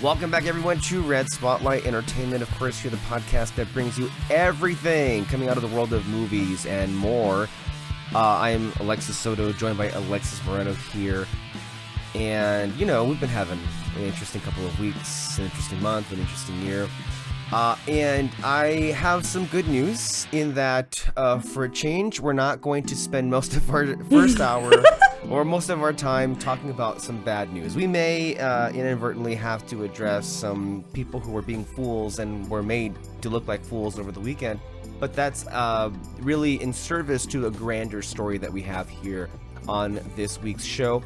Welcome back, everyone, to Redspotlight Entertainment. Of course, here the podcast that brings you everything coming out of the world of movies and more. I'm Alexis Soto, joined by Alexis Moreno here. And, you know, we've been having an interesting couple of weeks, an interesting month, an interesting year. And I have some good news in that, for a change, we're not going to spend most of our first hour or most of our time talking about some bad news. We may inadvertently have to address some people who were being fools and were made to look like fools over the weekend, but that's really in service to a grander story that we have here on this week's show.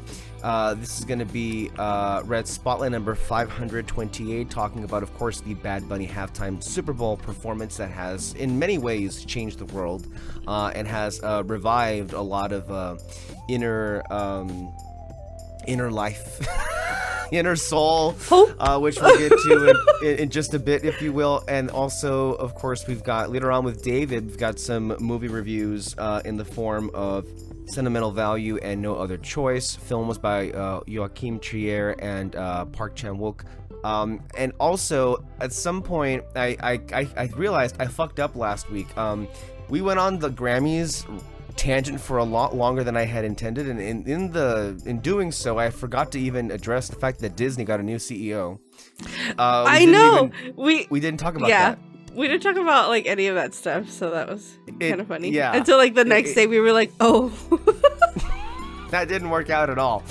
This is going to be Red Spotlight number 528, talking about, of course, the Bad Bunny halftime Super Bowl performance that has, in many ways, changed the world and has revived a lot of inner life, inner soul, which we'll get to in just a bit, if you will. And also, of course, we've got later on with David, we've got some movie reviews in the form of Sentimental Value and No Other Choice. Film was by Joaquim Trier and Park Chan Wook. And also, at some point, I realized I fucked up last week. We went on the Grammys tangent for a lot longer than I had intended, and in doing so, I forgot to even address the fact that Disney got a new CEO. We didn't talk about that. We didn't talk about like any of that stuff, so that was kind of funny. Yeah. Until like the next day, we were like, "Oh, that didn't work out at all."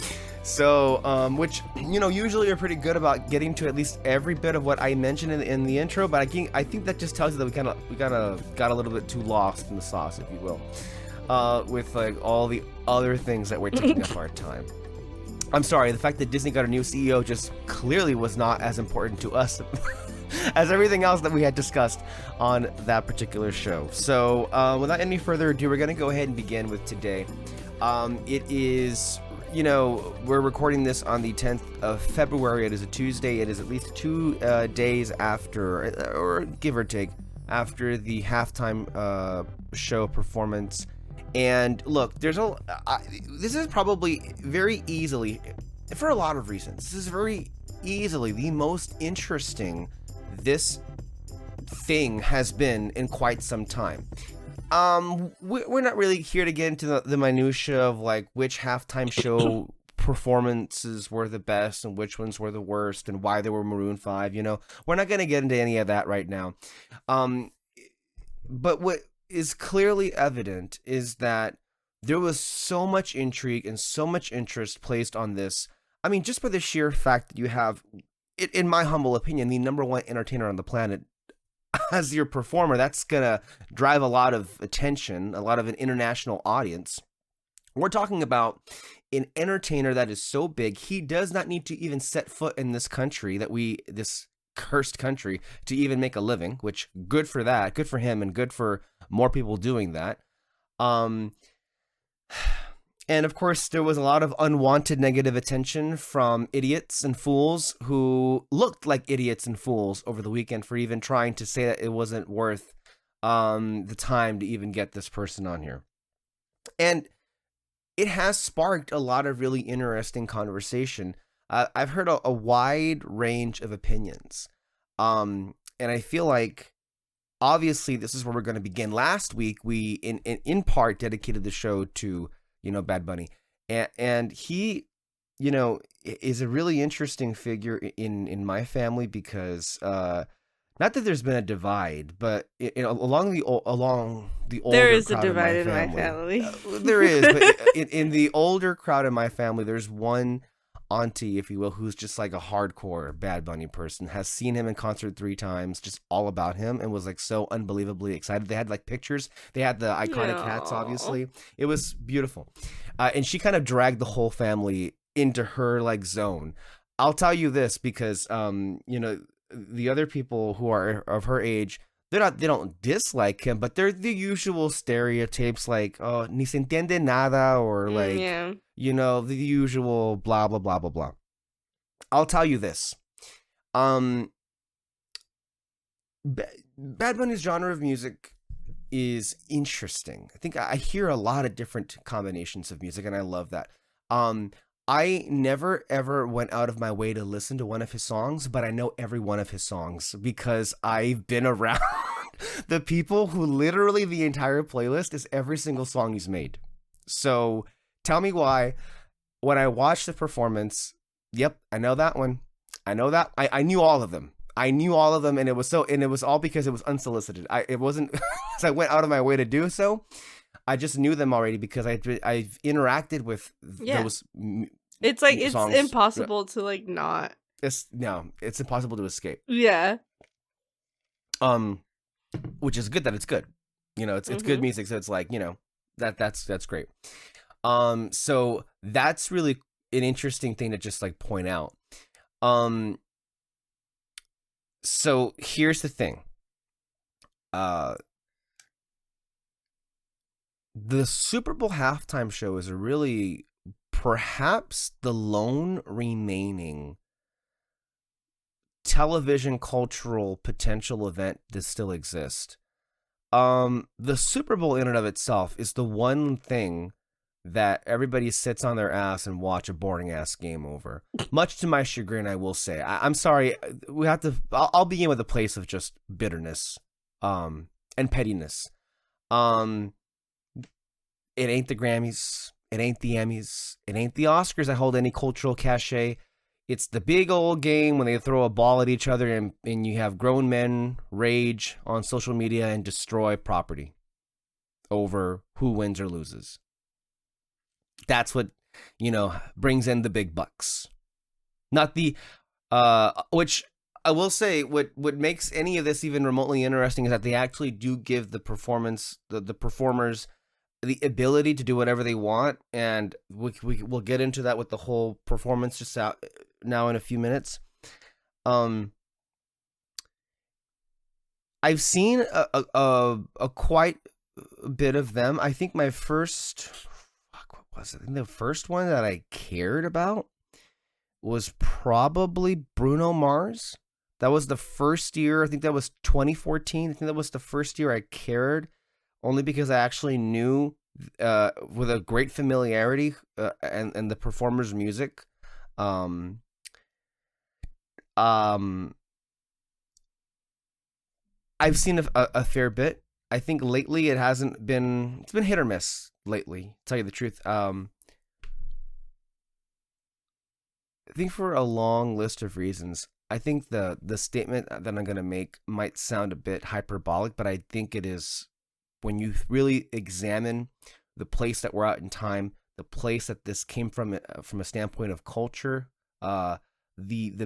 So, which, you know, usually are pretty good about getting to at least every bit of what I mentioned in the intro, but I think that just tells you that we got a little bit too lost in the sauce, if you will, with like all the other things that were taking up our time. I'm sorry, the fact that Disney got a new CEO just clearly was not as important to us as everything else that we had discussed on that particular show. So, without any further ado, we're going to go ahead and begin with today. It is, you know, we're recording this on the 10th of February. It is a Tuesday. It is at least 2 days after, or give or take, after the halftime show performance. And look, this is probably very easily, for a lot of reasons, this is very easily the most interesting this thing has been in quite some time. We're not really here to get into the minutia of like which halftime show performances were the best and which ones were the worst and why they were Maroon 5. You know, we're not going to get into any of that right now. But what is clearly evident is that there was so much intrigue and so much interest placed on this. I mean, just by the sheer fact that you have, in my humble opinion, the number one entertainer on the planet as your performer, that's gonna drive a lot of attention, a lot of an international audience. We're talking about an entertainer that is so big, he does not need to even set foot in this country, this cursed country, to even make a living, which good for that, good for him, and good for more people doing that. And of course, there was a lot of unwanted negative attention from idiots and fools who looked like idiots and fools over the weekend for even trying to say that it wasn't worth the time to even get this person on here. And it has sparked a lot of really interesting conversation. I've heard a wide range of opinions. And I feel like, obviously, this is where we're going to begin. Last week, we, in part, dedicated the show to, you know, Bad Bunny. And he, you know, is a really interesting figure in my family because, not that there's been a divide, but along the older there is a crowd divide in my family. There is, but in the older crowd in my family, there's one auntie, if you will, who's just like a hardcore Bad Bunny person, has seen him in concert 3 times, just all about him, and was like so unbelievably excited. They had like pictures, they had the iconic hats, obviously. It was beautiful. And she kind of dragged the whole family into her like zone. I'll tell you this because you know, the other people who are of her age, they don't dislike him, but they're the usual stereotypes like, oh, ni se entiende nada, or like, you know, the usual blah, blah, blah, blah, blah. I'll tell you this. Bad Bunny's genre of music is interesting. I think I hear a lot of different combinations of music, and I love that. I never ever went out of my way to listen to one of his songs, but I know every one of his songs because I've been around the people who literally the entire playlist is every single song he's made. So tell me why. When I watched the performance, yep, I know that one. I know that. I knew all of them. I knew all of them, and it was all because it was unsolicited. It wasn't because I went out of my way to do so. I just knew them already because I've interacted with those it's like songs. It's impossible to like not. It's impossible to escape. Yeah. Which is good that it's good. You know, it's good music, so it's like, you know, that's great. So that's really an interesting thing to just like point out. So here's the thing. The Super Bowl halftime show is really perhaps the lone remaining television cultural potential event that still exists. The Super Bowl in and of itself is the one thing that everybody sits on their ass and watch a boring ass game over. Much to my chagrin, I will say. I'm sorry. We have to. I'll begin with a place of just bitterness, and pettiness. It ain't the Grammys. It ain't the Emmys. It ain't the Oscars that hold any cultural cachet. It's the big old game when they throw a ball at each other and you have grown men rage on social media and destroy property over who wins or loses. That's what, you know, brings in the big bucks. Not the, which I will say, what makes any of this even remotely interesting is that they actually do give the performance, the performers, the ability to do whatever they want, and we'll get into that with the whole performance just out now in a few minutes. I've seen a quite a bit of them. I think my first, what was it? I think the first one that I cared about was probably Bruno Mars. That was the first year. I think that was 2014. I think that was the first year I cared, only because I actually knew with a great familiarity and the performer's music. I've seen a fair bit. I think lately it hasn't been. It's been hit or miss lately. To tell you the truth. I think for a long list of reasons. I think the statement that I'm going to make might sound a bit hyperbolic, but I think it is when you really examine the place that we're at in time, the place that this came from a standpoint of culture, the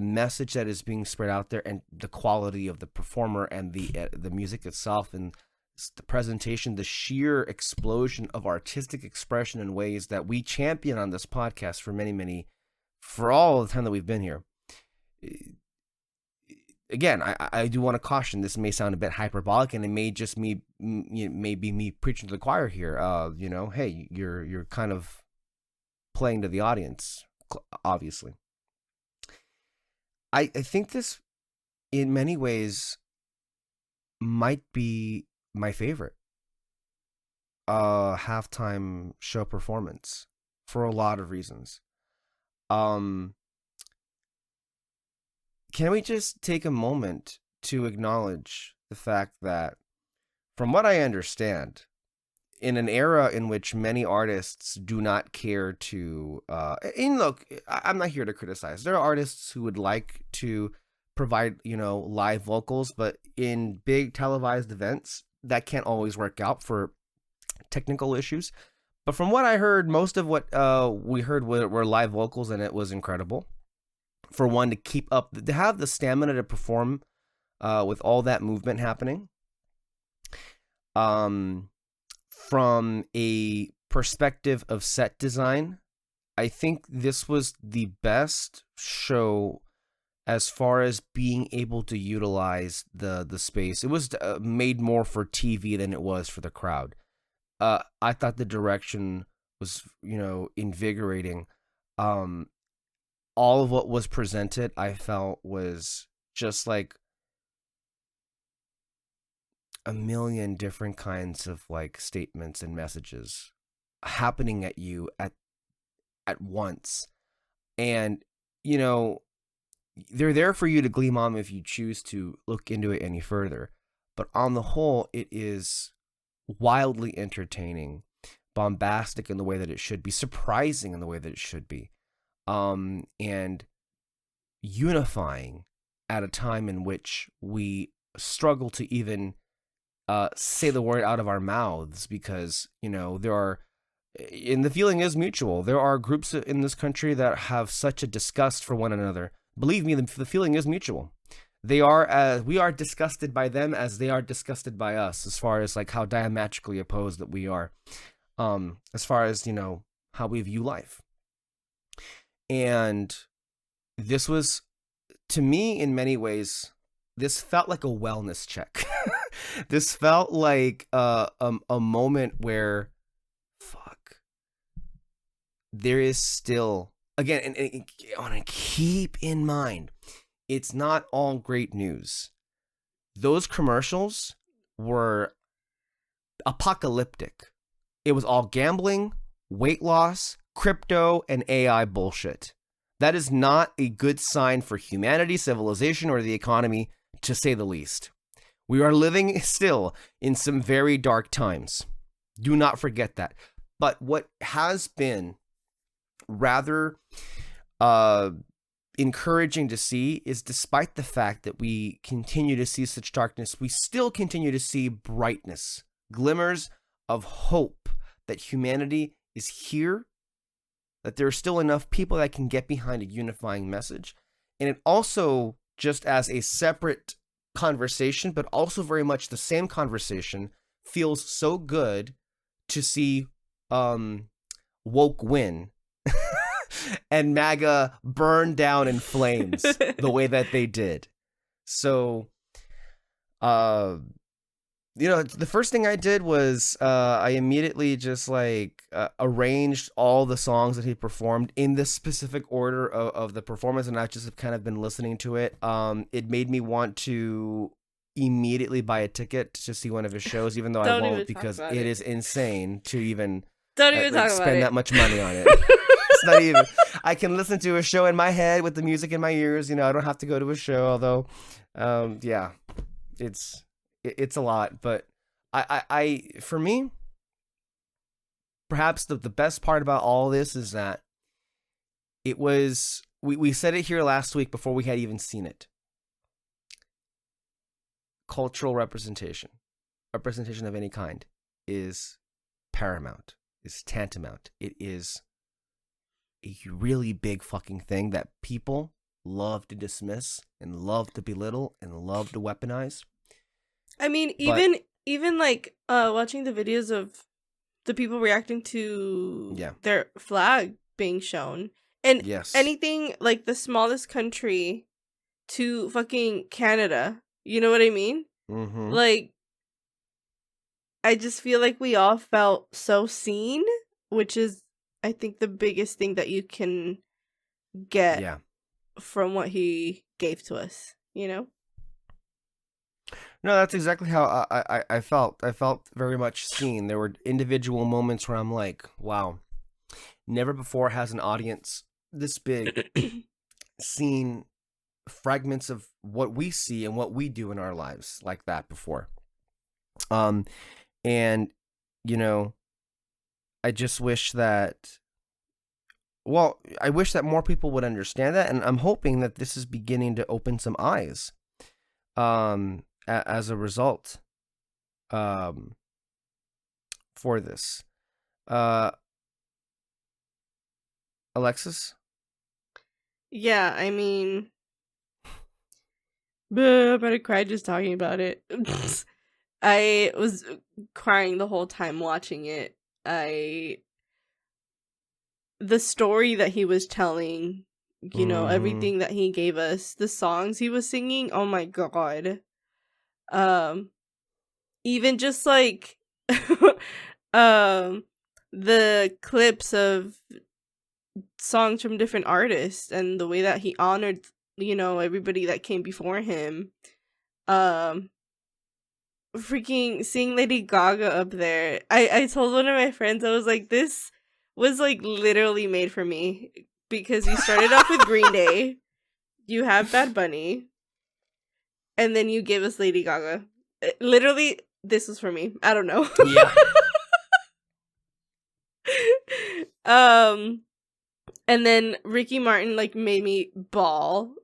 message that is being spread out there, and the quality of the performer and the music itself, and the presentation, the sheer explosion of artistic expression in ways that we champion on this podcast for all the time that we've been here. Again, I do want to caution, this may sound a bit hyperbolic, and it may just be me preaching to the choir here. You know, hey, you're kind of playing to the audience, obviously. I think this, in many ways, might be my favorite halftime show performance for a lot of reasons. Can we just take a moment to acknowledge the fact that, from what I understand, in an era in which many artists do not care to, and look, I'm not here to criticize. There are artists who would like to provide, you know, live vocals, but in big televised events, that can't always work out for technical issues. But from what I heard, most of what we heard were live vocals, and it was incredible. For one, to keep up, to have the stamina to perform with all that movement happening. From a perspective of set design, I think this was the best show as far as being able to utilize the space. It was made more for TV than it was for the crowd. I thought the direction was, you know, invigorating. All of what was presented, I felt, was just like a million different kinds of like statements and messages happening at you at once. And, you know, they're there for you to gleam on if you choose to look into it any further. But on the whole, it is wildly entertaining, bombastic in the way that it should be, surprising in the way that it should be, and unifying at a time in which we struggle to even say the word out of our mouths, because, you know, and the feeling is mutual. There are groups in this country that have such a disgust for one another. Believe me, the feeling is mutual. We are disgusted by them as they are disgusted by us, as far as like how diametrically opposed that we are, as far as, you know, how we view life. And this was, to me, in many ways, this felt like a wellness check. This felt like a moment where, fuck, there is still, again, and I want to keep in mind, it's not all great news. Those commercials were apocalyptic. It was all gambling, weight loss, crypto, and AI bullshit. That is not a good sign for humanity, civilization, or the economy, to say the least. We are living still in some very dark times. Do not forget that. But what has been rather encouraging to see is, despite the fact that we continue to see such darkness, we still continue to see brightness, glimmers of hope that humanity is here, that there are still enough people that can get behind a unifying message. And it also, just as a separate conversation, but also very much the same conversation, feels so good to see woke win and MAGA burn down in flames the way that they did. So, you know, the first thing I did was I immediately just like arranged all the songs that he performed in this specific order of the performance, and I just have kind of been listening to it. It made me want to immediately buy a ticket to see one of his shows, even though I won't, because it is insane to even spend that much money on it. It's not even. I can listen to a show in my head with the music in my ears. You know, I don't have to go to a show. Although, yeah, it's a lot. But I for me, perhaps the best part about all this is that it was. We said it here last week before we had even seen it. Cultural representation of any kind, is paramount, is tantamount. It is a really big fucking thing that people love to dismiss and love to belittle and love to weaponize. I mean, even like watching the videos of the people reacting to their flag being shown, and anything like the smallest country to fucking Canada, you know what I mean? Mm-hmm. Like, I just feel like we all felt so seen, which is, I think, the biggest thing that you can get from what he gave to us, you know? No, that's exactly how I felt. I felt very much seen. There were individual moments where I'm like, wow, never before has an audience this big seen fragments of what we see and what we do in our lives like that before. And, you know, I just wish that, I wish that more people would understand that, and I'm hoping that this is beginning to open some eyes as a result for this. Alexis? Yeah, I mean, I'm about to cry just talking about it. I was crying the whole time watching it. The story that he was telling, you know, everything that he gave us, the songs he was singing, oh my god. Even just like the clips of songs from different artists and the way that he honored, you know, everybody that came before him. Freaking seeing Lady Gaga up there. I told one of my friends, I was like, this was like literally made for me. because you started off with Green Day, you have Bad Bunny, and then you gave us Lady Gaga. Literally, this was for me. I don't know. Yeah. And then Ricky Martin like made me bawl,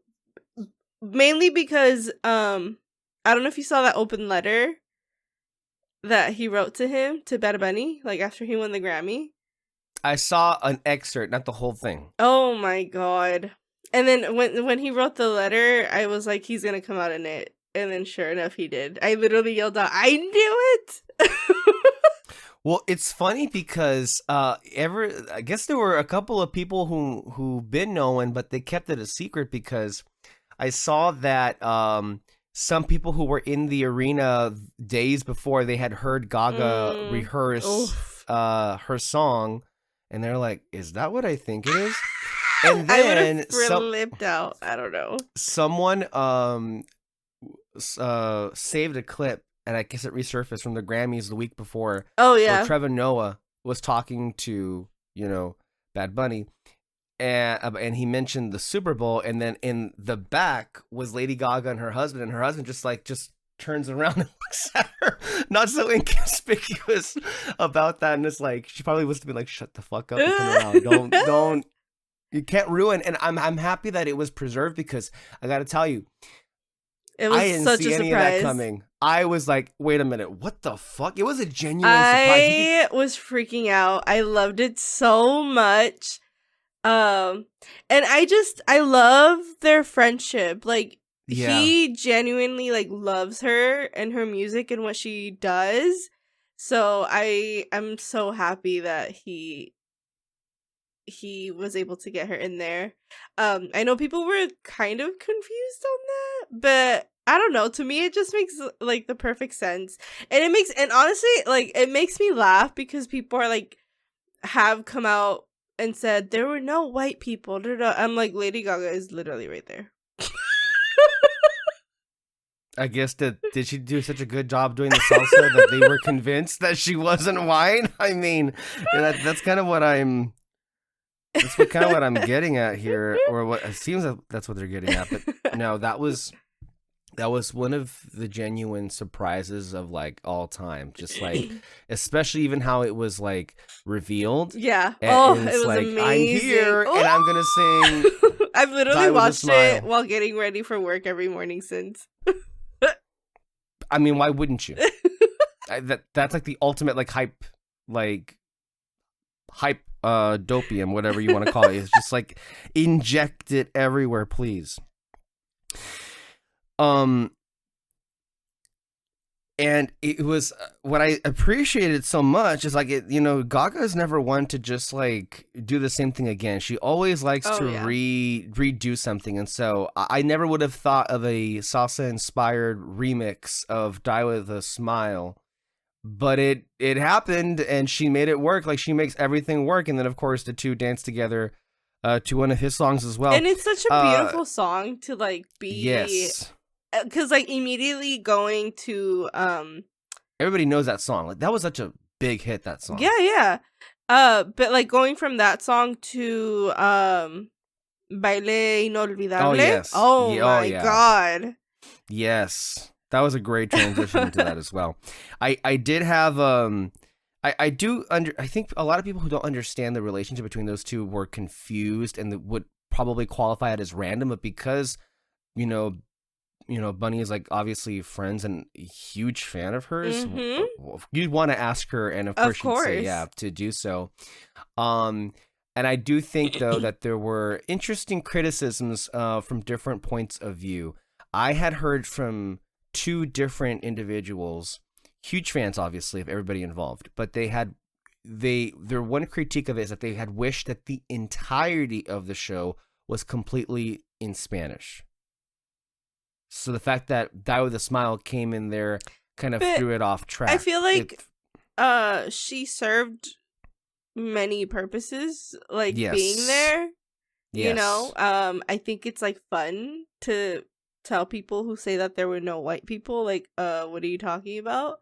mainly because I don't know if you saw that open letter that he wrote to him, to Bad Bunny, like after he won the Grammy. I saw an excerpt, not the whole thing. Oh my god. And then when he wrote the letter, I was like, he's gonna come out in it. And then sure enough, he did. I literally yelled out, I knew it! Well, it's funny because I guess there were a couple of people who've been knowing, but they kept it a secret because I saw that some people who were in the arena days before, they had heard Gaga rehearse her song, and they're like, "Is that what I think it is?" And then I would have flipped out. I don't know. Someone saved a clip, and I guess it resurfaced from the Grammys the week before. Oh yeah, where Trevor Noah was talking to Bad Bunny, and he mentioned the Super Bowl, and then in the back was Lady Gaga and her husband just turns around and looks at her, not so inconspicuous about that, and it's like she probably was to be like, shut the fuck up and turn around, don't, you can't ruin. And I'm happy that it was preserved, because I got to tell you, I didn't see any of that coming. I was like, wait a minit, what the fuck? It was a genuine surprise. I was freaking out. I loved it so much. And I love their friendship. Like, he genuinely like loves her and her music and what she does. So I'm so happy that he was able to get her in there. I know people were kind of confused on that, but I don't know. To me, it just makes like the perfect sense, and honestly, like it makes me laugh because people are like have come out and said there were no white people. I'm like, Lady Gaga is literally right there. I guess did she do such a good job doing the salsa that they were convinced that she wasn't white? I mean, that's kind of what I'm. That's what I'm getting at here, or what it seems like that's what they're getting at. But no, that was one of the genuine surprises of like all time. Just like, especially even how it was like revealed. Yeah. And it was like, amazing. I'm here and I'm gonna sing. I've literally watched it while getting ready for work every morning since. I mean, why wouldn't you? That's like the ultimate like hype dopium, whatever you want to call it. It's just like inject it everywhere, please. And it was what I appreciated so much is like Gaga is never one to just like do the same thing again. She always likes to redo something, and so I never would have thought of a salsa inspired remix of "Die with a Smile." But it happened, and she made it work. Like, she makes everything work. And then, of course, the two dance together to one of his songs as well. And it's such a beautiful song to, like, be... Yes. Because, like, immediately going to... Everybody knows that song. Like, that was such a big hit, that song. Yeah. But, like, going from that song to Baile Inolvidable. Oh, yes. Oh, my God. Yes. That was a great transition into that as well. I did have I think a lot of people who don't understand the relationship between those two were confused and would probably qualify it as random, but because Bunny is like obviously friends and a huge fan of hers, you'd want to ask her, and of course she'd say yeah to do so. And I do think though that there were interesting criticisms from different points of view. I had heard from two different individuals, huge fans obviously of everybody involved, but their one critique of it is that they had wished that the entirety of the show was completely in Spanish. So the fact that Die with a Smile came in there kind of threw it off track. I feel like she served many purposes, like being there. Yes. I think it's like fun to tell people who say that there were no white people, like, what are you talking about?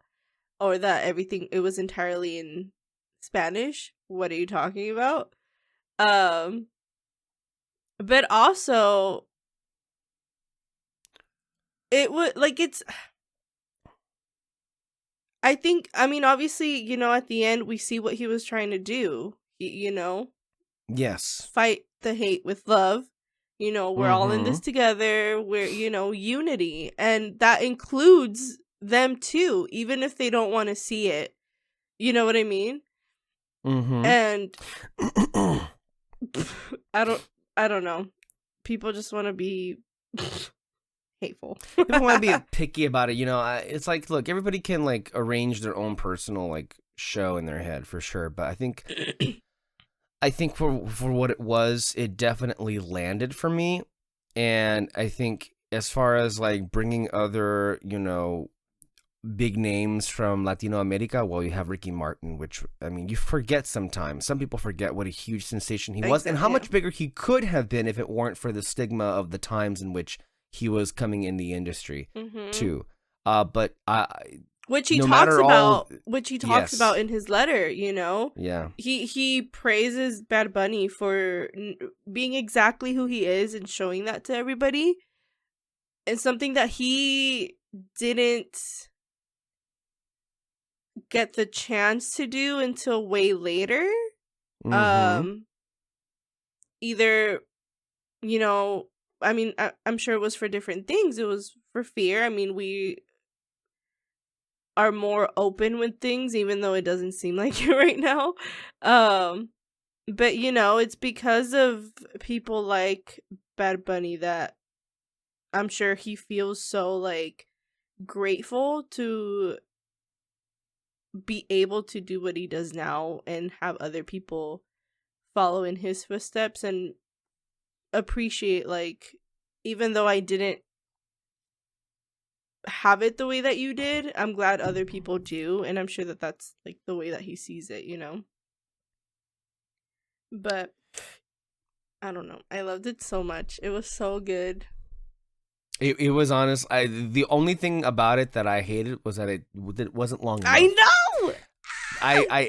Or that it was entirely in Spanish. What are you talking about? But also, it would like it's. I think. I mean, obviously, you know, at the end, we see what he was trying to do. You know. Yes. Fight the hate with love. You know, we're all in this together. We're, you know, unity. And that includes them too, even if they don't want to see it. You know what I mean? And I don't know. People just want to be hateful. People want to be picky about it. You know, it's like, look, everybody can like arrange their own personal like show in their head for sure. But I think for what it was, it definitely landed for me. And I think as far as like bringing other, you know, big names from Latino America, well, you have Ricky Martin, which, I mean, you forget sometimes. Some people forget what a huge sensation he was and how much bigger he could have been if it weren't for the stigma of the times in which he was coming in the industry too. But which he talks about in his letter, you know? Yeah. He praises Bad Bunny for being exactly who he is and showing that to everybody. And something that he didn't get the chance to do until way later. Either, you know, I mean, I'm sure it was for different things. It was for fear. I mean, we are more open with things, even though it doesn't seem like it right now. But, you know, it's because of people like Bad Bunny that I'm sure he feels so, like, grateful to be able to do what he does now and have other people follow in his footsteps and appreciate, like, even though I didn't have it the way that you did, I'm glad other people do, and I'm sure that that's like the way that he sees it, you know. But I don't know, I loved it so much. It was so good. It was honest. The only thing about it that I hated was that it wasn't long enough. I know.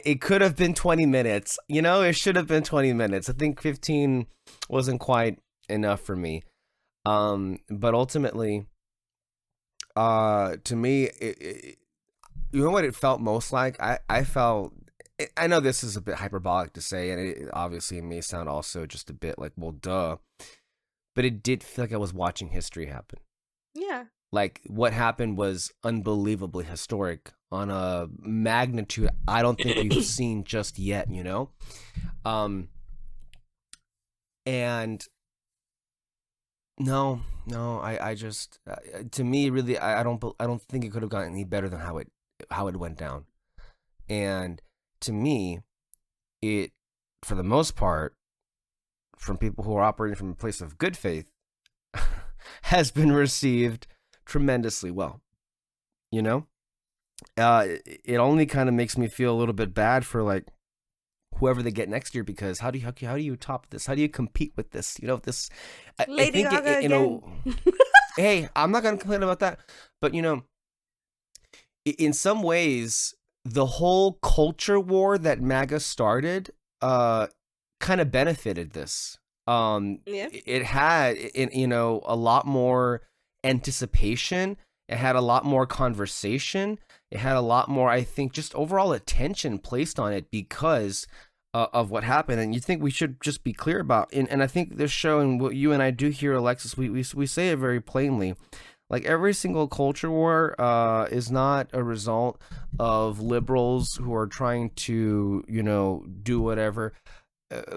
It could have been 20 minutes. You know, it should have been 20 minutes. I think 15 wasn't quite enough for me. But ultimately, to me, you know what it felt most like? I felt. I know this is a bit hyperbolic to say, and it obviously may sound also just a bit like, well, duh. But it did feel like I was watching history happen. Yeah. Like, what happened was unbelievably historic on a magnitude I don't think we've seen just yet, you know? And no, I just, to me, really, I don't think it could have gotten any better than how it went down. And to me, it, for the most part, from people who are operating from a place of good faith, has been received tremendously well. You know, it only kind of makes me feel a little bit bad for like whoever they get next year, because how do you top this? How do you compete with this? You know, this. I think you know. Hey, I'm not gonna complain about that, but you know, in some ways, the whole culture war that MAGA started, kind of benefited this. It had, you know, a lot more anticipation. It had a lot more conversation. It had a lot more, I think, just overall attention placed on it because of what happened. And you think we should just be clear about, and I think this show and what you and I do here, Alexis, we say it very plainly. Like, every single culture war is not a result of liberals who are trying to, you know, do whatever.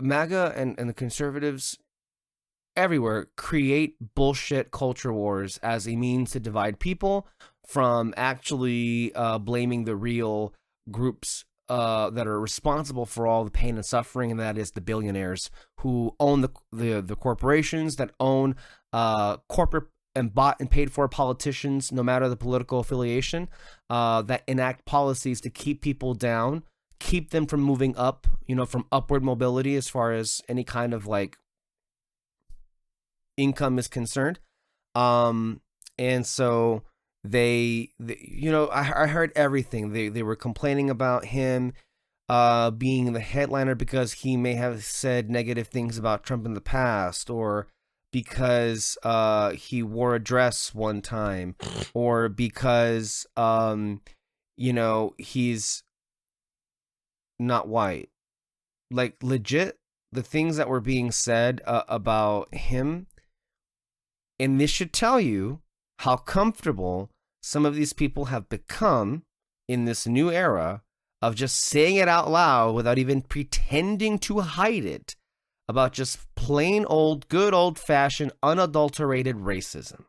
MAGA and the conservatives everywhere create bullshit culture wars as a means to divide people from actually blaming the real groups that are responsible for all the pain and suffering, and that is the billionaires who own the corporations that own corporate and bought and paid for politicians, no matter the political affiliation, that enact policies to keep people down, keep them from moving up, you know, from upward mobility as far as any kind of like income is concerned. And so they you know, I heard everything. They were complaining about him being the headliner because he may have said negative things about Trump in the past, or because he wore a dress one time, or because he's not white. Like, legit, the things that were being said about him, and this should tell you how comfortable some of these people have become in this new era of just saying it out loud without even pretending to hide it, about just plain old, good old-fashioned, unadulterated racism.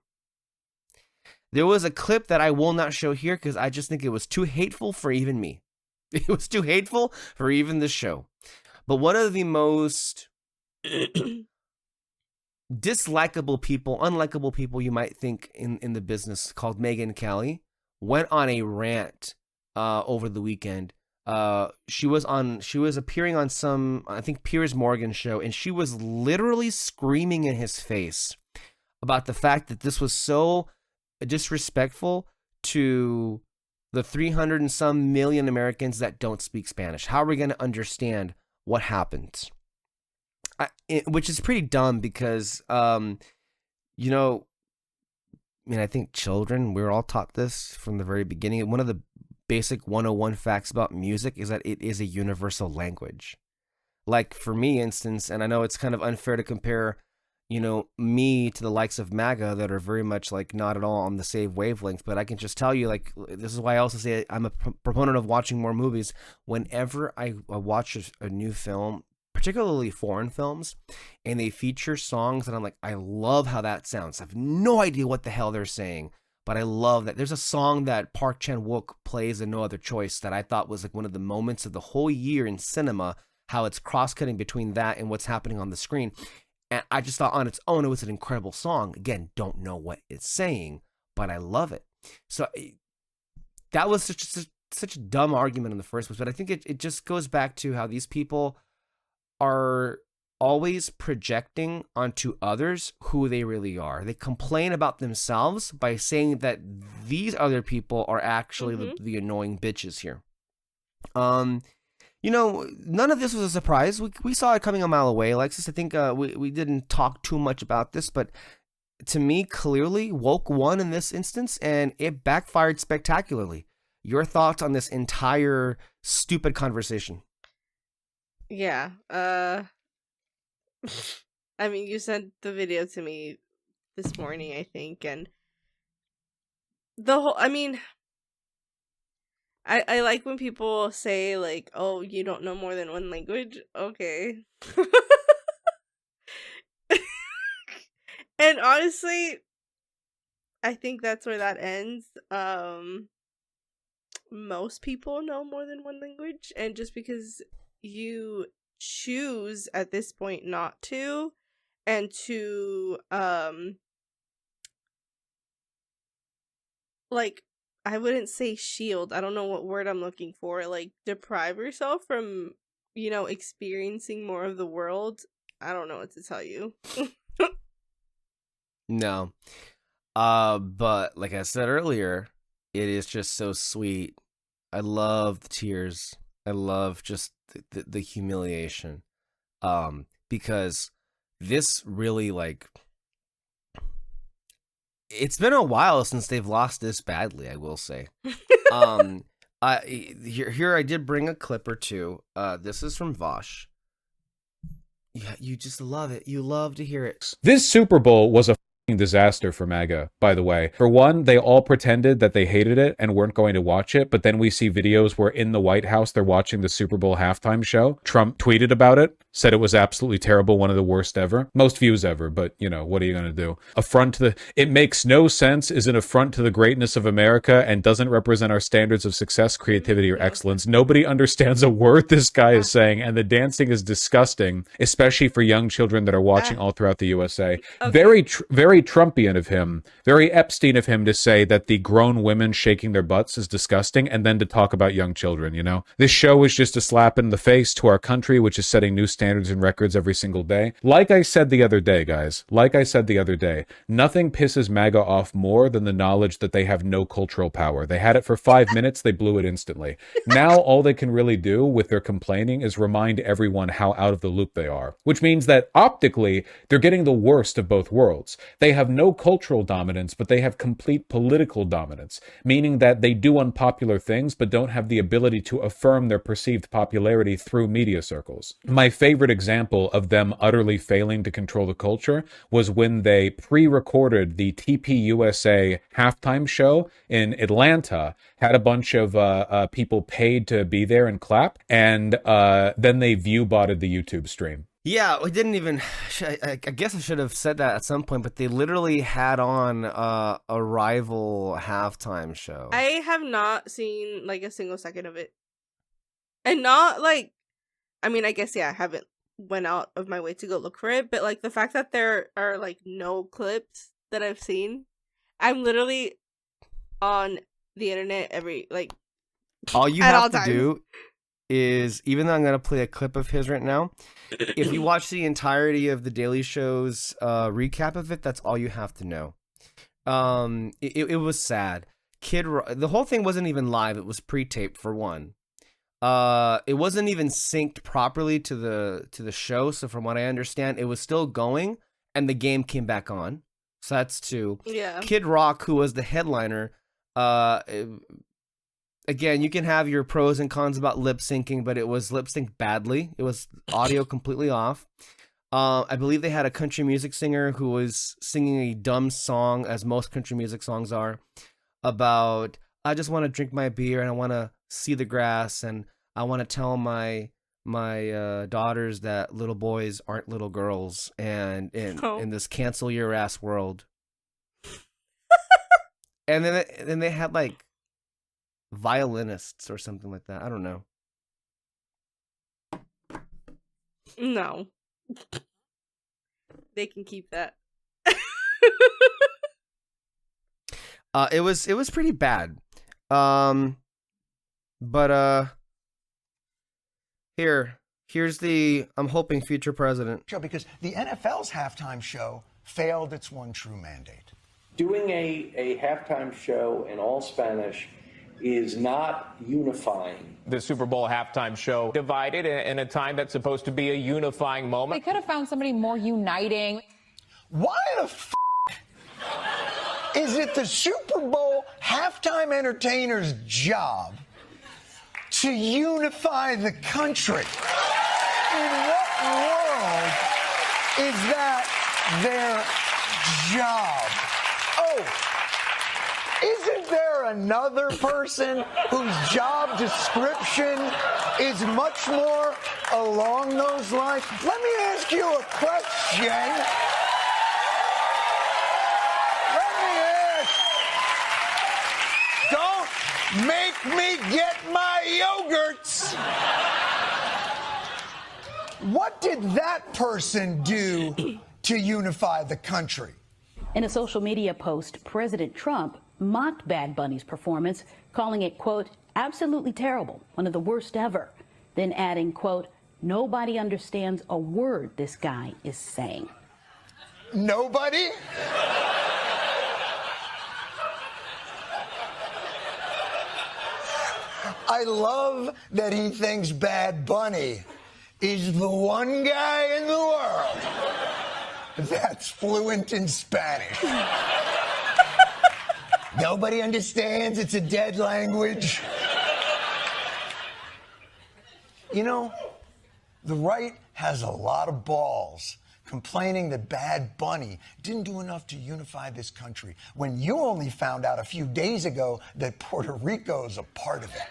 There was a clip that I will not show here because I just think it was too hateful for even me. It was too hateful for even the show. But one of the most dislikable people, unlikable people you might think in the business, called Megyn Kelly, went on a rant over the weekend. She was appearing on some, I think, Piers Morgan show, and she was literally screaming in his face about the fact that this was so disrespectful to the 300 and some million Americans that don't speak Spanish. How are we going to understand what happened? Which is pretty dumb because, I think children, we're all taught this from the very beginning. One of the basic 101 facts about music is that it is a universal language. Like, for me, instance, and I know it's kind of unfair to compare, me to the likes of MAGA that are very much like not at all on the same wavelength, but I can just tell you, like, this is why I also say I'm a proponent of watching more movies. Whenever I watch a new film, particularly foreign films, and they feature songs that I'm like, I love how that sounds. I have no idea what the hell they're saying, but I love that. There's a song that Park Chan Wook plays in No Other Choice that I thought was like one of the moments of the whole year in cinema, how it's cross-cutting between that and what's happening on the screen. And I just thought on its own, it was an incredible song. Again, don't know what it's saying, but I love it. So that was such a dumb argument in the first place, but I think it just goes back to how these people are always projecting onto others who they really are. They complain about themselves by saying that these other people are actually the annoying bitches here. None of this was a surprise. We saw it coming a mile away, Alexis. I think we didn't talk too much about this, but to me, clearly, woke won in this instance, and it backfired spectacularly. Your thoughts on this entire stupid conversation? Yeah. I mean, you sent the video to me this morning, I think, and I like when people say, like, oh, you don't know more than one language. Okay. And honestly, I think that's where that ends. Most people know more than one language, and just because you choose at this point not to, and to like, I wouldn't say shield, I don't know what word I'm looking for, like, deprive yourself from, experiencing more of the world. I don't know what to tell you. No. But like I said earlier, it is just so sweet. I love the tears. I love just the humiliation. Because this really, like, it's been a while since they've lost this badly, I will say. Here I did bring a clip or two. This is from Vosh. Yeah, you just love it. You love to hear it. This Super Bowl was a disaster for MAGA, by the way. For one, they all pretended that they hated it and weren't going to watch it, but then we see videos where in the White House they're watching the Super Bowl halftime show. Trump tweeted about it, said it was absolutely terrible, one of the worst ever. Most views ever, but, what are you going to do? Affront to it makes no sense, is an affront to the greatness of America, and doesn't represent our standards of success, creativity, or excellence. Nobody understands a word this guy is saying, and the dancing is disgusting, especially for young children that are watching all throughout the USA. Okay. Very Trumpian of him, very Epstein of him to say that the grown women shaking their butts is disgusting, and then to talk about young children, This show is just a slap in the face to our country, which is setting new standards and records every single day. Like I said the other day, guys, nothing pisses MAGA off more than the knowledge that they have no cultural power. They had it for 5 minutes, they blew it instantly. Now all they can really do with their complaining is remind everyone how out of the loop they are, which means that optically, they're getting the worst of both worlds. They have no cultural dominance, but they have complete political dominance, meaning that they do unpopular things, but don't have the ability to affirm their perceived popularity through media circles. My favorite example of them utterly failing to control the culture was when they pre-recorded the TPUSA halftime show in Atlanta, had a bunch of people paid to be there and clap, and then they view-botted the YouTube stream. Yeah, we didn't even, I guess I should have said that at some point, but they literally had on a rival halftime show. I have not seen like a single second of it. And not like, I mean, I guess, yeah, I haven't went out of my way to go look for it, but like the fact that there are like no clips that I've seen, I'm literally on the internet every, like, all you have to do is, even though I'm going to play a clip of his right now, if you watch the entirety of the Daily Show's recap of it, that's all you have to know. It was sad. The whole thing wasn't even live. It was pre-taped, for one. It wasn't even synced properly to the show, so from what I understand, it was still going, and the game came back on. So that's two. Yeah. Kid Rock, who was the headliner, again, you can have your pros and cons about lip syncing, but it was lip synced badly. It was audio completely off. I believe they had a country music singer who was singing a dumb song, as most country music songs are, about, I just want to drink my beer and I want to see the grass and I want to tell my daughters that little boys aren't little girls and in this cancel your ass world. And then they had like violinists or something like that. I don't know. No. They can keep that. It was pretty bad. But here's the, I'm hoping, future president. Because the NFL's halftime show failed its one true mandate. Doing a halftime show in all Spanish is not unifying. The Super Bowl halftime show divided in a time that's supposed to be a unifying moment. They could have found somebody more uniting. Why the f*** is it the Super Bowl halftime entertainer's job to unify the country? In what world is that their job? Oh, isn't there another person whose job description is much more along those lines? Let me ask you a question. Let me ask. Don't make me get my yogurts. What did that person do to unify the country? In a social media post, President Trump mocked Bad Bunny's performance, calling it, quote, absolutely terrible, one of the worst ever, then adding, quote, nobody understands a word this guy is saying. Nobody? I love that he thinks Bad Bunny is the one guy in the world that's fluent in Spanish. Nobody understands, it's a dead language. You know, the right has a lot of balls complaining that Bad Bunny didn't do enough to unify this country when you only found out a few days ago that Puerto Rico's a part of it.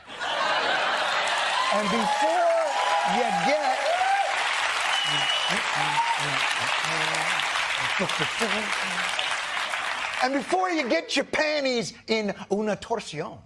And before you get... And before you get your panties in una torsión.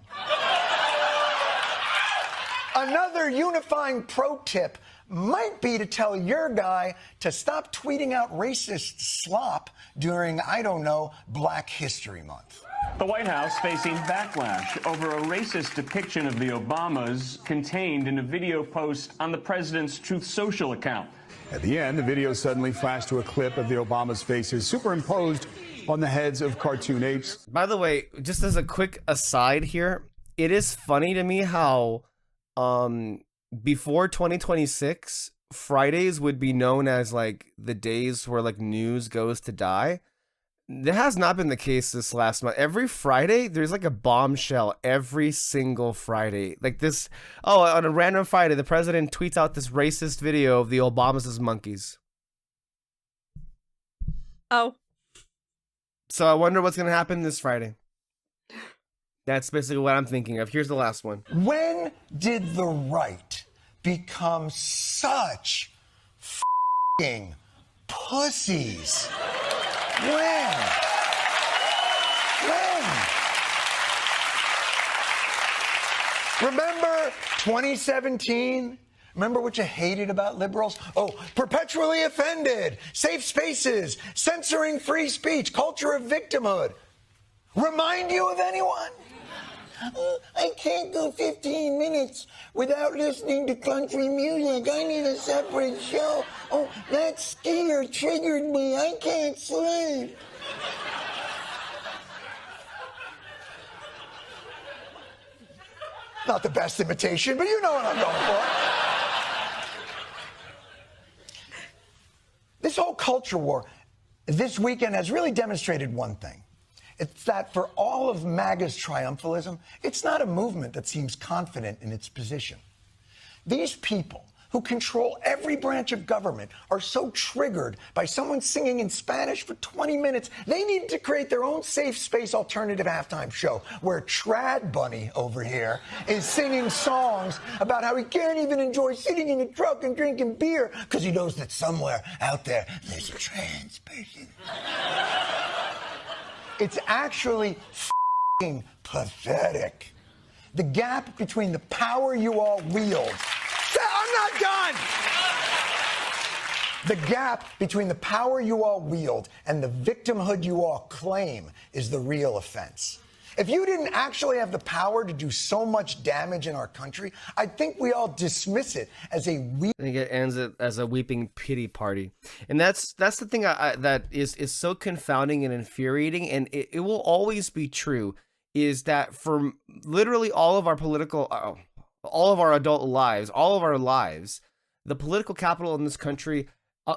Another unifying pro tip might be to tell your guy to stop tweeting out racist slop during, I don't know, Black History Month. The White House facing backlash over a racist depiction of the Obamas contained in a video post on the president's Truth Social account. At the end, the video suddenly flashed to a clip of the Obama's faces superimposed on the heads of cartoon apes. By the way, just as a quick aside here, it is funny to me how before 2026, Fridays would be known as like the days where like news goes to die. That has not been the case this last month. Every Friday, there's like a bombshell every single Friday. Like this, on a random Friday, the president tweets out this racist video of the Obamas as monkeys. Oh. So I wonder what's going to happen this Friday. That's basically what I'm thinking of. Here's the last one. When did the right become such f***ing pussies? When? Remember 2017? Remember what you hated about liberals? Oh, perpetually offended, safe spaces, censoring free speech, culture of victimhood. Remind you of anyone? I can't go 15 minutes without listening to country music. I need a separate show. Oh, that skier triggered me. I can't sleep. Not the best imitation, but you know what I'm going for. This whole culture war this weekend has really demonstrated one thing. It's that for all of MAGA's triumphalism, it's not a movement that seems confident in its position. These people who control every branch of government are so triggered by someone singing in Spanish for 20 minutes, they need to create their own safe space alternative halftime show where Trad Bunny over here is singing songs about how he can't even enjoy sitting in a truck and drinking beer because he knows that somewhere out there there's a trans person. It's actually f***ing pathetic. The gap between the power you all wield. I'm not done! The gap between the power you all wield and the victimhood you all claim is the real offense. If you didn't actually have the power to do so much damage in our country, I think we all dismiss it as a I think it ends it as a weeping pity party, and that's the thing that is so confounding and infuriating, and it will always be true. Is that for literally all of our all of our adult lives, all of our lives, the political capital in this country,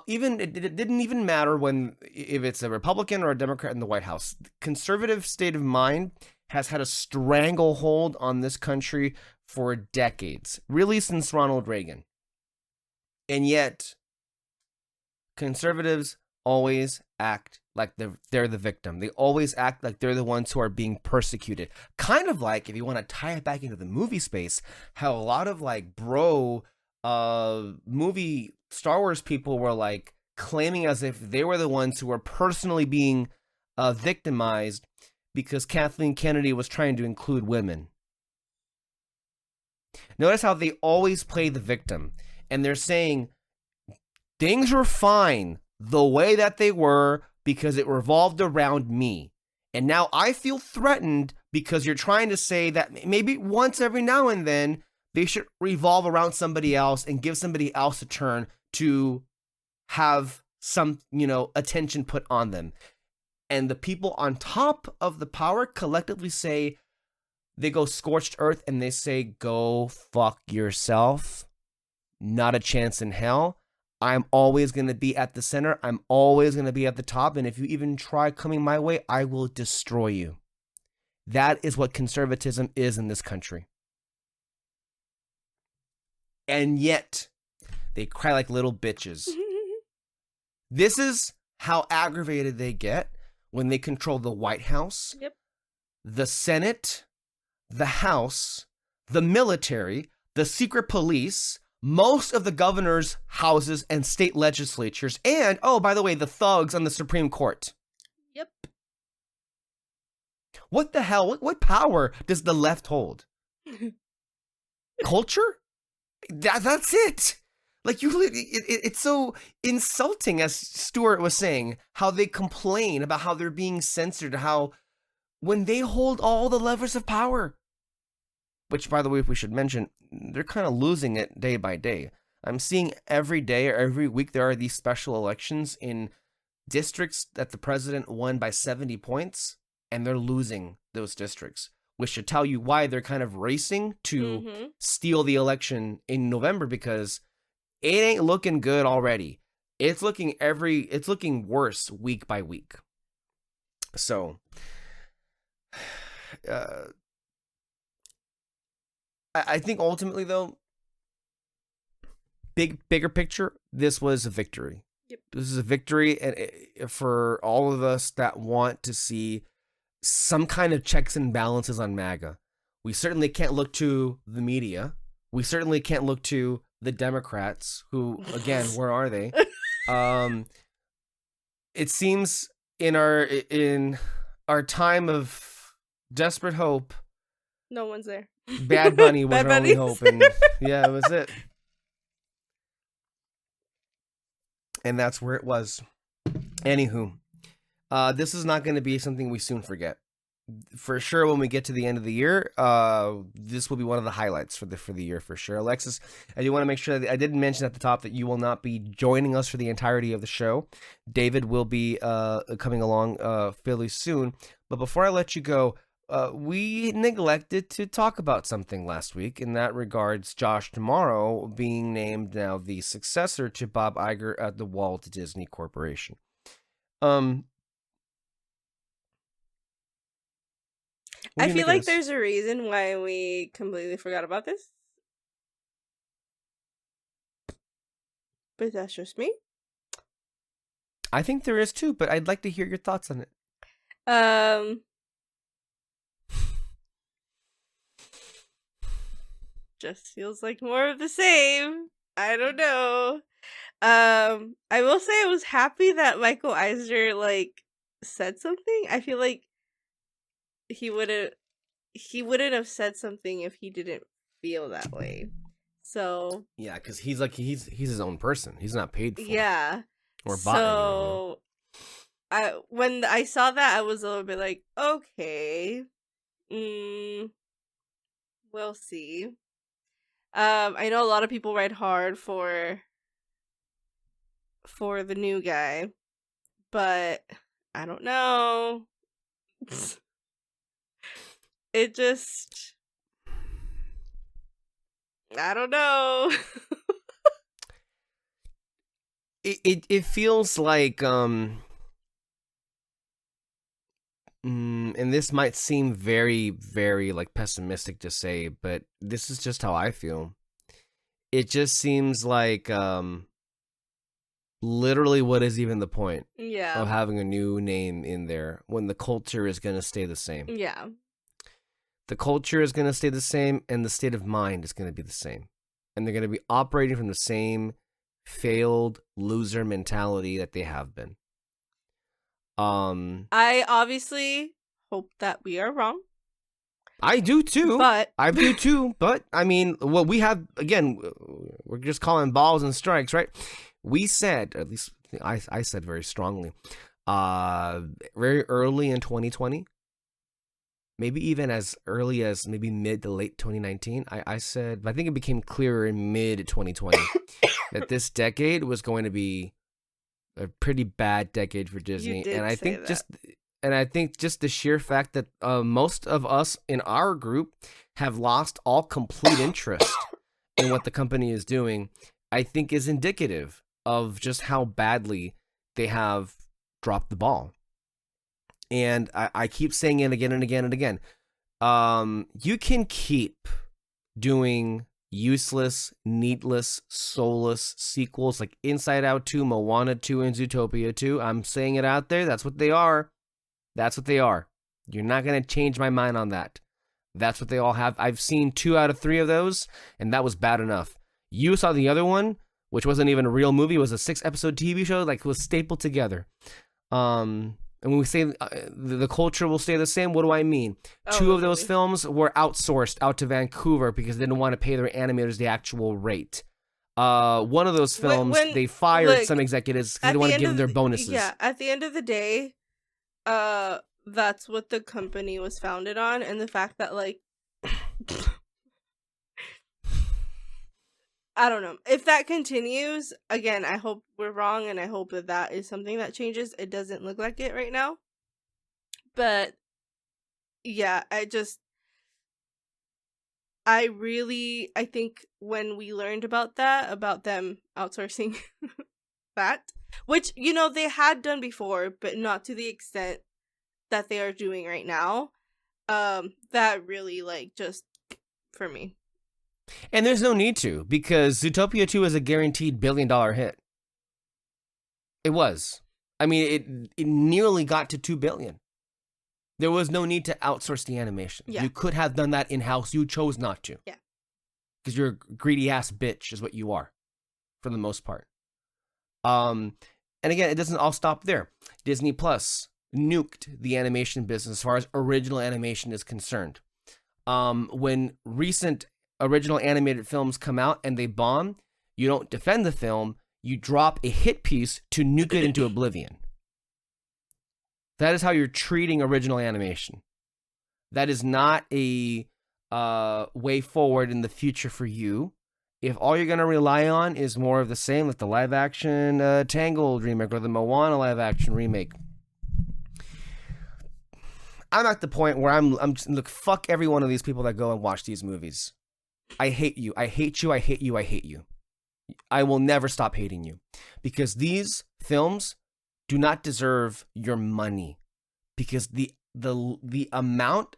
it didn't even matter if it's a Republican or a Democrat in the White House. Conservative state of mind has had a stranglehold on this country for decades, really since Ronald Reagan. And yet, conservatives always act like they're the victim. They always act like they're the ones who are being persecuted. Kind of like, if you want to tie it back into the movie space, how a lot of like movie Star Wars people were like claiming as if they were the ones who were personally being victimized because Kathleen Kennedy was trying to include women. Notice how they always play the victim, and they're saying things were fine the way that they were because it revolved around me. And now I feel threatened because you're trying to say that maybe once every now and then they should revolve around somebody else and give somebody else a turn to have some, attention put on them. And the people on top of the power collectively say, they go scorched earth and they say, go fuck yourself. Not a chance in hell. I'm always going to be at the center. I'm always going to be at the top. And if you even try coming my way, I will destroy you. That is what conservatism is in this country. And yet, they cry like little bitches. This is how aggravated they get when they control the White House, the Senate, the House, the military, the secret police, most of the governor's houses and state legislatures, and, oh, by the way, the thugs on the Supreme Court. Yep. What the hell? What power does the left hold? Culture? That's it. Like, it's so insulting, as Stuart was saying, how they complain about how they're being censored, how when they hold all the levers of power, which, by the way, if we should mention, they're kind of losing it day by day. I'm seeing every day or every week there are these special elections in districts that the president won by 70 points, and they're losing those districts, which should tell you why they're kind of racing to steal the election in November, because it ain't looking good already. It's looking worse week by week. So, I think ultimately, though, bigger picture, this was a victory. Yep. This is a victory for all of us that want to see some kind of checks and balances on MAGA. We certainly can't look to the media. We certainly can't look to the Democrats, who, again, where are they? It seems in our time of desperate hope, no one's there. Bad Bunny was our only hope, and yeah, it was it. And that's where it was. Anywho, this is not going to be something we soon forget. For sure, when we get to the end of the year, this will be one of the highlights for the year for sure. Alexis, I do want to make sure that I didn't mention at the top that you will not be joining us for the entirety of the show. David will be coming along fairly soon. But before I let you go, we neglected to talk about something last week. In that regards, Josh D'Amaro being named now the successor to Bob Iger at the Walt Disney Corporation. I feel like there's a reason why we completely forgot about this. But that's just me. I think there is too, but I'd like to hear your thoughts on it. Just feels like more of the same. I don't know. I will say I was happy that Michael Eisner said something. I feel like he wouldn't have said something if he didn't feel that way. So yeah, because he's his own person. He's not paid for. Yeah. Or bought. So when I saw that, I was a little bit like, okay, we'll see. I know a lot of people ride hard for the new guy, but I don't know. It just, I don't know. It feels like and this might seem very, very pessimistic to say, but this is just how I feel. It just seems like literally what is even the point of having a new name in there when the culture is going to stay the same. Yeah. The culture is going to stay the same, and the state of mind is going to be the same. And they're going to be operating from the same failed loser mentality that they have been. I obviously hope that we are wrong. I do too. But I mean, what we have, again, we're just calling balls and strikes, right? We said, at least I said very strongly, very early in 2020, maybe even as early as maybe mid to late 2019, I said, but I think it became clearer in mid 2020 that this decade was going to be a pretty bad decade for Disney. And I think just the sheer fact that most of us in our group have lost all complete interest in what the company is doing, I think is indicative of just how badly they have dropped the ball. And I keep saying it again and again and again. You can keep doing useless, needless, soulless sequels like Inside Out 2, Moana 2, and Zootopia 2. I'm saying it out there. That's what they are. That's what they are. You're not going to change my mind on that. That's what they all have. I've seen 2 out of 3 of those, and that was bad enough. You saw the other one, which wasn't even a real movie. It was a 6-episode TV show, it was stapled together. And when we say the culture will stay the same, what do I mean? 2 of those films were outsourced out to Vancouver because they didn't want to pay their animators the actual rate. One of those films, they fired some executives because they didn't want to give them their bonuses. Yeah, at the end of the day, that's what the company was founded on, and the fact that I don't know. If that continues, again, I hope we're wrong, and I hope that is something that changes. It doesn't look like it right now. But, yeah, I think when we learned about them outsourcing that, which, they had done before, but not to the extent that they are doing right now, that really, just, for me. And there's no need to, because Zootopia 2 is a guaranteed $1 billion hit. It was. I mean, it nearly got to $2 billion. There was no need to outsource the animation. Yeah. You could have done that in-house. You chose not to. Yeah. Because you're a greedy-ass bitch is what you are, for the most part. And again, it doesn't all stop there. Disney Plus nuked the animation business as far as original animation is concerned. When recent original animated films come out and they bomb, you don't defend the film, you drop a hit piece to nuke it into oblivion. That is how you're treating original animation. That is not a way forward in the future for you. If all you're going to rely on is more of the same, like the live action Tangled remake or the Moana live action remake, I'm at the point where I'm just, look, fuck every one of these people that go and watch these movies. I hate you. I hate you. I hate you. I hate you. I will never stop hating you, because these films do not deserve your money, because the amount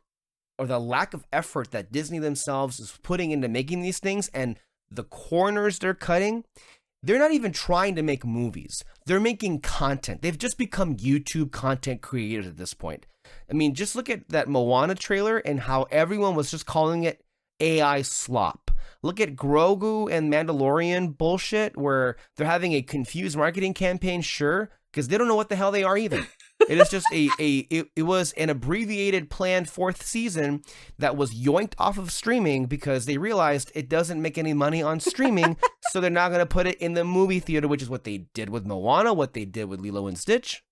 or the lack of effort that Disney themselves is putting into making these things and the corners they're cutting, they're not even trying to make movies. They're making content. They've just become YouTube content creators at this point. I mean, just look at that Moana trailer and how everyone was just calling it AI slop. Look at Grogu and Mandalorian bullshit where they're having a confused marketing campaign, sure, because they don't know what the hell they are either. It is just it was an abbreviated planned fourth season that was yoinked off of streaming because they realized it doesn't make any money on streaming, so they're not going to put it in the movie theater, which is what they did with Moana, what they did with Lilo and Stitch.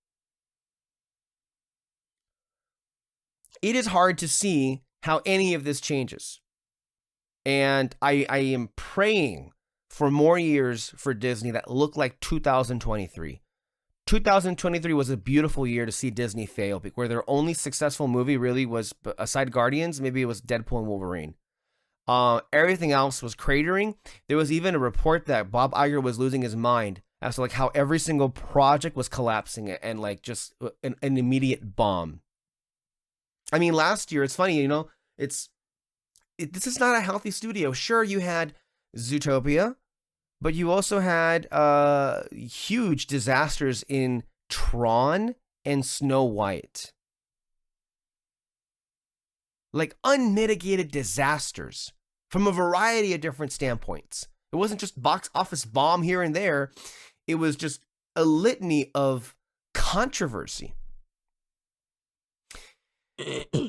It is hard to see how any of this changes. And I am praying for more years for Disney that look like 2023. 2023 was a beautiful year to see Disney fail, where their only successful movie really was, aside Guardians, maybe it was Deadpool and Wolverine. Everything else was cratering. There was even a report that Bob Iger was losing his mind as to like how every single project was collapsing and like just an immediate bomb. I mean, last year, it's funny, this is not a healthy studio. Sure, you had Zootopia, but you also had huge disasters in Tron and Snow White. Like unmitigated disasters from a variety of different standpoints. It wasn't just box office bomb here and there. It was just a litany of controversy.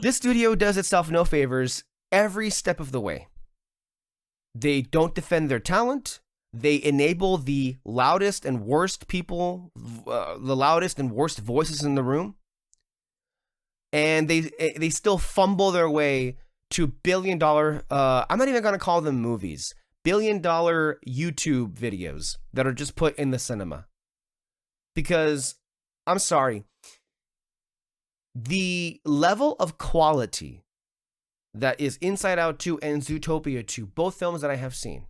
This studio does itself no favors every step of the way. They don't defend their talent. They enable the loudest and worst people, the loudest and worst voices in the room. And they still fumble their way to billion-dollar, I'm not even going to call them movies, billion-dollar YouTube videos that are just put in the cinema. Because, I'm sorry, the level of quality that is Inside Out 2 and Zootopia 2, both films that I have seen,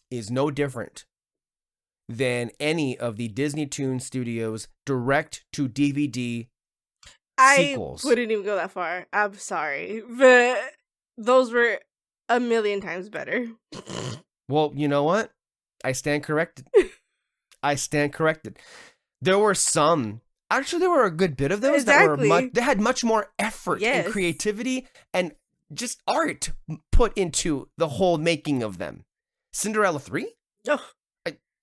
is no different than any of the Disney Toon Studios direct-to-DVD sequels. I wouldn't even go that far. I'm sorry. But those were a million times better. Well, you know what? I stand corrected. There were some... Actually, there were a good bit of those that had much more effort and creativity and just art put into the whole making of them. Cinderella 3? Oh,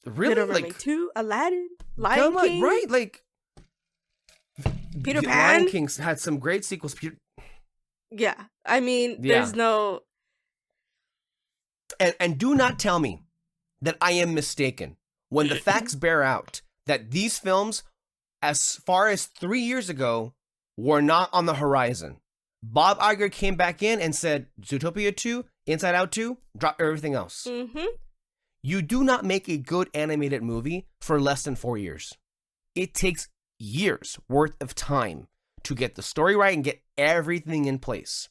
really? Little Mermaid 2, Aladdin, Lion King, right? Like Peter Pan. Lion King had some great sequels. Yeah, I mean, there's no. And do not tell me that I am mistaken when the facts bear out that these films, as far as 3 years ago, were not on the horizon. Bob Iger came back in and said, Zootopia 2, Inside Out 2, drop everything else. Mm-hmm. You do not make a good animated movie for less than 4 years. It takes years worth of time to get the story right and get everything in place.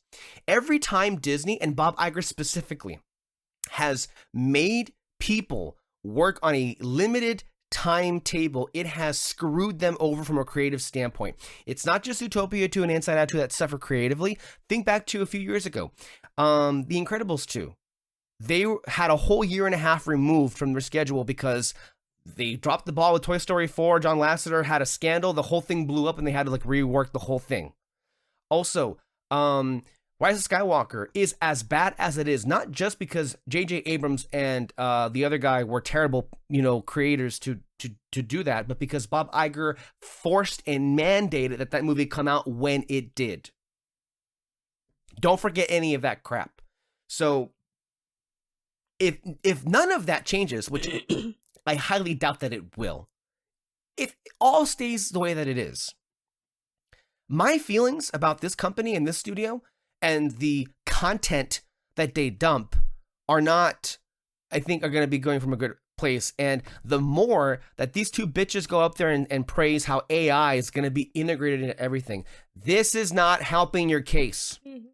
Every time Disney, and Bob Iger specifically, has made people work on a limited timetable, it has screwed them over from a creative standpoint. It's not just Zootopia 2 and Inside Out 2 that suffer creatively. Think back to a few years ago. The Incredibles 2. They had a whole year and a half removed from their schedule because they dropped the ball with Toy Story 4. John Lasseter had a scandal. The whole thing blew up and they had to like rework the whole thing. Also, Rise of Skywalker is as bad as it is, not just because J.J. Abrams and the other guy were terrible, creators to do that, but because Bob Iger forced and mandated that movie come out when it did. Don't forget any of that crap. So if none of that changes, which I highly doubt that it will, if it all stays the way that it is, my feelings about this company and this studio and the content that they dump are not, I think, are going to be going from a good place. And the more that these two bitches go up there and praise how AI is going to be integrated into everything, this is not helping your case. Mm-hmm.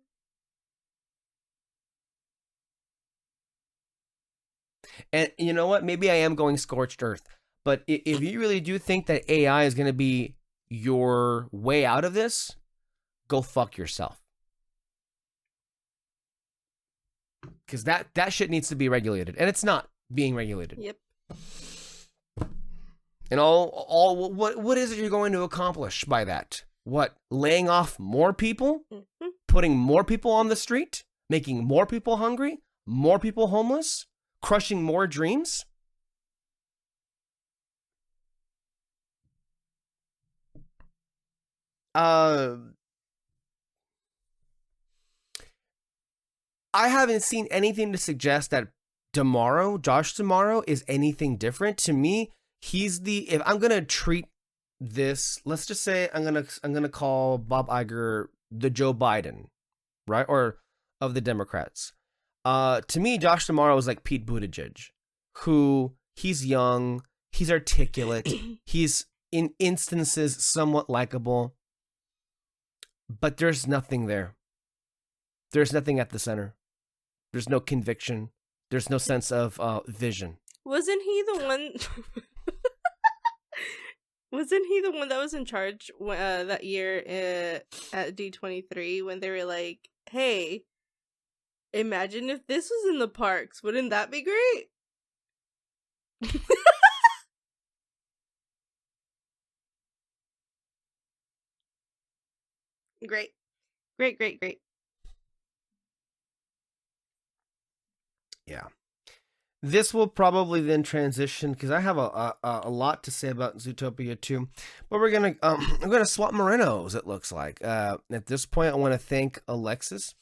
And you know what? Maybe I am going scorched earth. But if you really do think that AI is going to be your way out of this, go fuck yourself. Because that shit needs to be regulated. And it's not being regulated. Yep. And what is it you're going to accomplish by that? What? Laying off more people? Mm-hmm. Putting more people on the street? Making more people hungry? More people homeless? Crushing more dreams? I haven't seen anything to suggest that Josh D'Amaro is anything different. To me, if I'm gonna treat this, let's just say I'm gonna call Bob Iger the Joe Biden, right? Or of the Democrats. To me, Josh D'Amaro is like Pete Buttigieg, who he's young, he's articulate, he's in instances somewhat likable, but there's nothing there. There's nothing at the center. There's no conviction. There's no sense of vision. Wasn't he the one? Wasn't he the one that was in charge that year at D23 when they were like, "Hey, imagine if this was in the parks. Wouldn't that be great?" Great. Yeah. This will probably then transition because I have a lot to say about Zootopia 2, but I'm gonna swap Morenos. It looks like at this point I want to thank Alexis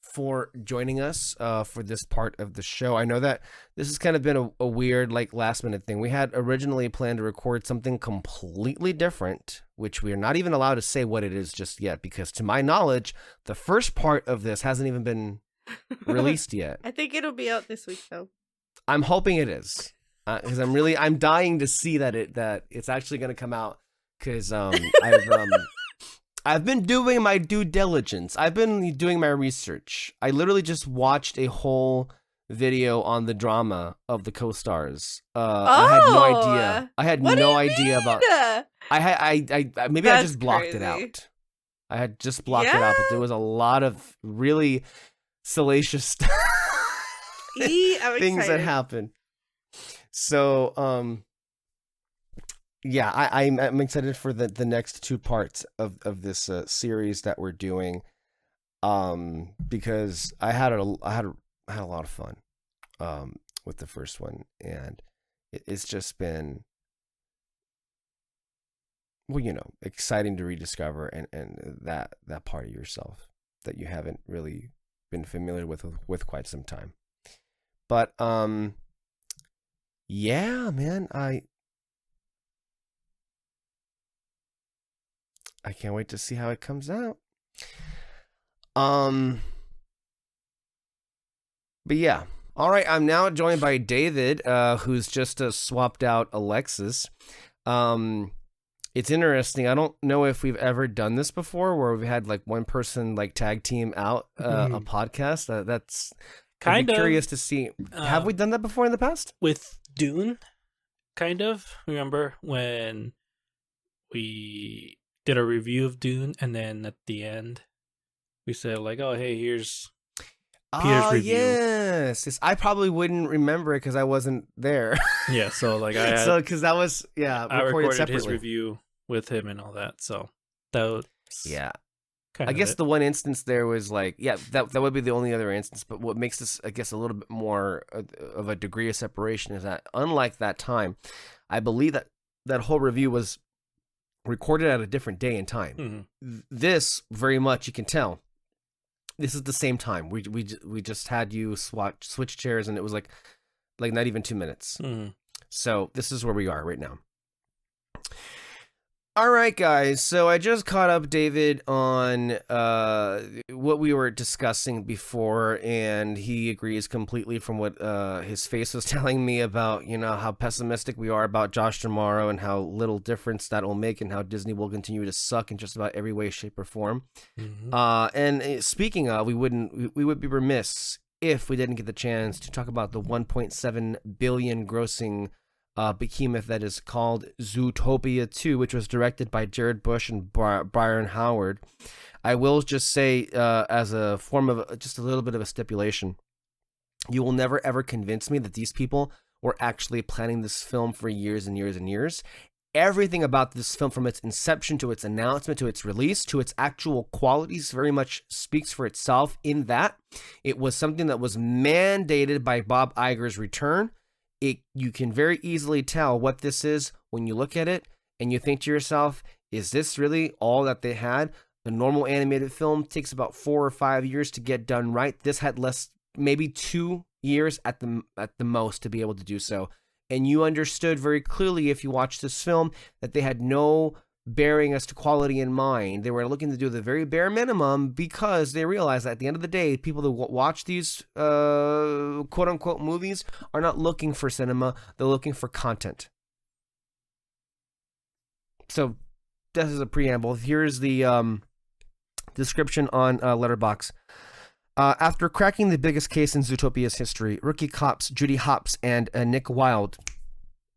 for joining us for this part of the show. I know that this has kind of been a weird last minute thing. We had originally planned to record something completely different, which we are not even allowed to say what it is just yet because to my knowledge, the first part of this hasn't even been released yet. I think it'll be out this week though. I'm hoping it is because I'm dying to see that it's actually going to come out because I've been doing my due diligence. I've been doing my research. I literally just watched a whole video on the drama of the co-stars. I had no idea. I had no idea about. Maybe I just blocked it out. I had just blocked it out, but there was a lot of really salacious things that happen. So, yeah, I'm excited for the next two parts of this series that we're doing, because I had a lot of fun with the first one, and it's just been exciting to rediscover and that part of yourself that you haven't really been familiar with quite some time. But yeah, man, I can't wait to see how it comes out. But yeah, All right, I'm now joined by David, who's just swapped out Alexis. It's interesting. I don't know if we've ever done this before, where we've had like one person like tag team out a podcast. That's kind of curious to see. Have we done that before in the past? With Dune, kind of. Remember when we did a review of Dune, and then at the end we said like, "Oh, hey, here's Peter's review." Yes. I probably wouldn't remember it because I wasn't there. Yeah, so like because that was I recorded separately. his review with him and all that. So that was I guess the one instance there was like, that would be the only other instance. But what makes this, I guess, a little bit more of a degree of separation is that unlike that time, I believe that whole review was recorded at a different day and time. This very much, you can tell, this is the same time. We just had you switch chairs, and it was like not even 2 minutes. So this is where we are right now. All right, guys. So I just caught up David on what we were discussing before, and he agrees completely from what his face was telling me about, how pessimistic we are about Josh tomorrow and how little difference that will make and how Disney will continue to suck in just about every way, shape, or form. And speaking of, we would be remiss if we didn't get the chance to talk about the 1.7 billion grossing behemoth that is called Zootopia 2, which was directed by Jared Bush and Byron Howard. I will just say, as a form of just a little bit of a stipulation, you will never ever convince me that these people were actually planning this film for years and years and years. Everything about this film, from its inception to its announcement to its release to its actual qualities, very much speaks for itself, in that it was something that was mandated by Bob Iger's return. You can very easily tell what this is when you look at it and you think to yourself, is this really all that they had? The normal animated film takes about 4 or 5 years to get done right. This had less, maybe 2 years at the most to be able to do so. And you understood very clearly, if you watched this film, that they had no bearing as to quality in mind. They were looking to do the very bare minimum because they realized that at the end of the day, people that watch these quote-unquote movies are not looking for cinema. They're looking for content. So this is a preamble. Here's the description on Letterboxd. After cracking the biggest case in Zootopia's history, rookie cops Judy Hopps and Nick Wilde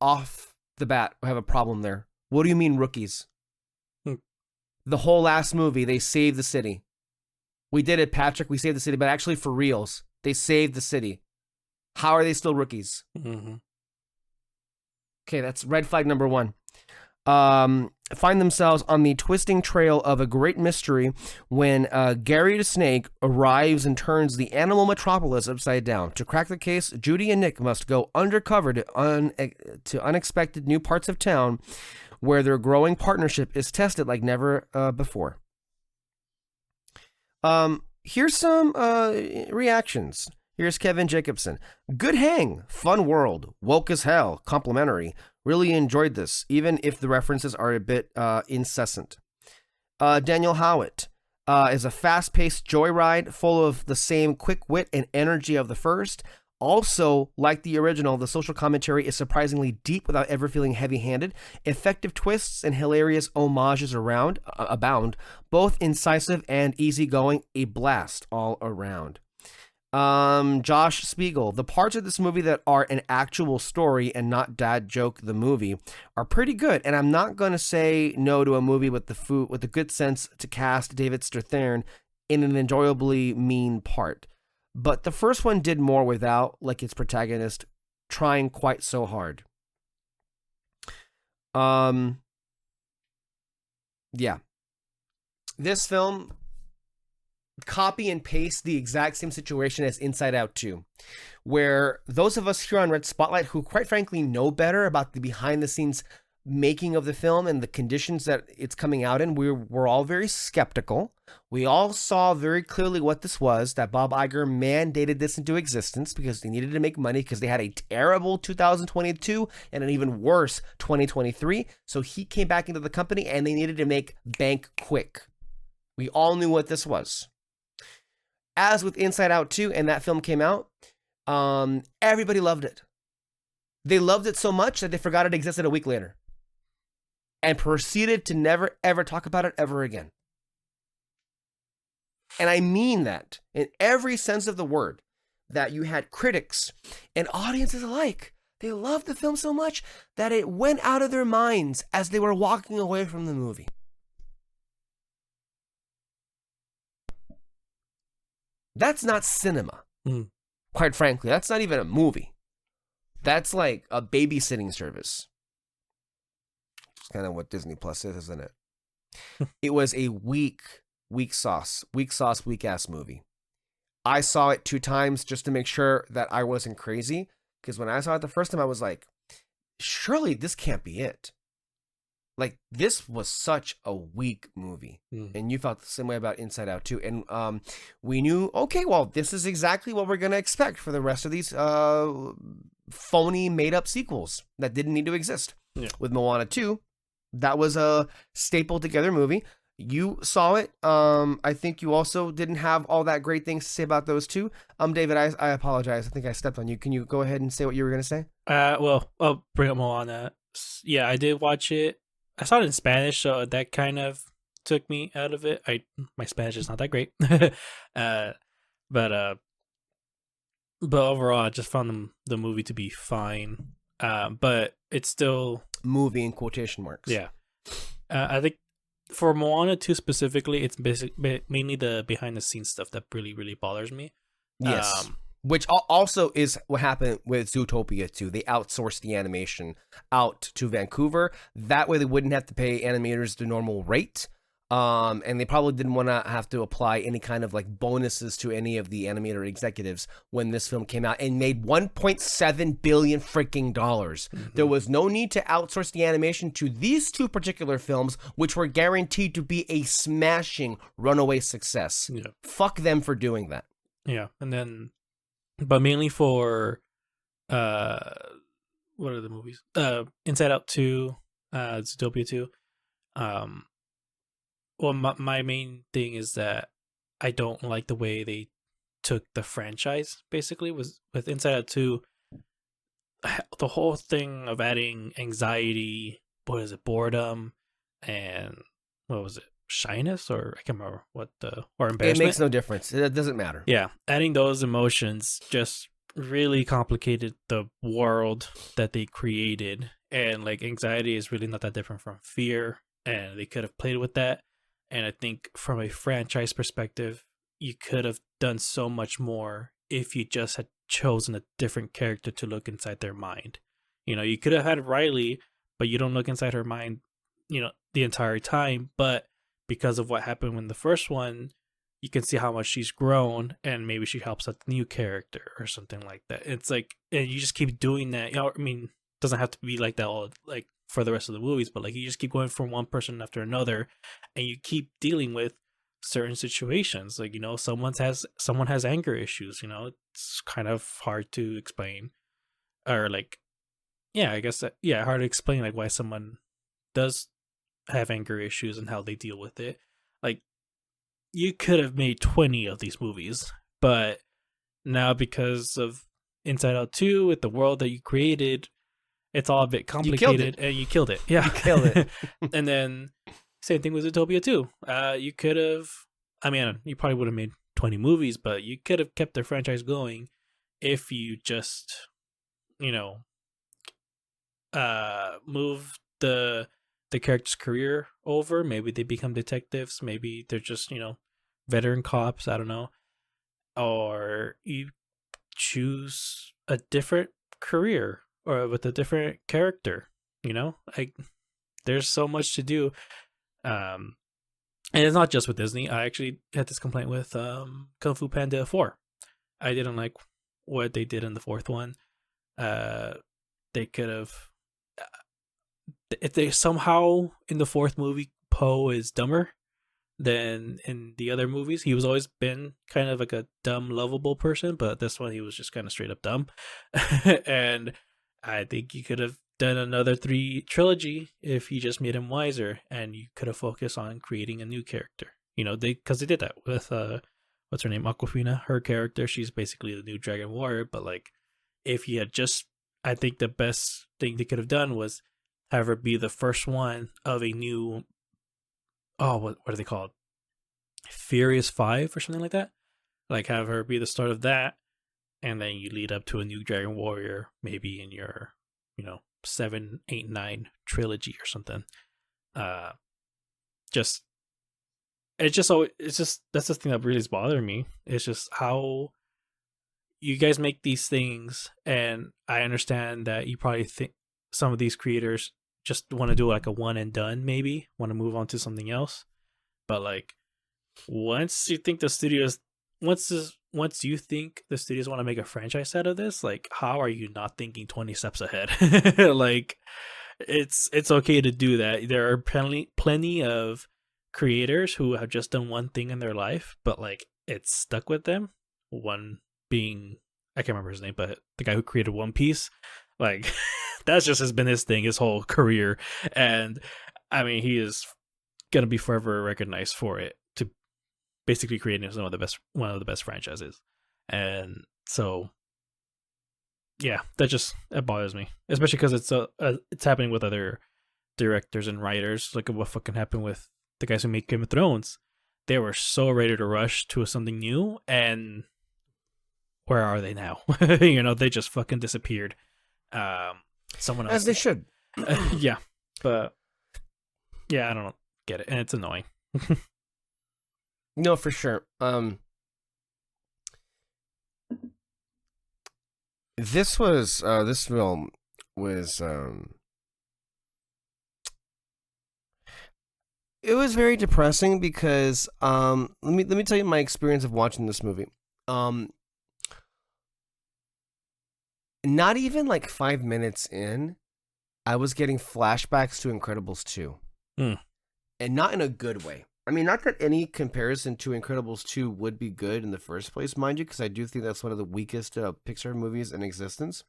off the bat have a problem there. What do you mean rookies? The whole last movie, they saved the city. We did it, Patrick. We saved the city, but actually for reals, they saved the city. How are they still rookies? Okay, that's red flag number 1. Find themselves on the twisting trail of a great mystery when Gary the Snake arrives and turns the animal metropolis upside down. To crack the case, Judy and Nick must go undercover to unexpected new parts of town, where their growing partnership is tested like never before. Here's some reactions. Here's Kevin Jacobson. Good hang. Fun world. Woke as hell. Complimentary. Really enjoyed this, even if the references are a bit incessant. Daniel Howitt. Is a fast-paced joyride full of the same quick wit and energy of the first. Also, like the original, the social commentary is surprisingly deep without ever feeling heavy-handed. Effective twists and hilarious homages abound. Both incisive and easygoing. A blast all around. Josh Spiegel. The parts of this movie that are an actual story and not dad joke the movie are pretty good. And I'm not going to say no to a movie with the good sense to cast David Strathairn in an enjoyably mean part. But the first one did more without, like, its protagonist trying quite so hard. Yeah. This film copy and paste the exact same situation as Inside Out 2, where those of us here on Red Spotlight who quite frankly know better about the behind the scenes making of the film and the conditions that it's coming out in, we're all very skeptical. We all saw very clearly what this was, that Bob Iger mandated this into existence because they needed to make money because they had a terrible 2022 and an even worse 2023. So he came back into the company and they needed to make bank quick. We all knew what this was. As with Inside Out 2, and that film came out, Everybody loved it. They loved it so much that they forgot it existed a week later and proceeded to never, ever talk about it ever again. And I mean that in every sense of the word, that you had critics and audiences alike. They loved the film so much that it went out of their minds as they were walking away from the movie. That's not cinema. Quite frankly, that's not even a movie. That's like a babysitting service. It's kind of what Disney Plus is, isn't it? It was a weak sauce, weak ass movie. I saw it 2 times just to make sure that I wasn't crazy. Because when I saw it the first time, I was like, surely this can't be it. Like, this was such a weak movie. And you felt the same way about Inside Out too. And we knew, okay, well, this is exactly what we're going to expect for the rest of these phony made-up sequels that didn't need to exist. Yeah. With Moana 2, that was a stapled together movie. You saw it. I think you also didn't have all that great things to say about those two. David, I apologize. I think I stepped on you. Can you go ahead and say what you were going to say? Well, I'll bring up Moana. Yeah, I did watch it. I saw it in Spanish, so that kind of took me out of it. My Spanish is not that great. But overall, I just found the movie to be fine. But it's still movie in quotation marks. Yeah. I think for Moana 2 specifically, it's mainly the behind the scenes stuff that really, really bothers me. Yes. Which also is what happened with Zootopia 2. They outsourced the animation out to Vancouver. That way they wouldn't have to pay animators the normal rate. And they probably didn't want to have to apply any kind of like bonuses to any of the animator executives when this film came out and made $1.7 billion freaking dollars. There was no need to outsource the animation to these 2 particular films, which were guaranteed to be a smashing runaway success. Yeah. Fuck them for doing that. Yeah. And then, but mainly for, what are the movies? Inside Out 2, Zootopia 2. Well, my main thing is that I don't like the way they took the franchise, basically, was with Inside Out 2. The whole thing of adding anxiety, boredom, and what was it? Shyness, or I can't remember or embarrassment. It makes no difference. It doesn't matter. Yeah, adding those emotions just really complicated the world that they created. And like anxiety is really not that different from fear, and they could have played with that. And I think from a franchise perspective, you could have done so much more if you just had chosen a different character to look inside their mind. You know, you could have had Riley, but you don't look inside her mind, the entire time. But because of what happened in the first one, you can see how much she's grown, and maybe she helps out the new character or something like that. It's like, and you just keep doing that. It doesn't have to be like that all like for the rest of the movies, but like you just keep going from one person after another, and you keep dealing with certain situations. Like, someone has anger issues. It's kind of hard to explain, or like, yeah, I guess hard to explain like why someone does have anger issues and how they deal with it. Like, you could have made 20 of these movies, but now because of Inside Out 2 with the world that you created, it's all a bit complicated, and you killed it. Yeah, you killed it. And then same thing with Zootopia 2. You could have, you probably would have made 20 movies, but you could have kept the franchise going if you just, move the character's career over. Maybe they become detectives. Maybe they're just, veteran cops. I don't know. Or you choose a different career or with a different character, like there's so much to do. And it's not just with Disney. I actually had this complaint with Kung Fu Panda 4. I didn't like what they did in the 4th one. They could have, if they somehow in the 4th movie, Po is dumber than in the other movies. He was always been kind of like a dumb, lovable person, but this one he was just kind of straight up dumb. And I think you could have done another 3 trilogy if you just made him wiser, and you could have focused on creating a new character. Because they did that what's her name, Aquafina, her character, she's basically the new Dragon Warrior. But like, if he had just, I think the best thing they could have done was have her be the first one of a new, what are they called? Furious 5 or something like that. Like, have her be the start of that, and then you lead up to a new Dragon Warrior, maybe in your, 7, 8, 9 trilogy or something. That's the thing that really is bothering me. It's just how you guys make these things, and I understand that you probably think some of these creators just want to do like a one and done, maybe want to move on to something else. But like, once you think the studios want to make a franchise out of this, like, how are you not thinking 20 steps ahead? Like, it's okay to do that. There are plenty of creators who have just done one thing in their life, but like, it's stuck with them. One being, I can't remember his name, but the guy who created One Piece, like, that's just been his thing his whole career. And I mean, he is gonna be forever recognized for it, to basically creating one of the best franchises. And so, yeah, that bothers me, especially because it's happening with other directors and writers. Look at what fucking happened with the guys who make Game of Thrones. They were so ready to rush to something new, and where are they now? They just fucking disappeared. Someone else, as they should. Yeah, but yeah, I don't get it, and it's annoying. No, for sure. This film was it was very depressing because let me tell you my experience of watching this movie. Not even like 5 minutes in, I was getting flashbacks to Incredibles 2. And not in a good way. I mean, not that any comparison to Incredibles 2 would be good in the first place, mind you, because I do think that's one of the weakest Pixar movies in existence.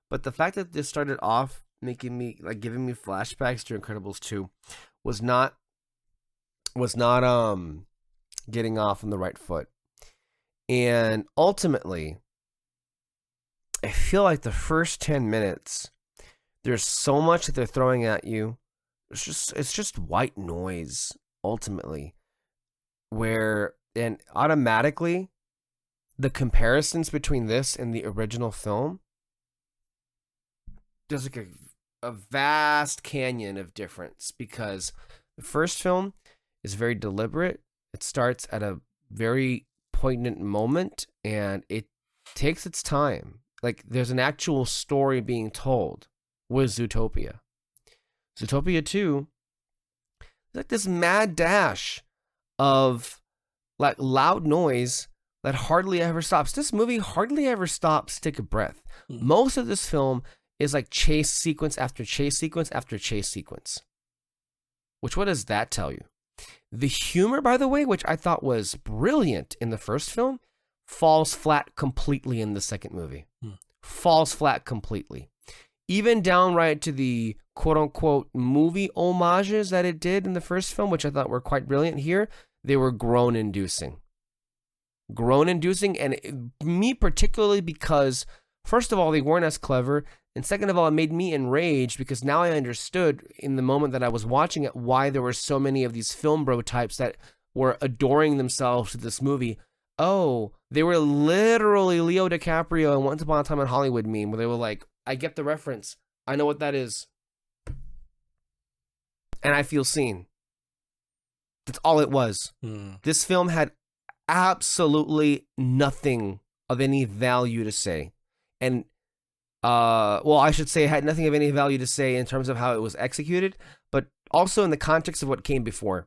But the fact that this started off giving me flashbacks to Incredibles 2 was not getting off on the right foot. And ultimately, I feel like the first 10 minutes, there's so much that they're throwing at you. It's just white noise, ultimately, and automatically the comparisons between this and the original film, there's like a vast canyon of difference, because the first film is very deliberate. It starts at a very poignant moment and it takes its time. Like, there's an actual story being told with Zootopia. Zootopia 2, like this mad dash of like loud noise that hardly ever stops. This movie hardly ever stops to take a breath. Most of this film is like chase sequence after chase sequence after chase sequence. Which, what does that tell you? The humor, by the way, which I thought was brilliant in the first film, falls flat completely in the second movie. Falls flat completely. Even downright to the quote-unquote movie homages that it did in the first film, which I thought were quite brilliant here, they were groan-inducing. Groan-inducing, and me particularly because, first of all, they weren't as clever, and second of all, it made me enraged because now I understood in the moment that I was watching it why there were so many of these film bro types that were adoring themselves to this movie. Oh, they were literally Leo DiCaprio and Once Upon a Time in Hollywood meme, where they were like, I get the reference. I know what that is. And I feel seen. That's all it was. This film had absolutely nothing of any value to say. And, I should say it had nothing of any value to say in terms of how it was executed, but also in the context of what came before.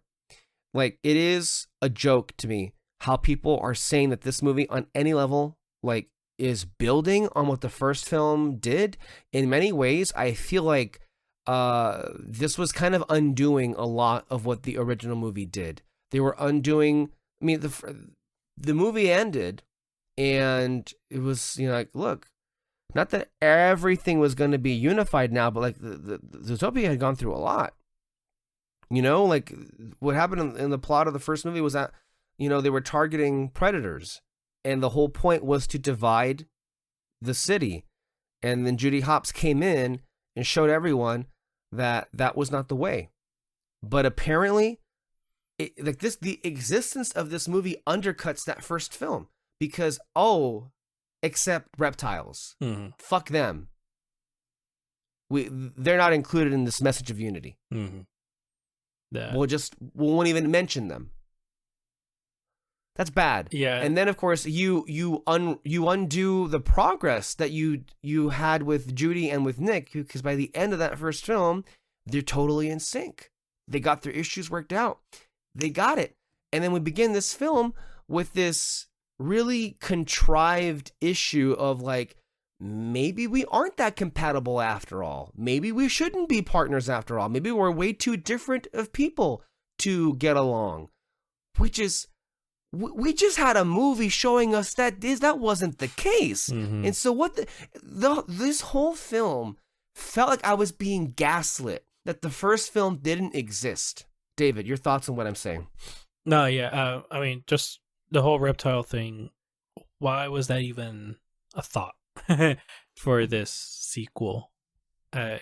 Like, it is a joke to me how people are saying that this movie on any level, like, is building on what the first film did. In many ways, I feel like this was kind of undoing a lot of what the original movie did. They were undoing, I mean, the movie ended and it was, like, look, not that everything was going to be unified now, but like the Zootopia had gone through a lot. Like what happened in the plot of the first movie was that, they were targeting predators, and the whole point was to divide the city. And then Judy Hopps came in and showed everyone that that was not the way. But apparently, the existence of this movie undercuts that first film because, except reptiles. Mm-hmm. Fuck them. They're not included in this message of unity. Mm-hmm. Yeah. We won't even mention them. That's bad. Yeah. And then of course you undo the progress that you had with Judy and with Nick, because by the end of that first film, they're totally in sync. They got their issues worked out. They got it. And then we begin this film with this really contrived issue of like, maybe we aren't that compatible after all. Maybe we shouldn't be partners after all. Maybe we're way too different of people to get along. Which is, we just had a movie showing us that wasn't the case. Mm-hmm. And so this whole film felt like I was being gaslit, that the first film didn't exist. David, your thoughts on what I'm saying? No, yeah. I mean, just the whole reptile thing. Why was that even a thought for this sequel? That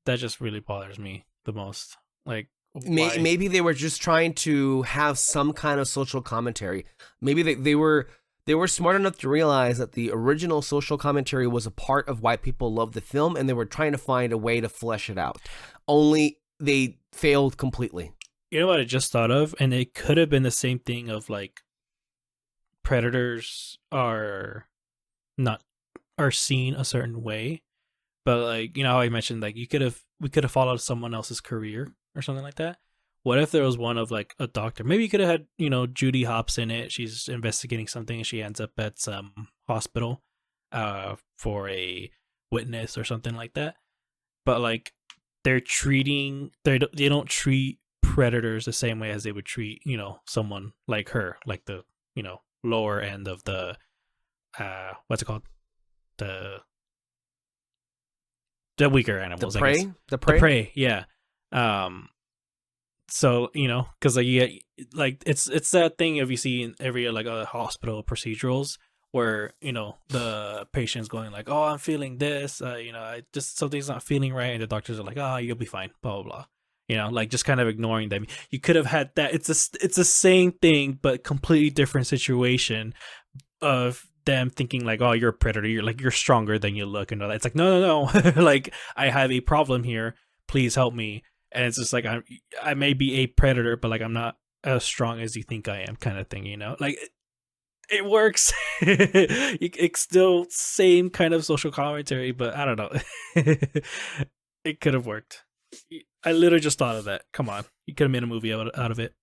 just really bothers me the most. Like, maybe they were just trying to have some kind of social commentary. Maybe they were smart enough to realize that the original social commentary was a part of why people love the film, and they were trying to find a way to flesh it out. Only they failed completely. You know what I just thought of? And it could have been the same thing of like, predators are seen a certain way, but like, how I mentioned, like we could have followed someone else's career or something like that. What if there was one of like a doctor? Maybe you could have had, Judy Hopps in it. She's investigating something and she ends up at some hospital for a witness or something like that. But like they don't treat predators the same way as they would treat, someone like her, like the, lower end of the what's it called? The weaker animals. The prey? I guess. The prey, yeah. So, because like it's that thing if you see in every like hospital procedurals where the patient's going like, oh, I'm feeling this, I just something's not feeling right, and the doctors are like, oh, you'll be fine, blah blah blah, like just kind of ignoring them. You could have had that. It's the same thing but completely different situation of them thinking like, oh, you're a predator, you're stronger than you look, and all that. It's like, no like, I have a problem here, please help me. And it's just like, I may be a predator, but like I'm not as strong as you think I am, kind of thing, like it works. It's still same kind of social commentary, but I don't know. It could have worked. I literally just thought of that. Come on, you could have made a movie out of it.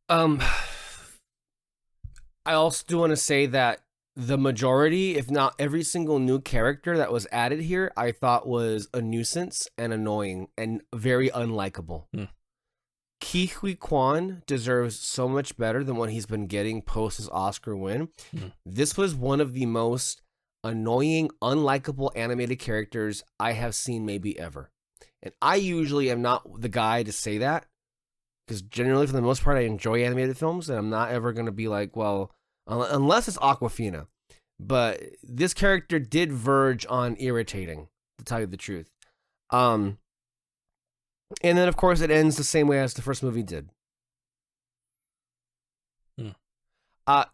I also do want to say that the majority, if not every single new character that was added here, I thought was a nuisance and annoying and very unlikable. Ke Huy Quan deserves so much better than what he's been getting post his Oscar win. This was one of the most annoying, unlikable animated characters I have seen maybe ever. And I usually am not the guy to say that, because generally, for the most part, I enjoy animated films, and I'm not ever going to be like, well, unless it's Awkwafina. But this character did verge on irritating, to tell you the truth. And then, of course, it ends the same way as the first movie did.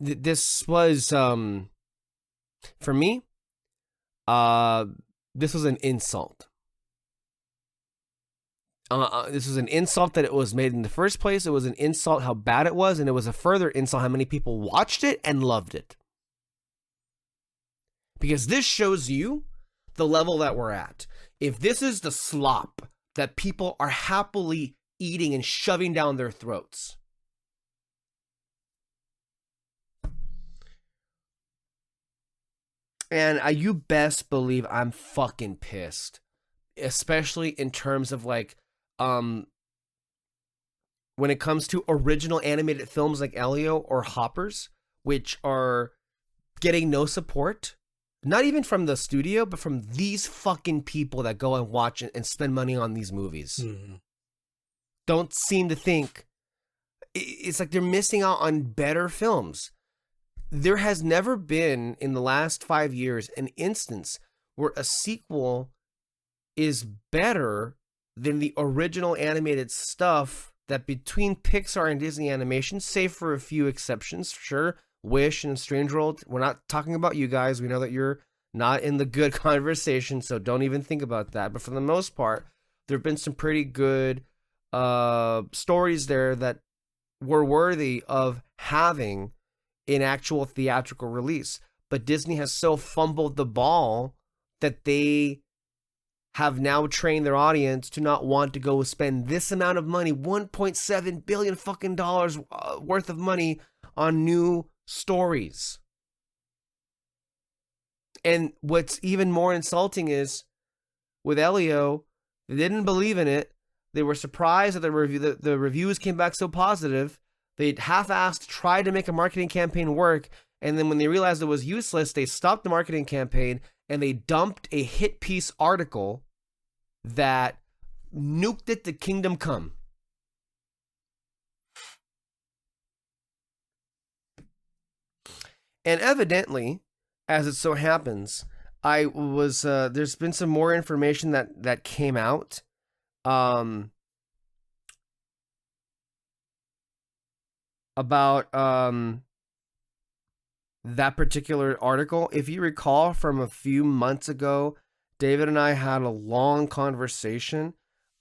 This was, for me, this was an insult. This was an insult that it was made in the first place. It was an insult how bad it was, and it was a further insult how many people watched it and loved it. Because this shows you the level that we're at. If this is the slop that people are happily eating and shoving down their throats, and you best believe I'm fucking pissed. Especially in terms of like, when it comes to original animated films like Elio or Hoppers, which are getting no support, not even from the studio, but from these fucking people that go and watch and spend money on these movies. don't seem to think, it's like they're missing out on better films. There has never been, in the last 5 years, an instance where a sequel is better than the original animated stuff that between Pixar and Disney Animation, save for a few exceptions, sure, Wish and Strange World. We're not talking about you guys. We know that you're not in the good conversation, so don't even think about that. But for the most part, there have been some pretty good stories there that were worthy of having an actual theatrical release. But Disney has so fumbled the ball that they have now trained their audience to not want to go spend this amount of money, $1.7 billion fucking dollars worth of money on new stories. And what's even more insulting is with Elio, they didn't believe in it. They were surprised that the reviews came back so positive. They half-assed tried to make a marketing campaign work, and then when they realized it was useless, they stopped the marketing campaign and they dumped a hit piece article that nuked it to Kingdom Come. And evidently, as it so happens, I was there's been some more information that came out. About that particular article. If you recall from a few months ago, David and I had a long conversation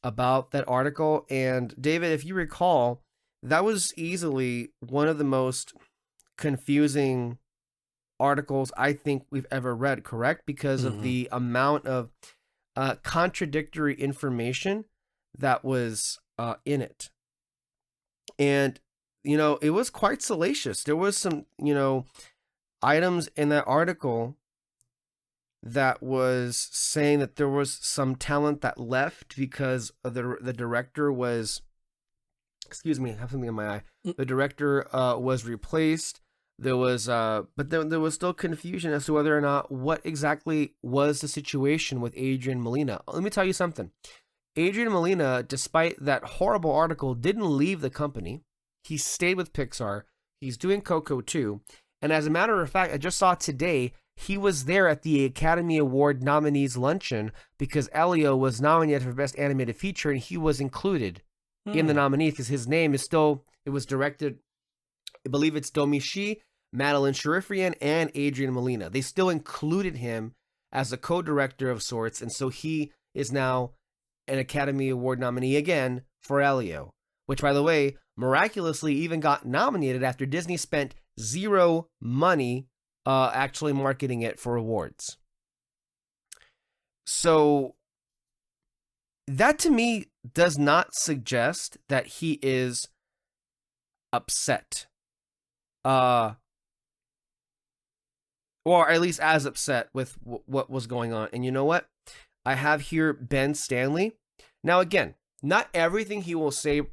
about that article. And David, if you recall, that was easily one of the most confusing articles I think we've ever read, correct? Because of the amount of contradictory information that was in it. And, you know, it was quite salacious. There was some, you know, items in that article that was saying that there was some talent that left because of the director was, excuse me, I have something in my eye. The director was replaced. There was, but there was still confusion as to whether or not what exactly was the situation with Adrian Molina. Let me tell you something. Adrian Molina, despite that horrible article, didn't leave the company. He stayed with Pixar. He's doing Coco too. And as a matter of fact, I just saw today, he was there at the Academy Award nominees luncheon because Elio was nominated for Best Animated Feature and he was included in the nominees because his name is still, it was directed, I believe it's Domi Shi, Madeline Sharifian, and Adrian Molina. They still included him as a co-director of sorts, and so he is now an Academy Award nominee again for Elio, which, by the way, miraculously even got nominated after Disney spent zero money actually marketing it for awards. So that to me does not suggest that he is upset. Or at least as upset with what was going on. And you know what? I have here Ben Stanley. Now, again, not everything he will say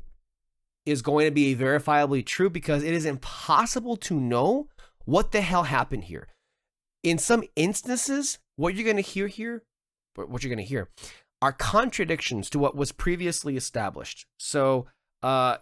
is going to be verifiably true because it is impossible to know what the hell happened here. In some instances, what you're going to hear are contradictions to what was previously established. So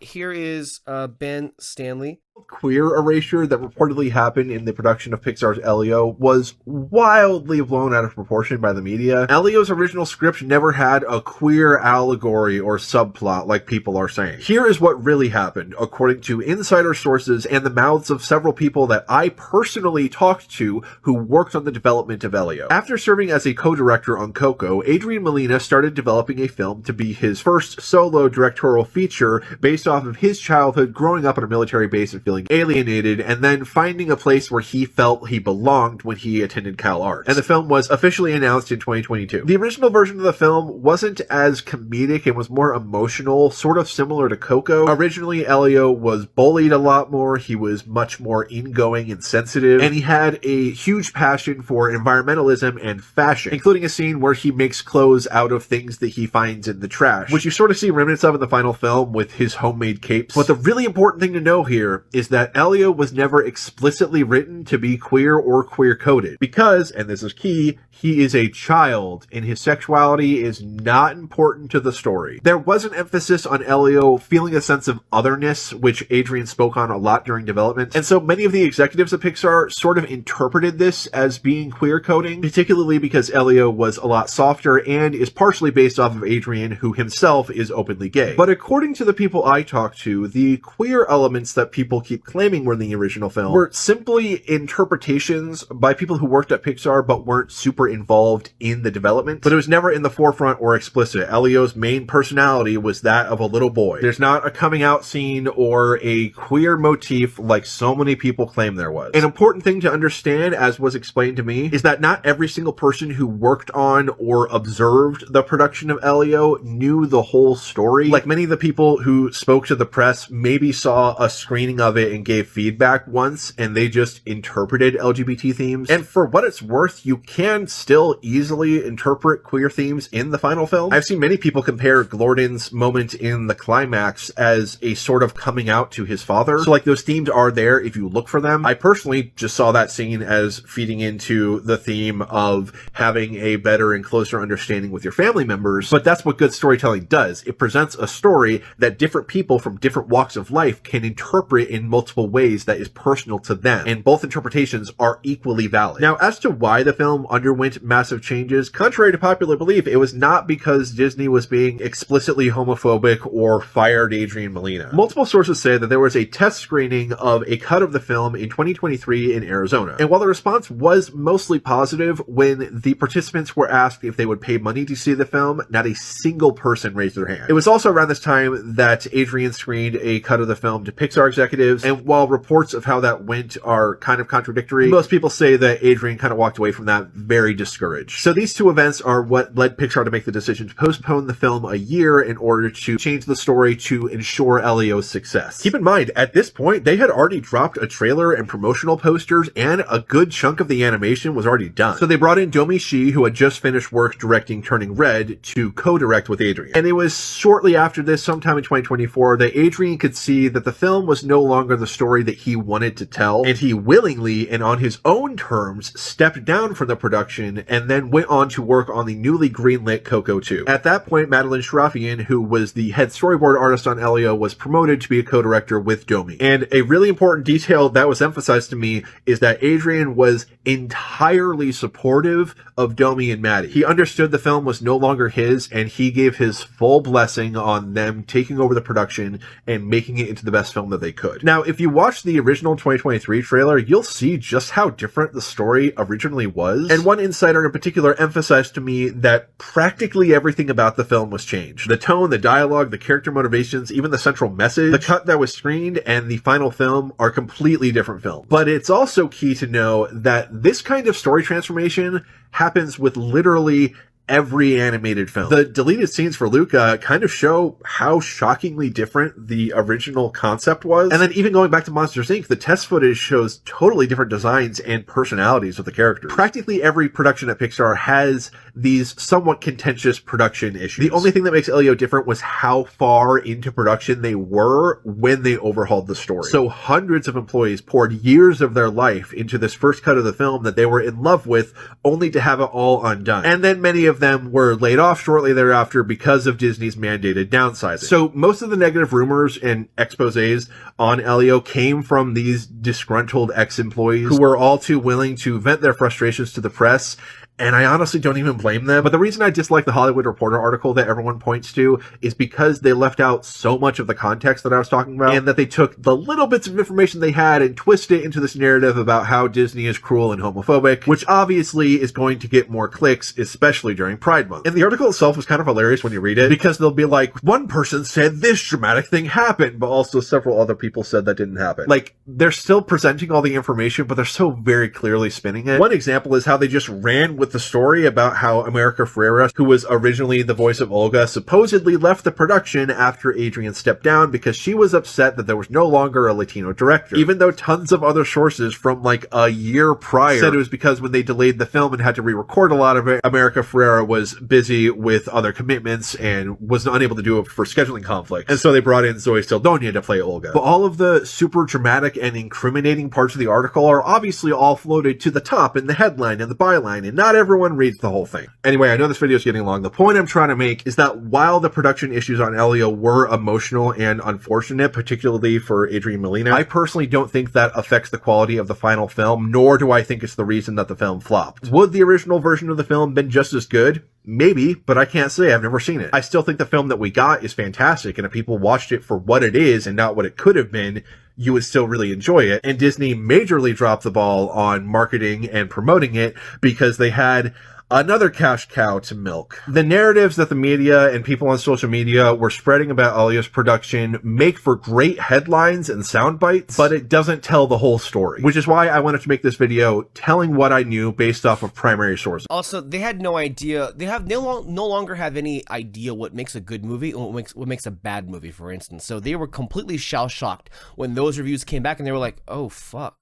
here is Ben Stanley. Queer erasure that reportedly happened in the production of Pixar's Elio was wildly blown out of proportion by the media. Elio's original script never had a queer allegory or subplot like people are saying. Here is what really happened, according to insider sources and the mouths of several people that I personally talked to who worked on the development of Elio. After serving as a co-director on Coco, Adrian Molina started developing a film to be his first solo directorial feature based off of his childhood growing up on a military base and feeling alienated, and then finding a place where he felt he belonged when he attended Cal Arts. And the film was officially announced in 2022. The original version of the film wasn't as comedic and was more emotional, sort of similar to Coco. Originally, Elio was bullied a lot more, he was much more ingoing and sensitive, and he had a huge passion for environmentalism and fashion, including a scene where he makes clothes out of things that he finds in the trash, which you sort of see remnants of in the final film with his homemade capes. But the really important thing to know here is that Elio was never explicitly written to be queer or queer-coded. Because, and this is key, he is a child, and his sexuality is not important to the story. There was an emphasis on Elio feeling a sense of otherness, which Adrian spoke on a lot during development, and so many of the executives at Pixar sort of interpreted this as being queer-coding, particularly because Elio was a lot softer and is partially based off of Adrian, who himself is openly gay. But according to the people I talked to, the queer elements that people keep claiming were in the original film were simply interpretations by people who worked at Pixar but weren't super involved in the development. But it was never in the forefront or explicit. Elio's main personality was that of a little boy. There's not a coming out scene or a queer motif like so many people claim there was. An important thing to understand, as was explained to me, is that not every single person who worked on or observed the production of Elio knew the whole story. Like many of the people who spoke to the press maybe saw a screening of it and gave feedback once, and they just interpreted LGBT themes. And for what it's worth, you can still easily interpret queer themes in the final film. I've seen many people compare Glorden's moment in the climax as a sort of coming out to his father. So like those themes are there if you look for them. I personally just saw that scene as feeding into the theme of having a better and closer understanding with your family members. But that's what good storytelling does. It presents a story that different people from different walks of life can interpret in multiple ways that is personal to them. And both interpretations are equally valid. Now, as to why the film underwent massive changes, contrary to popular belief, it was not because Disney was being explicitly homophobic or fired Adrian Molina. Multiple sources say that there was a test screening of a cut of the film in 2023 in Arizona. And while the response was mostly positive, when the participants were asked if they would pay money to see the film, not a single person raised their hand. It was also around this time that Adrian screened a cut of the film to Pixar executives, and while reports of how that went are kind of contradictory, most people say that Adrian kind of walked away from that very discouraged. So these two events are what led Pixar to make the decision to postpone the film a year in order to change the story to ensure Elio's success. Keep in mind, at this point, they had already dropped a trailer and promotional posters, and a good chunk of the animation was already done. So they brought in Domi Shi, who had just finished work directing Turning Red, to co-direct with Adrian. And it was shortly after this, sometime in 2024, that Adrian could see that the film was no longer the story that he wanted to tell, and he willingly and on his own terms stepped down from the production and then went on to work on the newly greenlit Coco 2. At that point, Madeline Sharafian, who was the head storyboard artist on Elio, was promoted to be a co-director with Domi. And a really important detail that was emphasized to me is that Adrian was entirely supportive of Domi and Maddie. He understood the film was no longer his, and he gave his full blessing on them taking over the production and making it into the best film that they could. Now, if you watch the original 2023 trailer, you'll see just how different the story originally was. And one insider in particular emphasized to me that practically everything about the film was changed. The tone, the dialogue, the character motivations, even the central message, the cut that was screened, and the final film are completely different films. But it's also key to know that this kind of story transformation happens with literally every animated film. The deleted scenes for Luca kind of show how shockingly different the original concept was. And then even going back to Monsters, Inc., the test footage shows totally different designs and personalities of the characters. Practically every production at Pixar has these somewhat contentious production issues. The only thing that makes Elio different was how far into production they were when they overhauled the story. So hundreds of employees poured years of their life into this first cut of the film that they were in love with, only to have it all undone. And then many of them were laid off shortly thereafter because of Disney's mandated downsizing. So most of the negative rumors and exposés on Elio came from these disgruntled ex-employees who were all too willing to vent their frustrations to the press. And I honestly don't even blame them. But the reason I dislike the Hollywood Reporter article that everyone points to is because they left out so much of the context that I was talking about, and that they took the little bits of information they had and twisted it into this narrative about how Disney is cruel and homophobic, which obviously is going to get more clicks, especially during Pride Month. And the article itself is kind of hilarious when you read it, because they'll be like, one person said this dramatic thing happened, but also several other people said that didn't happen. Like, they're still presenting all the information, but they're so very clearly spinning it. One example is how they just ran with with the story about how America Ferrera, who was originally the voice of Olga, supposedly left the production after Adrian stepped down because she was upset that there was no longer a Latino director. Even though tons of other sources from like a year prior said it was because when they delayed the film and had to re-record a lot of it, America Ferrera was busy with other commitments and was unable to do it for scheduling conflicts. And so they brought in Zoe Saldana to play Olga. But all of the super dramatic and incriminating parts of the article are obviously all floated to the top in the headline and the byline, and not everyone reads the whole thing. Anyway, I know this video is getting long. The point I'm trying to make is that while the production issues on Elio were emotional and unfortunate, particularly for Adrian Molina, I personally don't think that affects the quality of the final film, nor do I think it's the reason that the film flopped. Would the original version of the film been just as good? Maybe, but I can't say. I've never seen it. I still think the film that we got is fantastic, and if people watched it for what it is and not what it could have been, you would still really enjoy it. And Disney majorly dropped the ball on marketing and promoting it because they had another cash cow to milk. The narratives that the media and people on social media were spreading about Elio's production make for great headlines and sound bites, but it doesn't tell the whole story, which is why I wanted to make this video telling what I knew based off of primary sources. Also, they had no idea. They no longer have any idea what makes a good movie and what makes a bad movie, for instance. So they were completely shell-shocked when those reviews came back and they were like, oh, fuck.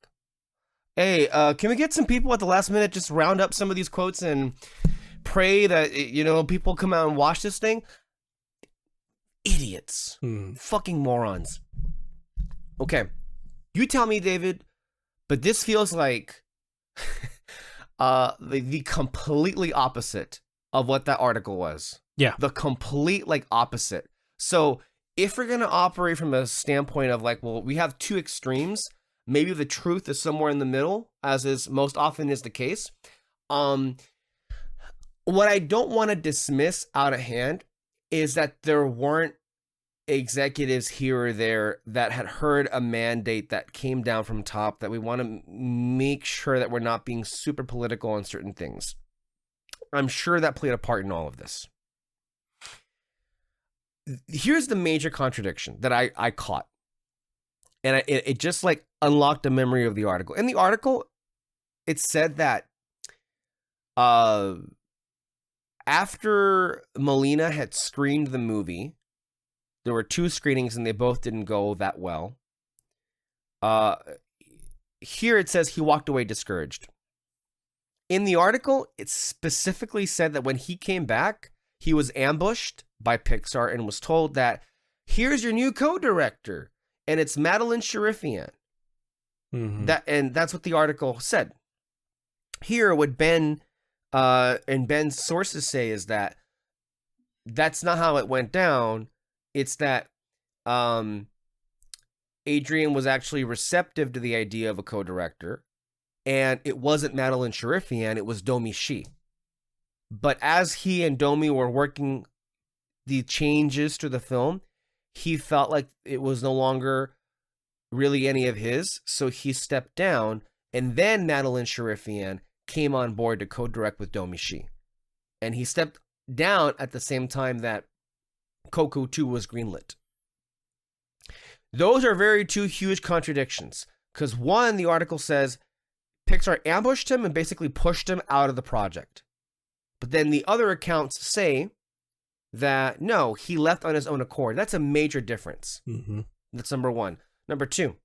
Hey, can we get some people at the last minute just round up some of these quotes and pray that, you know, people come out and watch this thing? Idiots. Fucking morons. Okay. You tell me, David, but this feels like the completely opposite of what that article was. Yeah. The complete, like, opposite. So if we're going to operate from a standpoint of, like, well, we have two extremes, maybe the truth is somewhere in the middle, as is most often is the case. What I don't want to dismiss out of hand is that there weren't executives here or there that had heard a mandate that came down from top, that we want to make sure that we're not being super political on certain things. I'm sure that played a part in all of this. Here's the major contradiction that I caught. And it just like unlocked a memory of the article. In the article, it said that after Molina had screened the movie, there were 2 screenings and they both didn't go that well. Here it says he walked away discouraged. In the article, it specifically said that when he came back, he was ambushed by Pixar and was told that, here's your new co-director. And it's Madeline Sharifian. That's what the article said. Here, what Ben and Ben's sources say is that that's not how it went down. It's that Adrian was actually receptive to the idea of a co-director, and it wasn't Madeline Sharifian, it was Domi Shi. But as he and Domi were working the changes to the film, he felt like it was no longer really any of his, so he stepped down, and then Madeline Sharifian came on board to co-direct with Domi Shi. And he stepped down at the same time that Coco 2 was greenlit. Those are very 2 huge contradictions, because one, the article says Pixar ambushed him and basically pushed him out of the project. But then the other accounts say that, no, he left on his own accord. That's a major difference. That's number one. Number two,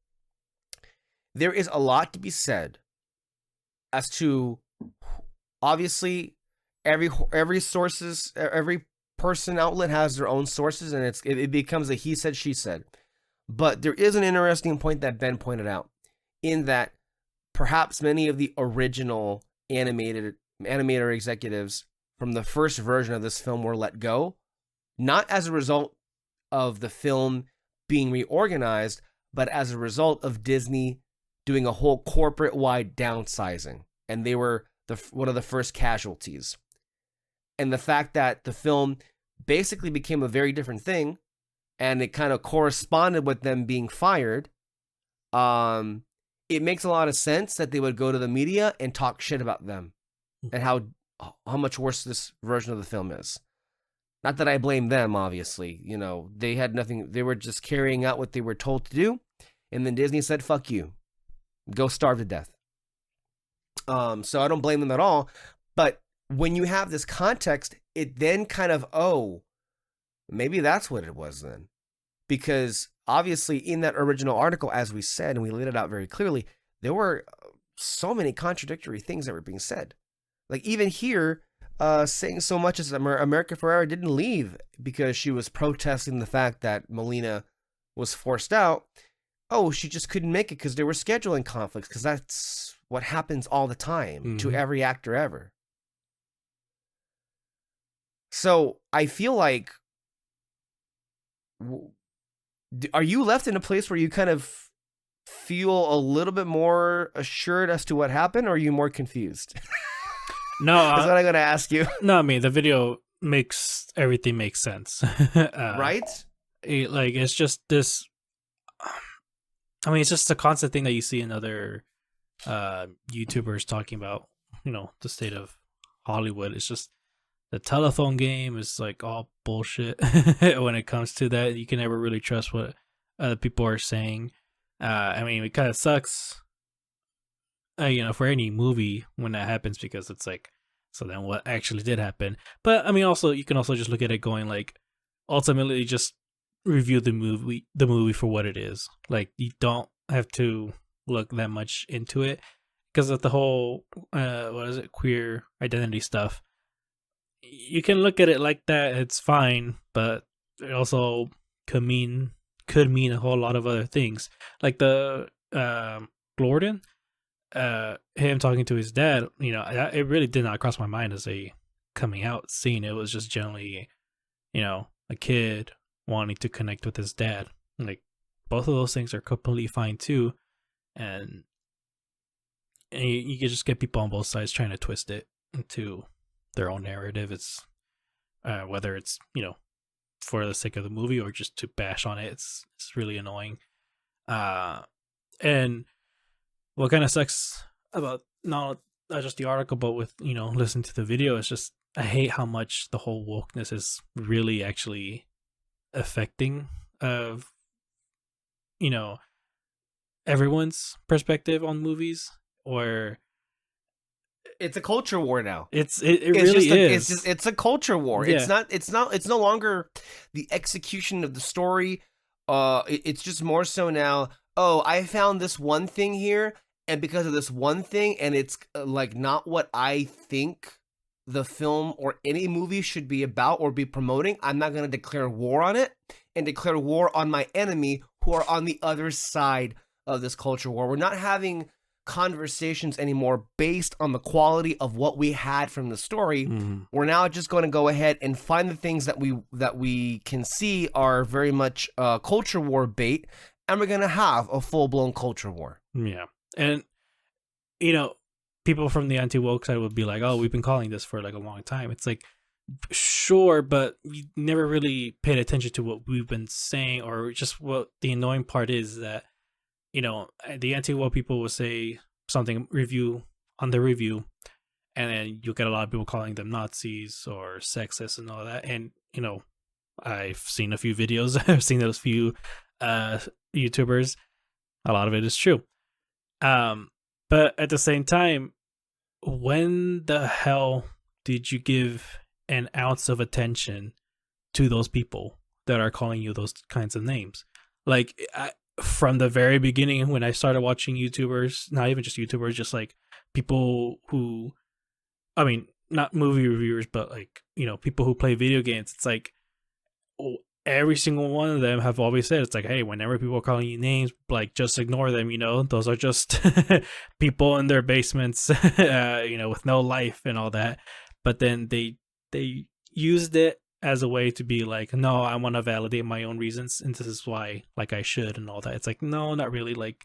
there is a lot to be said as to, obviously, every person outlet has their own sources, and it becomes a he said, she said. But there is an interesting point that Ben pointed out, in that perhaps many of the original animator executives from the first version of this film were let go, not as a result of the film being reorganized, but as a result of Disney doing a whole corporate-wide downsizing. And they were one of the first casualties. And the fact that the film basically became a very different thing, and it kind of corresponded with them being fired, it makes a lot of sense that they would go to the media and talk shit about them and how much worse this version of the film is. Not that I blame them, obviously. You know, they had nothing. They were just carrying out what they were told to do. And then Disney said, fuck you. Go starve to death. So I don't blame them at all. But when you have this context, it then kind of, oh, maybe that's what it was then. Because obviously in that original article, as we said, and we laid it out very clearly, there were so many contradictory things that were being said. Like even here, saying so much as America Ferrera didn't leave because she was protesting the fact that Melina was forced out. Oh, she just couldn't make it because there were scheduling conflicts, because that's what happens all the time to every actor ever. So I feel like, are you left in a place where you kind of feel a little bit more assured as to what happened, or are you more confused? No, that's what I'm gonna ask you. No, I mean the video makes everything make sense, right? It's just this. I mean, it's just a constant thing that you see in other YouTubers talking about, the state of Hollywood. It's just the telephone game is like all bullshit when it comes to that. You can never really trust what other people are saying. I mean, it kind of sucks, for any movie when that happens, because it's like, so then what actually did happen? But I mean, also you can also just look at it going like, ultimately just review the movie for what it is. Like, you don't have to look that much into it, because of the whole queer identity stuff. You can look at it like that, it's fine, but it also could mean a whole lot of other things. Like the Glorden, him talking to his dad, it really did not cross my mind as a coming out scene. It was just generally, a kid wanting to connect with his dad. Like, both of those things are completely fine too, and you can just get people on both sides trying to twist it into their own narrative. It's whether it's for the sake of the movie or just to bash on it. It's really annoying. And what kind of sucks about not just the article, but with listening to the video, is just I hate how much the whole wokeness is really actually affecting everyone's perspective on movies. Or it's a culture war now. It really is. It's a culture war. Yeah. It's no longer the execution of the story. It's just more so now, oh, I found this one thing here, and because of this one thing, and it's like not what I think the film or any movie should be about or be promoting, I'm not going to declare war on it and declare war on my enemy who are on the other side of this culture war. We're not having conversations anymore based on the quality of what we had from the story. We're now just going to go ahead and find the things that we can see are very much culture war bait, and we're going to have a full-blown culture war. Yeah. And people from the anti-woke side would be like, oh, we've been calling this for like a long time. It's like, sure, but we never really paid attention to what we've been saying, or just what the annoying part is that the anti-woke people will say something on the review, and then you'll get a lot of people calling them Nazis or sexist and all that. And I've seen a few videos, I've seen those few YouTubers. A lot of it is true. But at the same time, when the hell did you give an ounce of attention to those people that are calling you those kinds of names? Like, from the very beginning, when I started watching YouTubers, not even just YouTubers, just like people who, I mean, not movie reviewers, but like, people who play video games, it's like every single one of them have always said, it's like, hey, whenever people are calling you names, like, just ignore them, those are just people in their basements, with no life and all that. But then they used it as a way to be like, no, I want to validate my own reasons, and this is why, like, I should and all that. It's like, no, not really. Like,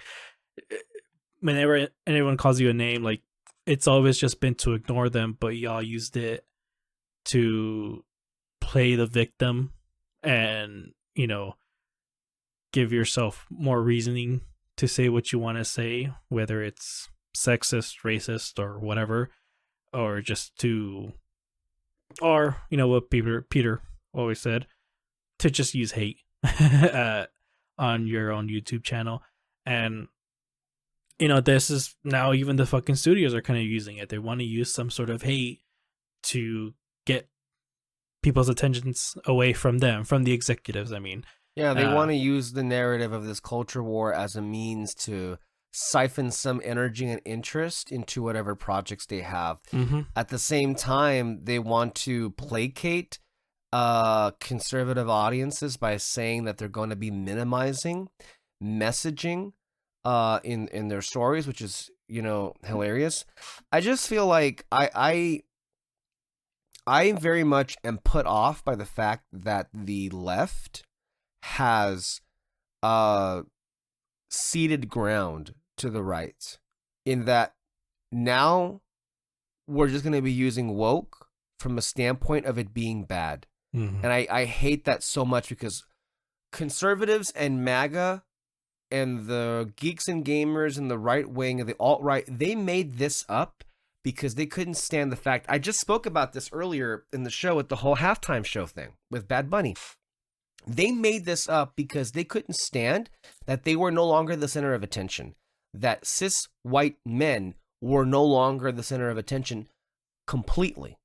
whenever anyone calls you a name, like, it's always just been to ignore them, but y'all used it to play the victim and, give yourself more reasoning to say what you want to say, whether it's sexist, racist, or whatever, or just to, or what Peter always said, to just use hate on your own YouTube channel. And this is now, even the fucking studios are kind of using it. They want to use some sort of hate to get people's attentions away from them, from the executives. I mean, yeah, they want to use the narrative of this culture war as a means to siphon some energy and interest into whatever projects they have. At the same time, they want to placate conservative audiences by saying that they're going to be minimizing messaging in their stories, which is, you know, hilarious. I just feel like I very much am put off by the fact that the left has ceded ground to the right, in that now we're just going to be using woke from a standpoint of it being bad. And I hate that so much, because conservatives and MAGA and the geeks and gamers and the right wing and the alt-right, they made this up because they couldn't stand the fact. I just spoke about this earlier in the show with the whole halftime show thing with Bad Bunny. They made this up because they couldn't stand that they were no longer the center of attention, that cis white men were no longer the center of attention completely.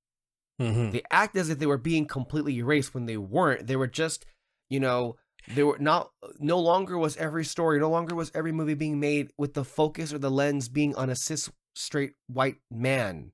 They act as if they were being completely erased when they weren't. They were just, you know, they were not, no longer was every story, no longer was every movie being made with the focus or the lens being on a cis straight white man.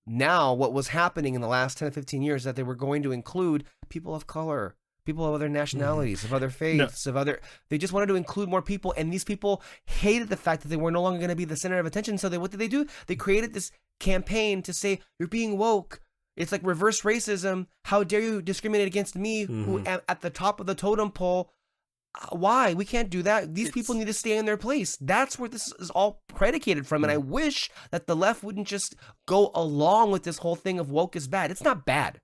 Now, what was happening in the last 10 to 15 years, that they were going to include people of color, people of other nationalities, of other faiths, of other, they just wanted to include more people. And these people hated the fact that they were no longer going to be the center of attention. So what did they do? They created this campaign to say, you're being woke. It's like reverse racism. How dare you discriminate against me, who am at the top of the totem pole? Why? We can't do that. These people need to stay in their place. That's where this is all predicated from. And I wish that the left wouldn't just go along with this whole thing of woke is bad. It's not bad.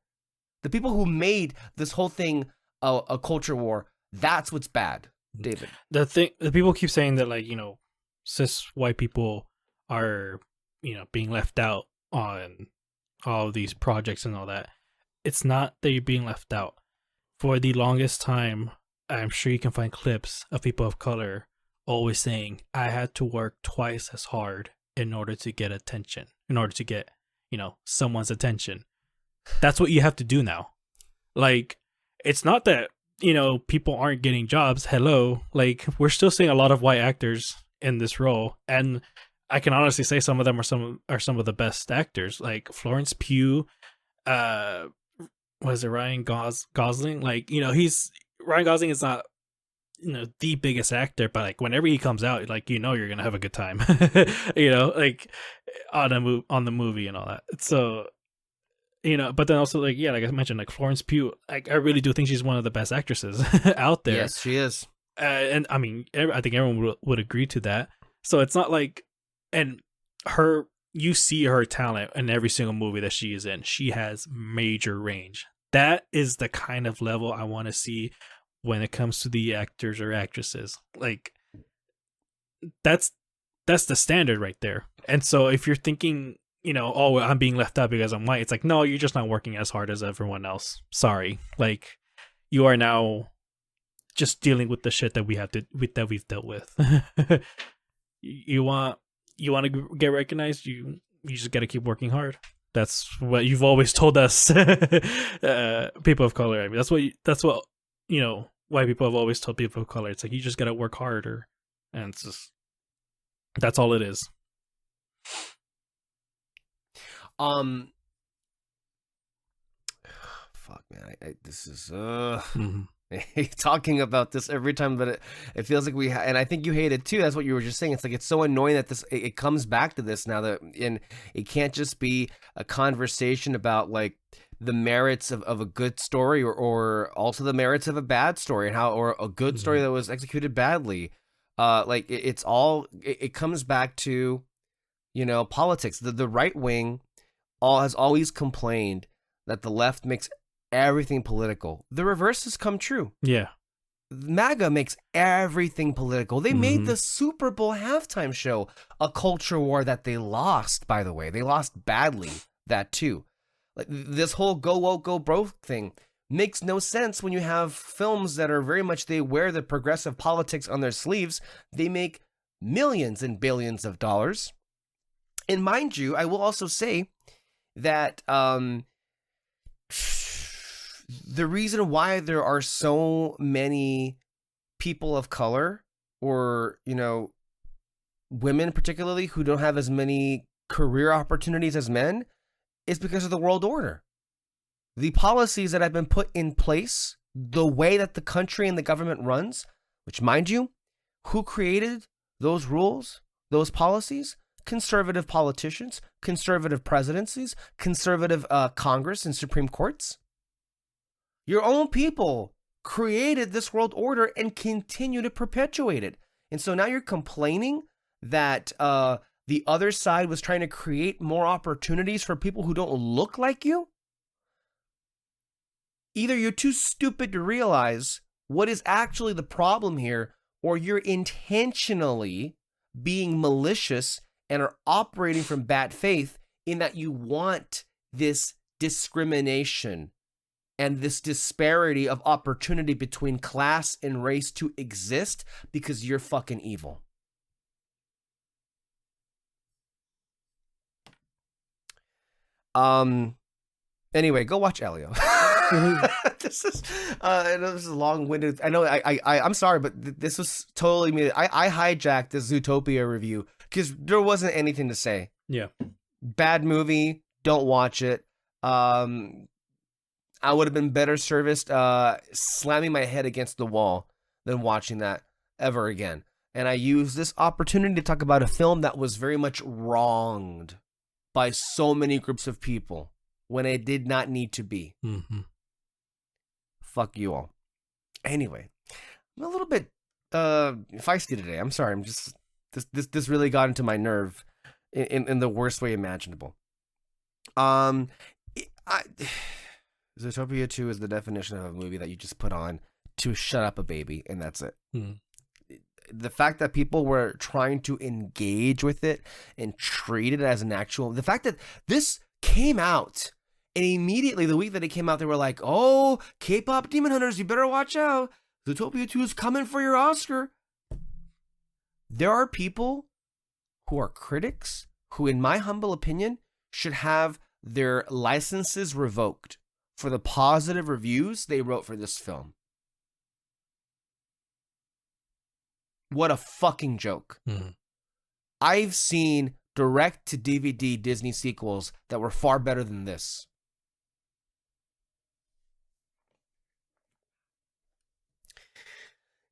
The people who made this whole thing a culture war, that's what's bad, David. The people keep saying that, like, you know, cis white people are, you know, being left out on all of these projects and all that. It's not that you're being left out. For the longest time, I'm sure you can find clips of people of color always saying, I had to work twice as hard in order to get attention, in order to get, you know, someone's attention. That's what you have to do now. Like, it's not that, you know, people aren't getting jobs. Hello. Like, we're still seeing a lot of white actors in this role. And I can honestly say some of them are some of the best actors, like Florence Pugh, was it Ryan Gosling? Like, you know, Ryan Gosling is not, you know, the biggest actor, but like whenever he comes out, like, you know, you're gonna have a good time, you know, like on the movie and all that. So, you know, but then also, like, yeah, like I mentioned, like Florence Pugh, like I really do think she's one of the best actresses out there. Yes, she is. And I mean, I think everyone would agree to that. So it's not like, and you see her talent in every single movie that she is in. She has major range. That is the kind of level I want to see when it comes to the actors or actresses. Like, that's the standard right there. And so if you're thinking, you know, oh, I'm being left out because I'm white, it's like, no, you're just not working as hard as everyone else. Sorry. Like, you are now just dealing with the shit that we've dealt with. You want to get recognized, you just got to keep working hard. That's what you've always told us, people of color. I mean, that's what you know, white people have always told people of color. It's like, you just got to work harder, and it's just, that's all it is. Fuck, man, this is talking about this every time, but it feels like and I think you hate it too. That's what you were just saying. It's like, it's so annoying that it comes back to this now, and it can't just be a conversation about like the merits of a good story or also the merits of a bad story, and or a good story that was executed badly. Like it comes back to, you know, politics. The right wing has always complained that the left makes everything political. The reverse has come true. Yeah. MAGA makes everything political. They made the Super Bowl halftime show a culture war that they lost, by the way. They lost badly, that too. Like, this whole go woke, go broke thing makes no sense when you have films that are very much, they wear the progressive politics on their sleeves. They make millions and billions of dollars. And mind you, I will also say, that the reason why there are so many people of color, or, you know, women particularly, who don't have as many career opportunities as men, is because of the world order. The policies that have been put in place, the way that the country and the government runs, which, mind you, who created those rules, those policies? Conservative politicians, conservative presidencies, conservative Congress and Supreme Courts. Your own people created this world order and continue to perpetuate it. And so now you're complaining that the other side was trying to create more opportunities for people who don't look like you? Either you're too stupid to realize what is actually the problem here, or you're intentionally being malicious and are operating from bad faith in that you want this discrimination and this disparity of opportunity between class and race to exist because you're fucking evil. Anyway, go watch Elio. This is I know this is long-winded. I know I'm sorry, but this was totally me. I hijacked the Zootopia review because there wasn't anything to say. Yeah. Bad movie. Don't watch it. I would have been better serviced slamming my head against the wall than watching that ever again. And I used this opportunity to talk about a film that was very much wronged by so many groups of people when it did not need to be. Mm-hmm. Fuck you all. Anyway, I'm a little bit feisty today. I'm sorry. I'm just this really got into my nerve in the worst way imaginable. Zootopia 2 is the definition of a movie that you just put on to shut up a baby, and that's it. Mm. The fact that people were trying to engage with it and treat it as an actual... The fact that this came out, and immediately the week that it came out, they were like, oh, K-pop Demon Hunters, you better watch out. Zootopia 2 is coming for your Oscar. There are people who are critics who, in my humble opinion, should have their licenses revoked for the positive reviews they wrote for this film. What a fucking joke. Mm-hmm. I've seen direct-to-DVD Disney sequels that were far better than this.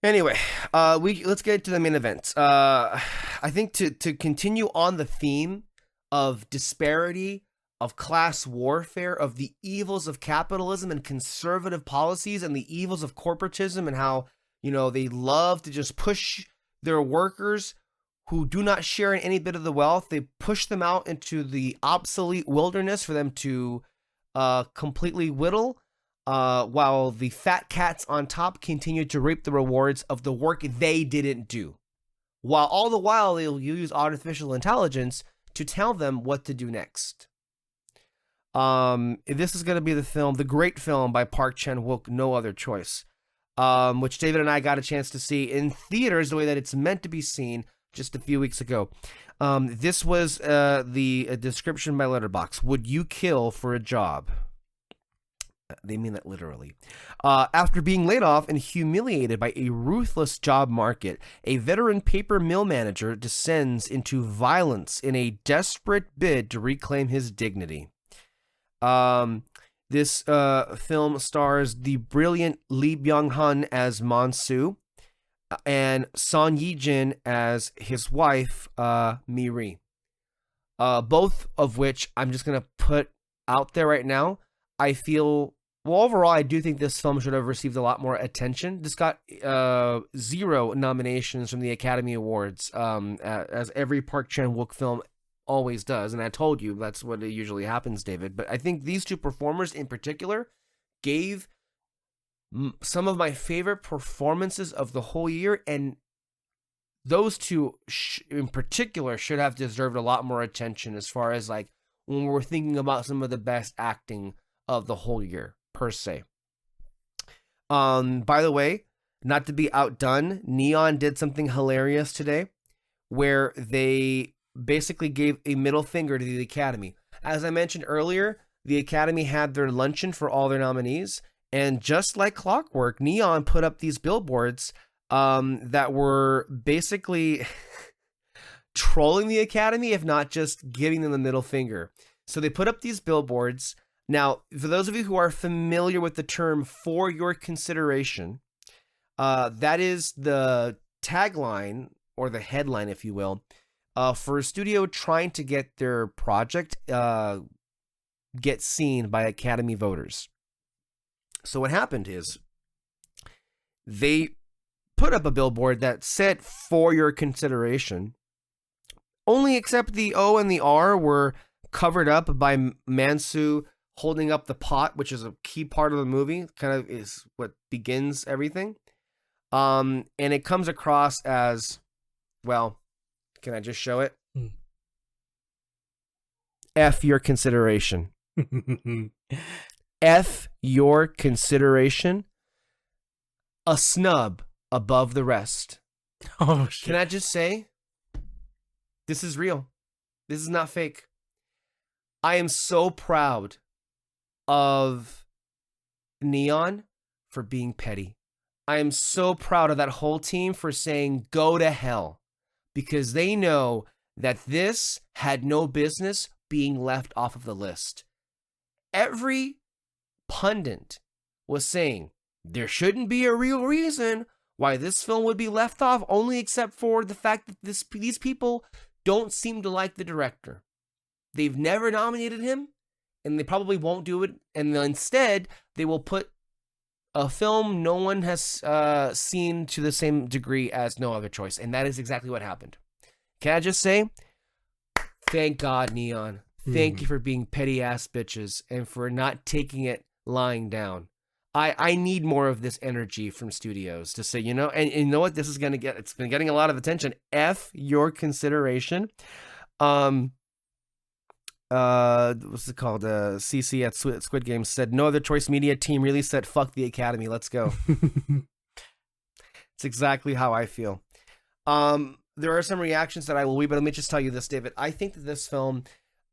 Anyway, let's get to the main event. I think to continue on the theme of disparity, of class warfare, of the evils of capitalism and conservative policies, and the evils of corporatism, and how, you know, they love to just push their workers who do not share in any bit of the wealth. They push them out into the obsolete wilderness for them to completely whittle, while the fat cats on top continue to reap the rewards of the work they didn't do. While all the while they'll use artificial intelligence to tell them what to do next. This is going to be the great film by Park Chan Wook, No Other Choice, which David and I got a chance to see in theaters the way that it's meant to be seen just a few weeks ago. This was the description by Letterboxd. Would you kill for a job? They mean that literally. After being laid off and humiliated by a ruthless job market, a veteran paper mill manager descends into violence in a desperate bid to reclaim his dignity. This film stars the brilliant Lee Byung-hun as Monsu and Son Ye-jin as his wife, Mi-ri. Both of which I'm just going to put out there right now. I feel... Well, overall, I do think this film should have received a lot more attention. This got 0 nominations from the Academy Awards, as every Park Chan Wook film always does. And I told you that's what usually happens, David. But I think these two performers in particular gave some of my favorite performances of the whole year. And those two in particular should have deserved a lot more attention as far as like when we're thinking about some of the best acting of the whole year. Per se. By the way, not to be outdone, Neon did something hilarious today where they basically gave a middle finger to the Academy. As I mentioned earlier, the Academy had their luncheon for all their nominees, and just like clockwork, Neon put up these billboards that were basically trolling the Academy, if not just giving them the middle finger. So they put up these billboards. Now, for those of you who are familiar with the term "for your consideration," that is the tagline or the headline, if you will, for a studio trying to get their project get seen by Academy voters. So what happened is they put up a billboard that said "for your consideration," only except the O and the R were covered up by Mansu holding up the pot, which is a key part of the movie, kind of is what begins everything. And it comes across as, well, can I just show it? F your consideration. F your consideration. A snub above the rest. Oh, shit. Can I just say, this is real. This is not fake. I am so proud of Neon for being petty. I am so proud of that whole team for saying go to hell, because they know that this had no business being left off of the list. Every pundit was saying there shouldn't be a real reason why this film would be left off, only except for the fact that these people don't seem to like the director. They've never nominated him, and they probably won't do it, and instead they will put a film no one has seen to the same degree as No Other Choice, and that is exactly what happened. Can I just say, thank God, Neon. Thank you for being petty ass bitches and for not taking it lying down. I need more of this energy from studios to say, you know, and you know what this is going to get? It's been getting a lot of attention. F your consideration. What's it called? CC at Squid Game said, No Other Choice Media team really said, fuck the Academy. Let's go. It's exactly how I feel. There are some reactions that I will read, but let me just tell you this, David. I think that this film,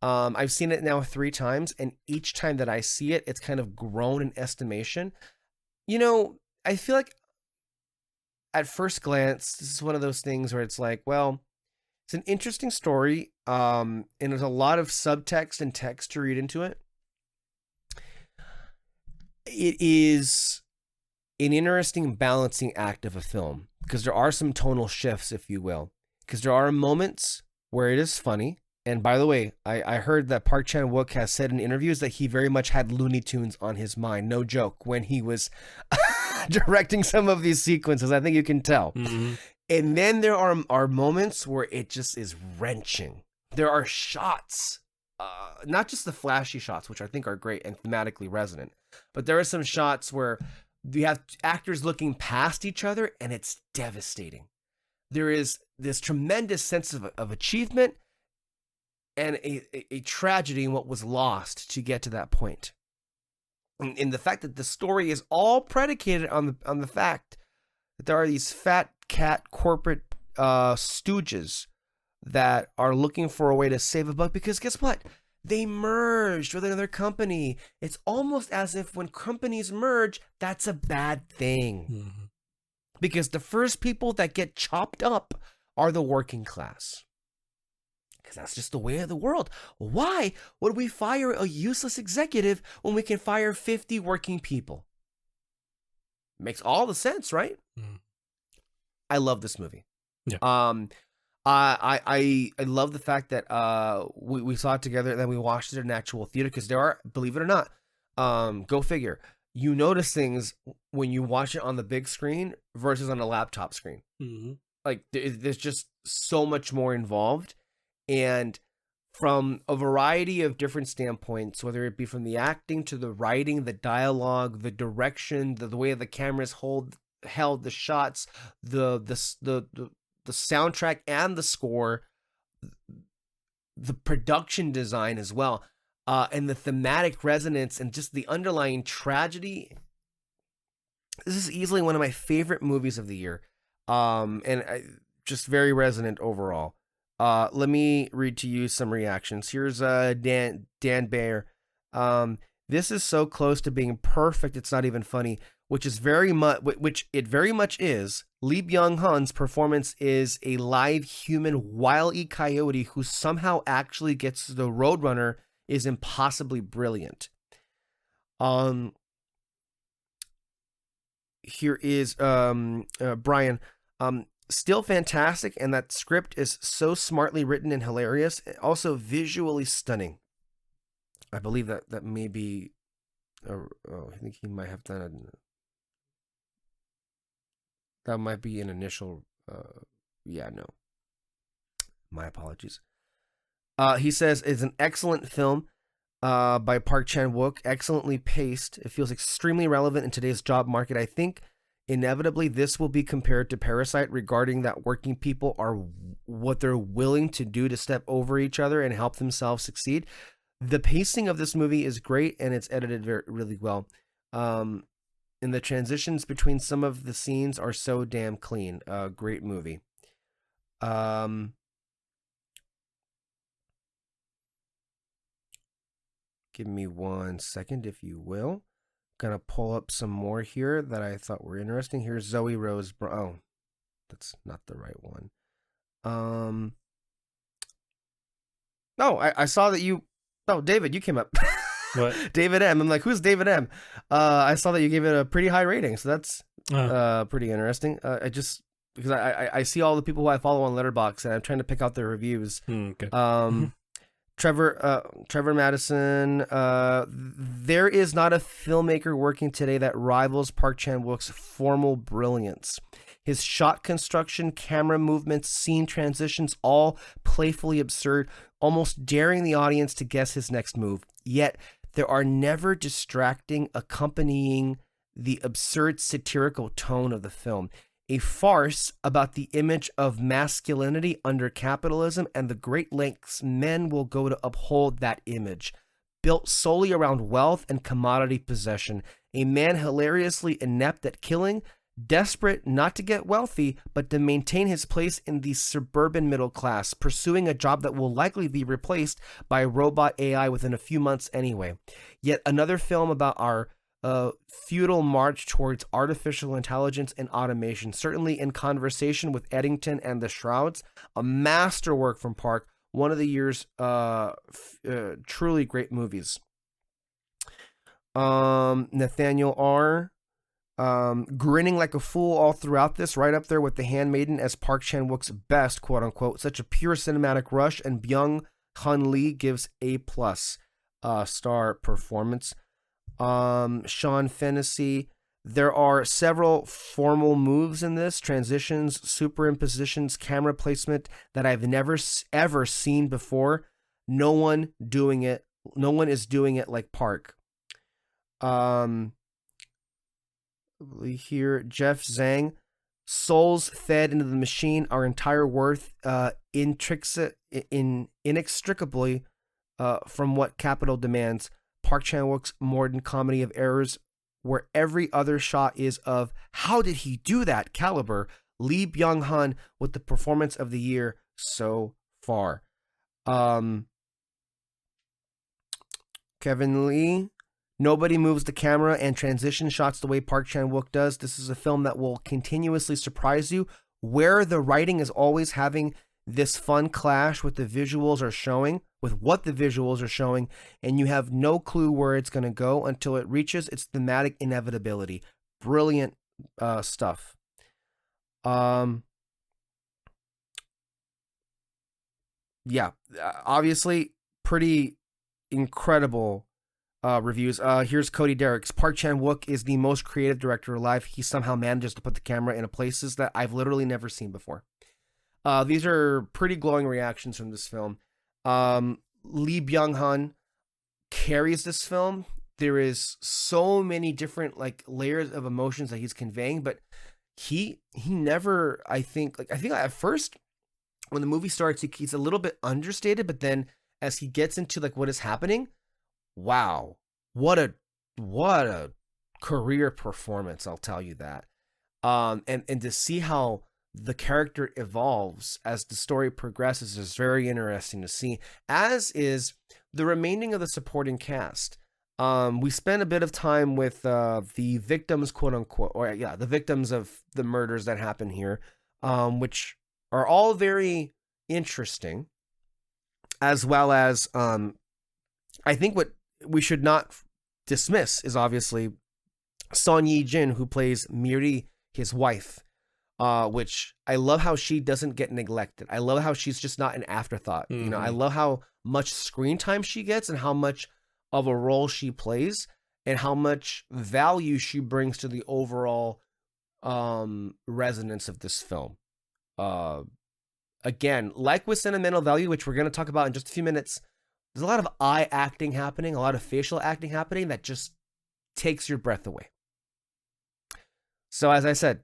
I've seen it now 3 times, and each time that I see it, it's kind of grown in estimation. You know, I feel like at first glance, this is one of those things where it's like, well, it's an interesting story, and there's a lot of subtext and text to read into it. It is an interesting balancing act of a film, because there are some tonal shifts, if you will, because there are moments where it is funny. And by the way, I heard that Park Chan Wook has said in interviews that he very much had Looney Tunes on his mind, no joke, when he was directing some of these sequences. I think you can tell. Mm-hmm. And then there are moments where it just is wrenching. There are shots, not just the flashy shots, which I think are great and thematically resonant, but there are some shots where you have actors looking past each other, and it's devastating. There is this tremendous sense of achievement and a tragedy in what was lost to get to that point. And the fact that the story is all predicated on the fact that there are these fat cat corporate stooges that are looking for a way to save a buck, because guess what? They merged with another company. It's almost as if when companies merge, that's a bad thing. Mm-hmm. Because the first people that get chopped up are the working class. Because that's just the way of the world. Why would we fire a useless executive when we can fire 50 working people? Makes all the sense, right? Mm. I love this movie. Yeah. I love the fact that we saw it together and then we watched it in actual theater, because there are, believe it or not, go figure, you notice things when you watch it on the big screen versus on a laptop screen. Mm-hmm. Like there's just so much more involved. And from a variety of different standpoints, whether it be from the acting to the writing, the dialogue, the direction, the way the cameras held the shots, the soundtrack and the score, the production design as well, and the thematic resonance and just the underlying tragedy. This is easily one of my favorite movies of the year, and just very resonant overall. Let me read to you some reactions. Here's Dan Bayer. This is so close to being perfect, it's not even funny, which it very much is. Lee Byung-hun's performance is a live human Wile E. Coyote who somehow actually gets the Roadrunner is impossibly brilliant. Here is Brian. Still fantastic, and that script is so smartly written and hilarious, also visually stunning. I believe that may be. I think he might have done. That might be an initial. Yeah, no. My apologies. He says it's an excellent film by Park Chan Wook, excellently paced. It feels extremely relevant in today's job market. I think inevitably this will be compared to Parasite regarding that working people are what they're willing to do to step over each other and help themselves succeed. The pacing of this movie is great, and it's edited really well. And the transitions between some of the scenes are so damn clean. Great movie. Give me 1 second, if you will. Gonna pull up some more here that I thought were interesting. Here's Zoe Rose. Oh, that's not the right one. Oh, I saw that you. Oh, David, you came up. What? David M. I'm like, who's David M? I saw that you gave it a pretty high rating, so that's pretty interesting. Because I see all the people who I follow on Letterboxd, and I'm trying to pick out their reviews. Okay. Trevor Madison, there is not a filmmaker working today that rivals Park Chan Wook's formal brilliance. His shot construction, camera movements, scene transitions, all playfully absurd, almost daring the audience to guess his next move. Yet, there are never distracting, accompanying the absurd satirical tone of the film. A farce about the image of masculinity under capitalism and the great lengths men will go to uphold that image. Built solely around wealth and commodity possession. A man hilariously inept at killing, desperate not to get wealthy, but to maintain his place in the suburban middle class, pursuing a job that will likely be replaced by robot AI within a few months anyway. Yet another film about our feudal march towards artificial intelligence and automation, certainly in conversation with Eddington and the Shrouds, a masterwork from Park, one of the year's truly great movies. Nathaniel R. Grinning like a fool all throughout this, right up there with The Handmaiden as Park Chan Wook's best, quote unquote. Such a pure cinematic rush, and Byung-hun Lee gives A+ star performance. Sean Fennessy, there are several formal moves in this, transitions, superimpositions, camera placement that I've never ever seen before. No one is doing it like Park. Here, Jeff Zhang, souls fed into the machine, our entire worth inextricably from what capital demands. Park Chan Wook's modern comedy of errors, where every other shot is of how did he do that caliber. Lee Byung-hun with the performance of the year so far. Kevin Lee, nobody moves the camera and transition shots the way Park Chan Wook does. This is a film that will continuously surprise you, where the writing is always having this fun clash with the visuals are showing, with what the visuals are showing, and you have no clue where it's going to go until it reaches its thematic inevitability. Brilliant stuff. Yeah, obviously pretty incredible reviews. Here's Cody Derricks. Park Chan Wook is the most creative director alive. He somehow manages to put the camera in places that I've literally never seen before. These are pretty glowing reactions from this film. Lee Byung-hun carries this film. There is so many different layers of emotions that he's conveying, but he never, I think at first when the movie starts, he's a little bit understated, but then as he gets into what is happening, wow, what a career performance, I'll tell you that. And to see how the character evolves as the story progresses is very interesting to see, as is the remaining of the supporting cast. We spent a bit of time with the victims, quote unquote, the victims of the murders that happen here, which are all very interesting, as well as I think what we should not dismiss is obviously Son Ye-jin, who plays Miri, his wife, which I love how she doesn't get neglected. I love how she's just not an afterthought. You know, I love how much screen time she gets and how much of a role she plays and how much value she brings to the overall resonance of this film. Again, like with Sentimental Value, which we're going to talk about in just a few minutes, there's a lot of eye acting happening, a lot of facial acting happening that just takes your breath away. So as I said,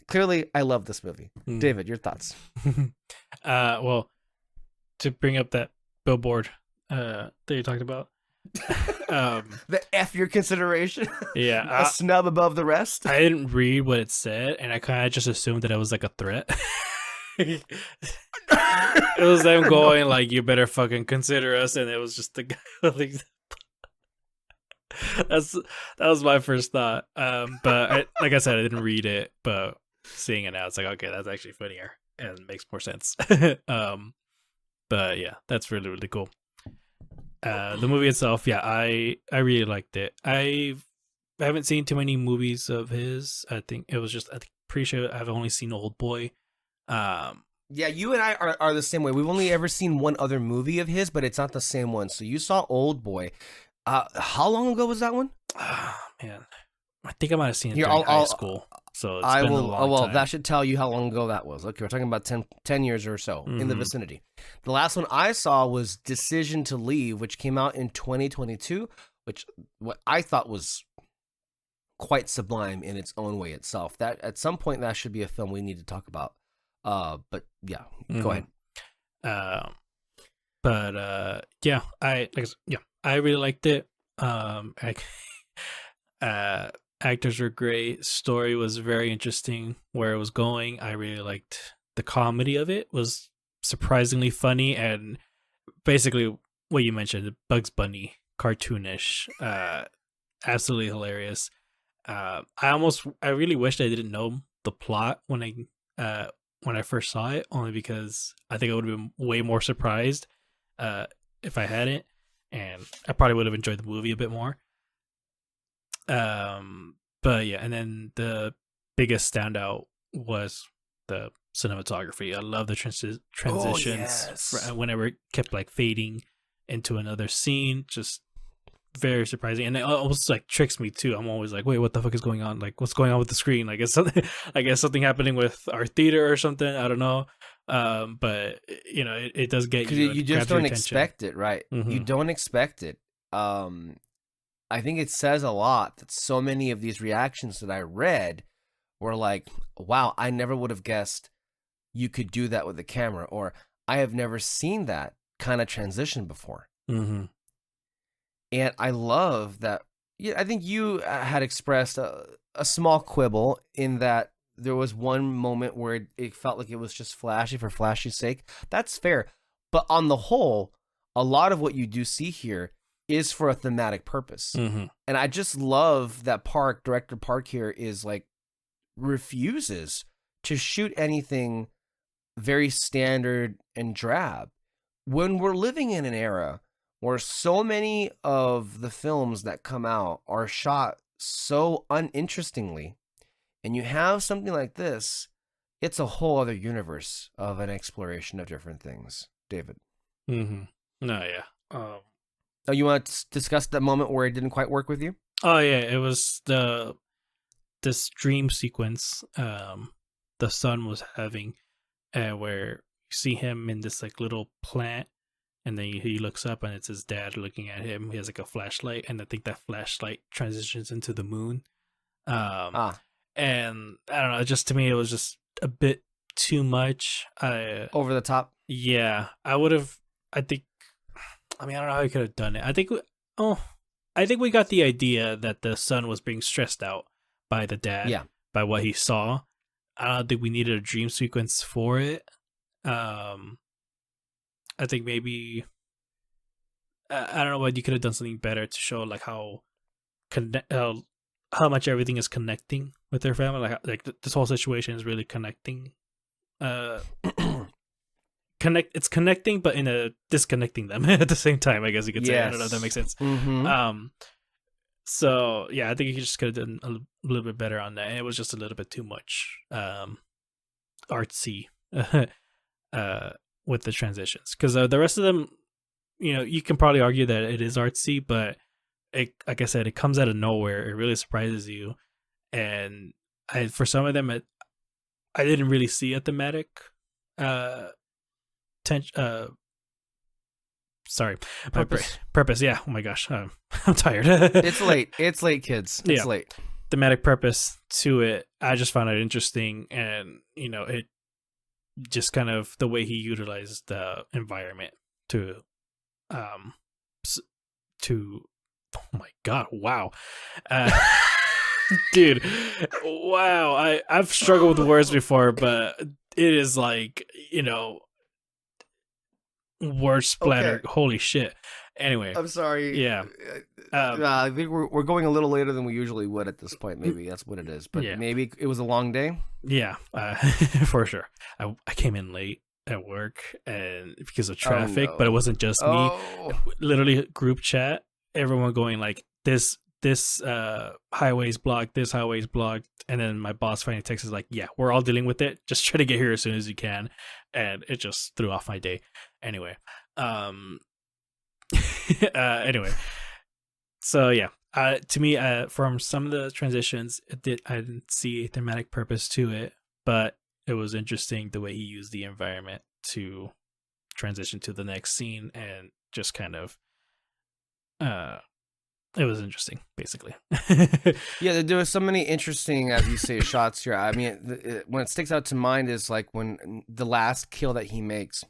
clearly I love this movie. David, your thoughts? Well, to bring up that billboard that you talked about. The F your consideration? Yeah. A snub above the rest? I didn't read what it said, and I kind of just assumed that it was like a threat. It was them going like, you better fucking consider us, and it was just the guy like, that was my first thought. But like I said, I didn't read it, but seeing it now, it's like, okay, that's actually funnier and makes more sense. But yeah, that's really, really cool. The movie itself, yeah, I really liked it. I haven't seen too many movies of his. I think pretty sure I've only seen Old Boy. Yeah, you and I are the same way. We've only ever seen one other movie of his, but it's not the same one. So you saw Old Boy. How long ago was that one? Man, I think I might have seen it during high school. So it's been a long time. That should tell you how long ago that was. Okay, we're talking about 10 years or so in the vicinity. The last one I saw was Decision to Leave, which came out in 2022, which what I thought was quite sublime in its own way itself. That at some point that should be a film we need to talk about. But yeah, go ahead. I really liked it. Actors were great. Story was very interesting where it was going. I really liked the comedy of it. Was surprisingly funny, and basically what you mentioned, Bugs Bunny, cartoonish, absolutely hilarious. I really wished I didn't know the plot when I first saw it, only because I think I would have been way more surprised if I hadn't, and I probably would have enjoyed the movie a bit more. But yeah, and then the biggest standout was the cinematography. I love the transitions whenever it kept like fading into another scene. Just very surprising, and it almost like tricks me too. I'm always like, wait, what the fuck is going on? Like, what's going on with the screen? Like, is something happening with our theater or something? I don't know. But you know, it does get you. You just don't expect it, right? You don't expect it. I think it says a lot that so many of these reactions that I read were like, wow, I never would have guessed you could do that with the camera, or I have never seen that kind of transition before. And I love that. Yeah, I think you had expressed a small quibble in that there was one moment where it felt like it was just flashy for flashy's sake. That's fair. But on the whole, a lot of what you do see here is for a thematic purpose. And I just love that director Park here is like refuses to shoot anything very standard and drab. When we're living in an era where so many of the films that come out are shot so uninterestingly, and you have something like this, it's a whole other universe of an exploration of different things. David. No, yeah. Oh, you want to discuss that moment where it didn't quite work with you? Oh yeah, it was this dream sequence the son was having, where you see him in this like little plant, and then he looks up and it's his dad looking at him. He has like a flashlight, and I think that flashlight transitions into the moon. And I don't know, just to me it was just a bit too much. Over the top. Yeah, I don't know how he could have done it. I think we got the idea that the son was being stressed out by the dad, by what he saw. I don't think we needed a dream sequence for it. I think maybe I don't know, but you could have done something better to show like how much everything is connecting with their family. Like this whole situation is really connecting. It's connecting, but in a disconnecting them at the same time. I guess you could say. I don't know if that makes sense. Mm-hmm. So yeah, I think you just could have done a little bit better on that. And it was just a little bit too much artsy with the transitions, because the rest of them, you know, you can probably argue that it is artsy, but it, like I said, it comes out of nowhere. It really surprises you, and for some of them, I didn't really see a thematic purpose. Yeah. Oh my gosh, I'm tired. It's late, kids. It's late. Thematic purpose to it. I just found it interesting, and you know, it just kind of the way he utilized the environment to oh my god, wow. Dude, wow. I've struggled with words before, but it is like, you know, word splatter. Okay. Holy shit. Anyway, I'm sorry. Yeah. I think we're going a little later than we usually would at this point. Maybe that's what it is. But maybe it was a long day. Yeah, for sure. I came in late at work and because of traffic, but it wasn't just me. Literally group chat, everyone going like this highway's blocked, this highway's blocked, and then my boss finally texts is like, yeah, we're all dealing with it, just try to get here as soon as you can. And it just threw off my day. Anyway, so yeah, to me, from some of the transitions, I didn't see a thematic purpose to it, but it was interesting the way he used the environment to transition to the next scene, and just kind of it was interesting, basically. Yeah, there was so many interesting, as you say, shots here. I mean, when it sticks out to mind is like when the last kill that he makes.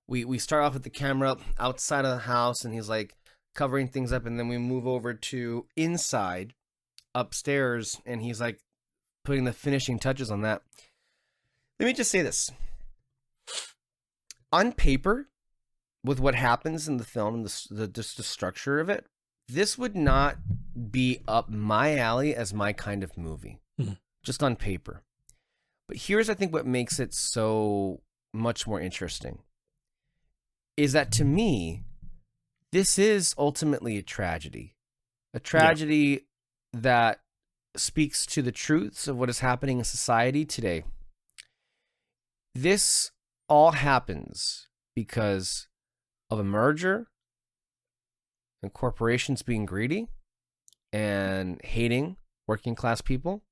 We start off with the camera outside of the house, and he's like covering things up, and then we move over to inside, upstairs, and he's like putting the finishing touches on that. Let me just say this. On paper, with what happens in the film and the structure of it, this would not be up my alley as my kind of movie, just on paper. But here's, I think, what makes it so much more interesting, is that to me, this is ultimately a tragedy that speaks to the truths of what is happening in society today. This all happens because of a merger and corporations being greedy and hating working class people.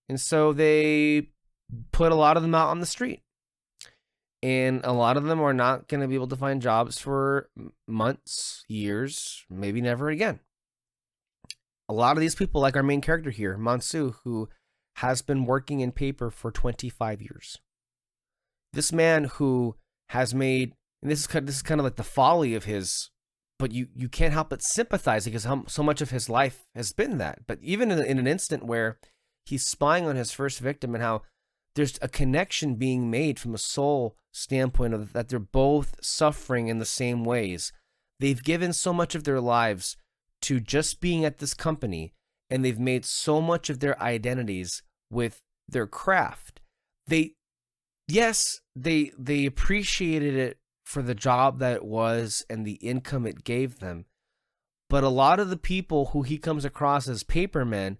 And so they put a lot of them out on the street. And a lot of them are not going to be able to find jobs for months, years, maybe never again. A lot of these people, like our main character here, Mansu, who has been working in paper for 25 years. This man who has made, and this is kind of like the folly of his, but you can't help but sympathize because so much of his life has been that. But even in an instant where he's spying on his first victim, and how there's a connection being made from a soul standpoint of that they're both suffering in the same ways. They've given so much of their lives to just being at this company, and they've made so much of their identities with their craft. They appreciated it for the job that it was and the income it gave them. But a lot of the people who he comes across as papermen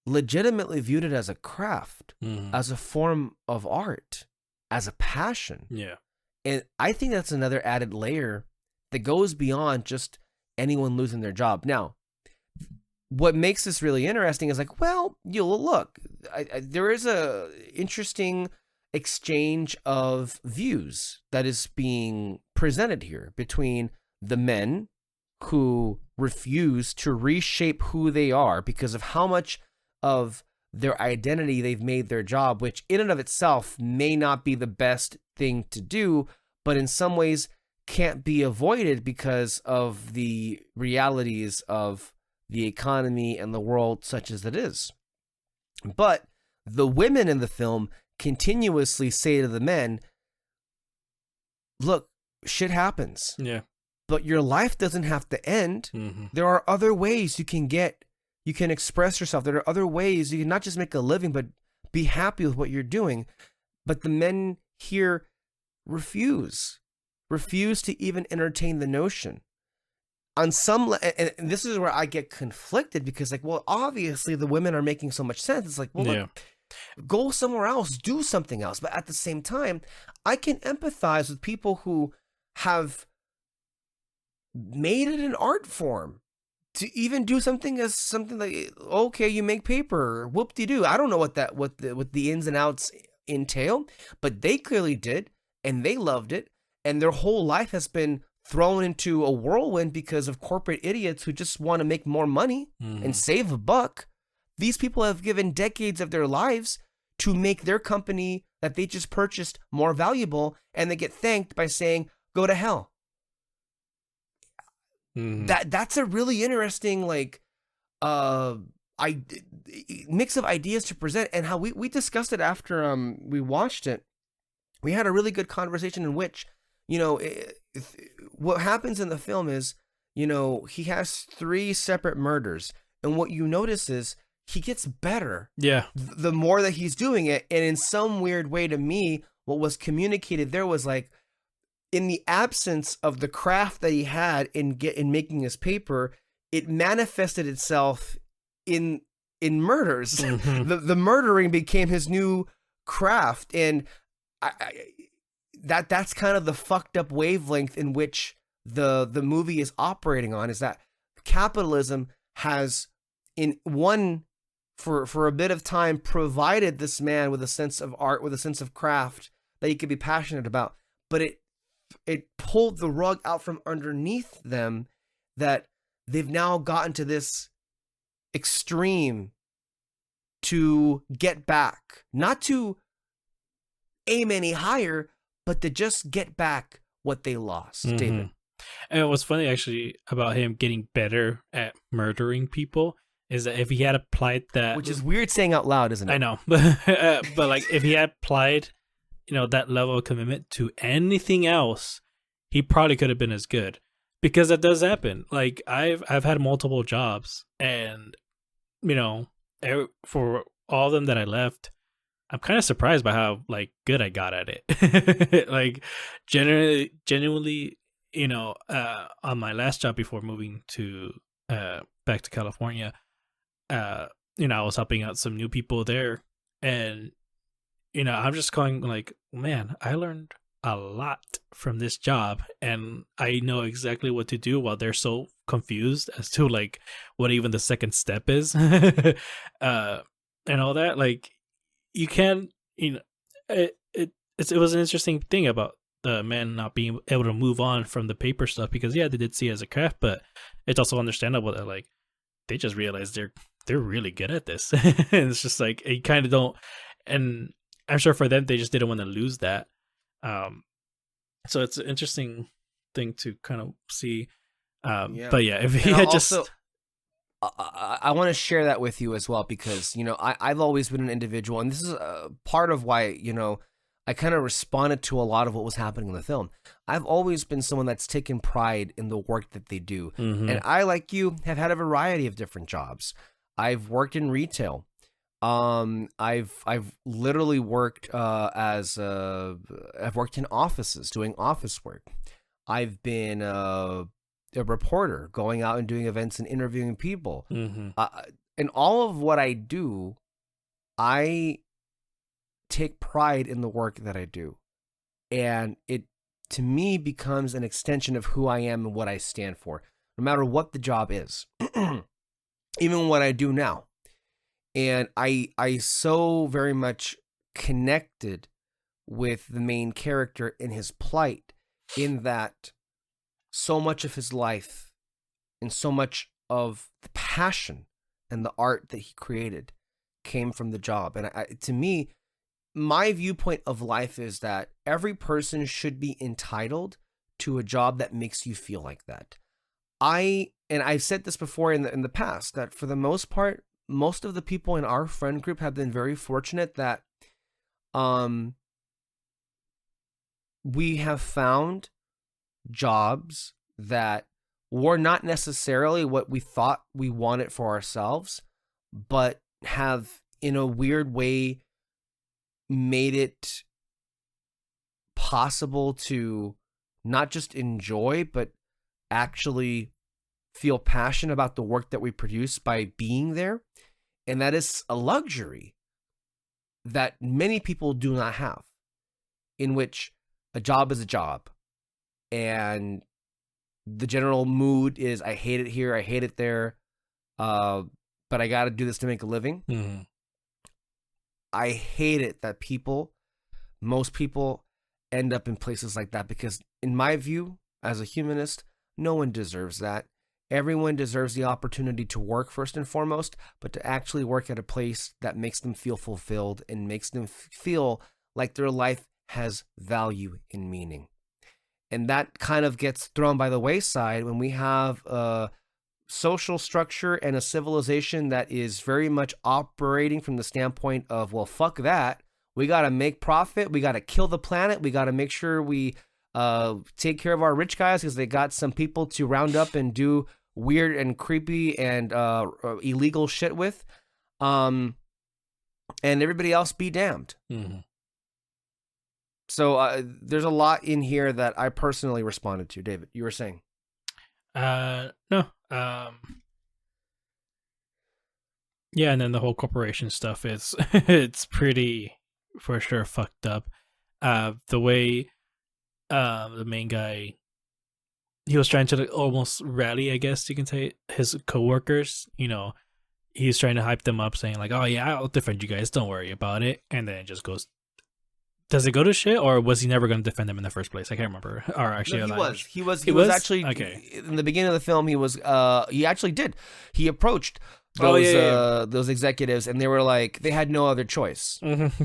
legitimately viewed it as a craft, as a form of art, as a passion. Yeah. And I think that's another added layer that goes beyond just anyone losing their job. Now, what makes this really interesting is like, well, look, there is a interesting exchange of views that is being presented here between the men who refuse to reshape who they are because of how much of their identity they've made their job, which in and of itself may not be the best thing to do, but in some ways can't be avoided because of the realities of the economy and the world such as it is. But the women in the film continuously say to the men, look, shit happens. Yeah. But your life doesn't have to end. Mm-hmm. There are other ways you can express yourself. There are other ways you can not just make a living, but be happy with what you're doing. But the men here refuse to even entertain the notion. On some, and this is where I get conflicted, because like, well, obviously the women are making so much sense. It's like, well, look, go somewhere else, do something else. But at the same time, I can empathize with people who have made it an art form to even do something like, okay, you make paper, whoop-de-doo. I don't know what the ins and outs entail, but they clearly did, and they loved it, and their whole life has been thrown into a whirlwind because of corporate idiots who just want to make more money and save a buck. These people have given decades of their lives to make their company that they just purchased more valuable, and they get thanked by saying, go to hell. That's a really interesting mix of ideas to present, and how we discussed it after we watched it. We had a really good conversation in which, what happens in the film is, he has 3 separate murders, and what you notice is he gets better. Yeah. The more that he's doing it, and in some weird way, to me, what was communicated there was like, in the absence of the craft that he had in making his paper, it manifested itself in murders. The murdering became his new craft, and that's kind of the fucked up wavelength in which the movie is operating on. Is that capitalism has, for a bit of time, provided this man with a sense of art, with a sense of craft that he could be passionate about, but it pulled the rug out from underneath them, that they've now gotten to this extreme to get back, not to aim any higher, but to just get back what they lost. David. And what's funny actually about him getting better at murdering people is that if he had applied that, which is weird saying out loud, isn't it? I know, but like if he had applied, that level of commitment to anything else, he probably could have been as good, because that does happen. Like I've had multiple jobs, and for all of them that I left, I'm kind of surprised by how good I got at it. Like genuinely, on my last job before moving to back to California, I was helping out some new people there, and I'm just going like, man, I learned a lot from this job, and I know exactly what to do, while they're so confused as to what even the second step is. And all that. Like, you can, it was an interesting thing about the man not being able to move on from the paper stuff, because they did see it as a craft, but it's also understandable that they just realized they're really good at this. And it's just you kind of don't, and I'm sure for them, they just didn't want to lose that. So it's an interesting thing to kind of see. But yeah, if he had also, I want to share that with you as well, because, I've always been an individual, and this is part of why, I kind of responded to a lot of what was happening in the film. I've always been someone that's taken pride in the work that they do. And I, like you, have had a variety of different jobs. I've worked in retail. I've literally worked I've worked in offices doing office work. I've been a reporter, going out and doing events and interviewing people. And all of what I do, I take pride in the work that I do, and it, to me, becomes an extension of who I am and what I stand for, no matter what the job is, even what I do now. And I so very much connected with the main character in his plight, in that so much of his life and so much of the passion and the art that he created came from the job. And to me, my viewpoint of life is that every person should be entitled to a job that makes you feel like that. And I've said this before in the past, that for the most part, most of the people in our friend group have been very fortunate that we have found jobs that were not necessarily what we thought we wanted for ourselves, but have in a weird way made it possible to not just enjoy, but actually feel passionate about the work that we produce by being there. And that is a luxury that many people do not have, in which a job is a job. And the general mood is, I hate it here, I hate it there, but I got to do this to make a living. Mm-hmm. I hate it that most people end up in places like that, because in my view, as a humanist, no one deserves that. Everyone deserves the opportunity to work first and foremost, but to actually work at a place that makes them feel fulfilled and makes them feel like their life has value and meaning. And that kind of gets thrown by the wayside when we have a social structure and a civilization that is very much operating from the standpoint of, well, fuck that. We got to make profit. We got to kill the planet. We got to make sure we take care of our rich guys because they got some people to round up and do weird and creepy and illegal shit with. And everybody else be damned. Mm-hmm. So there's a lot in here that I personally responded to. David, you were saying? No. Yeah, and then the whole corporation stuff is it's pretty for sure fucked up. The way the main guy, he was trying to almost rally, I guess you can say, his coworkers. You know, he's trying to hype them up, saying like, "Oh yeah, I'll defend you guys. Don't worry about it." And then it just goes. Does it go to shit, or was he never going to defend them in the first place? I can't remember. Or actually, no, he was actually okay. In the beginning of the film. He actually did. He approached those executives, and they were like, they had no other choice. Mm-hmm.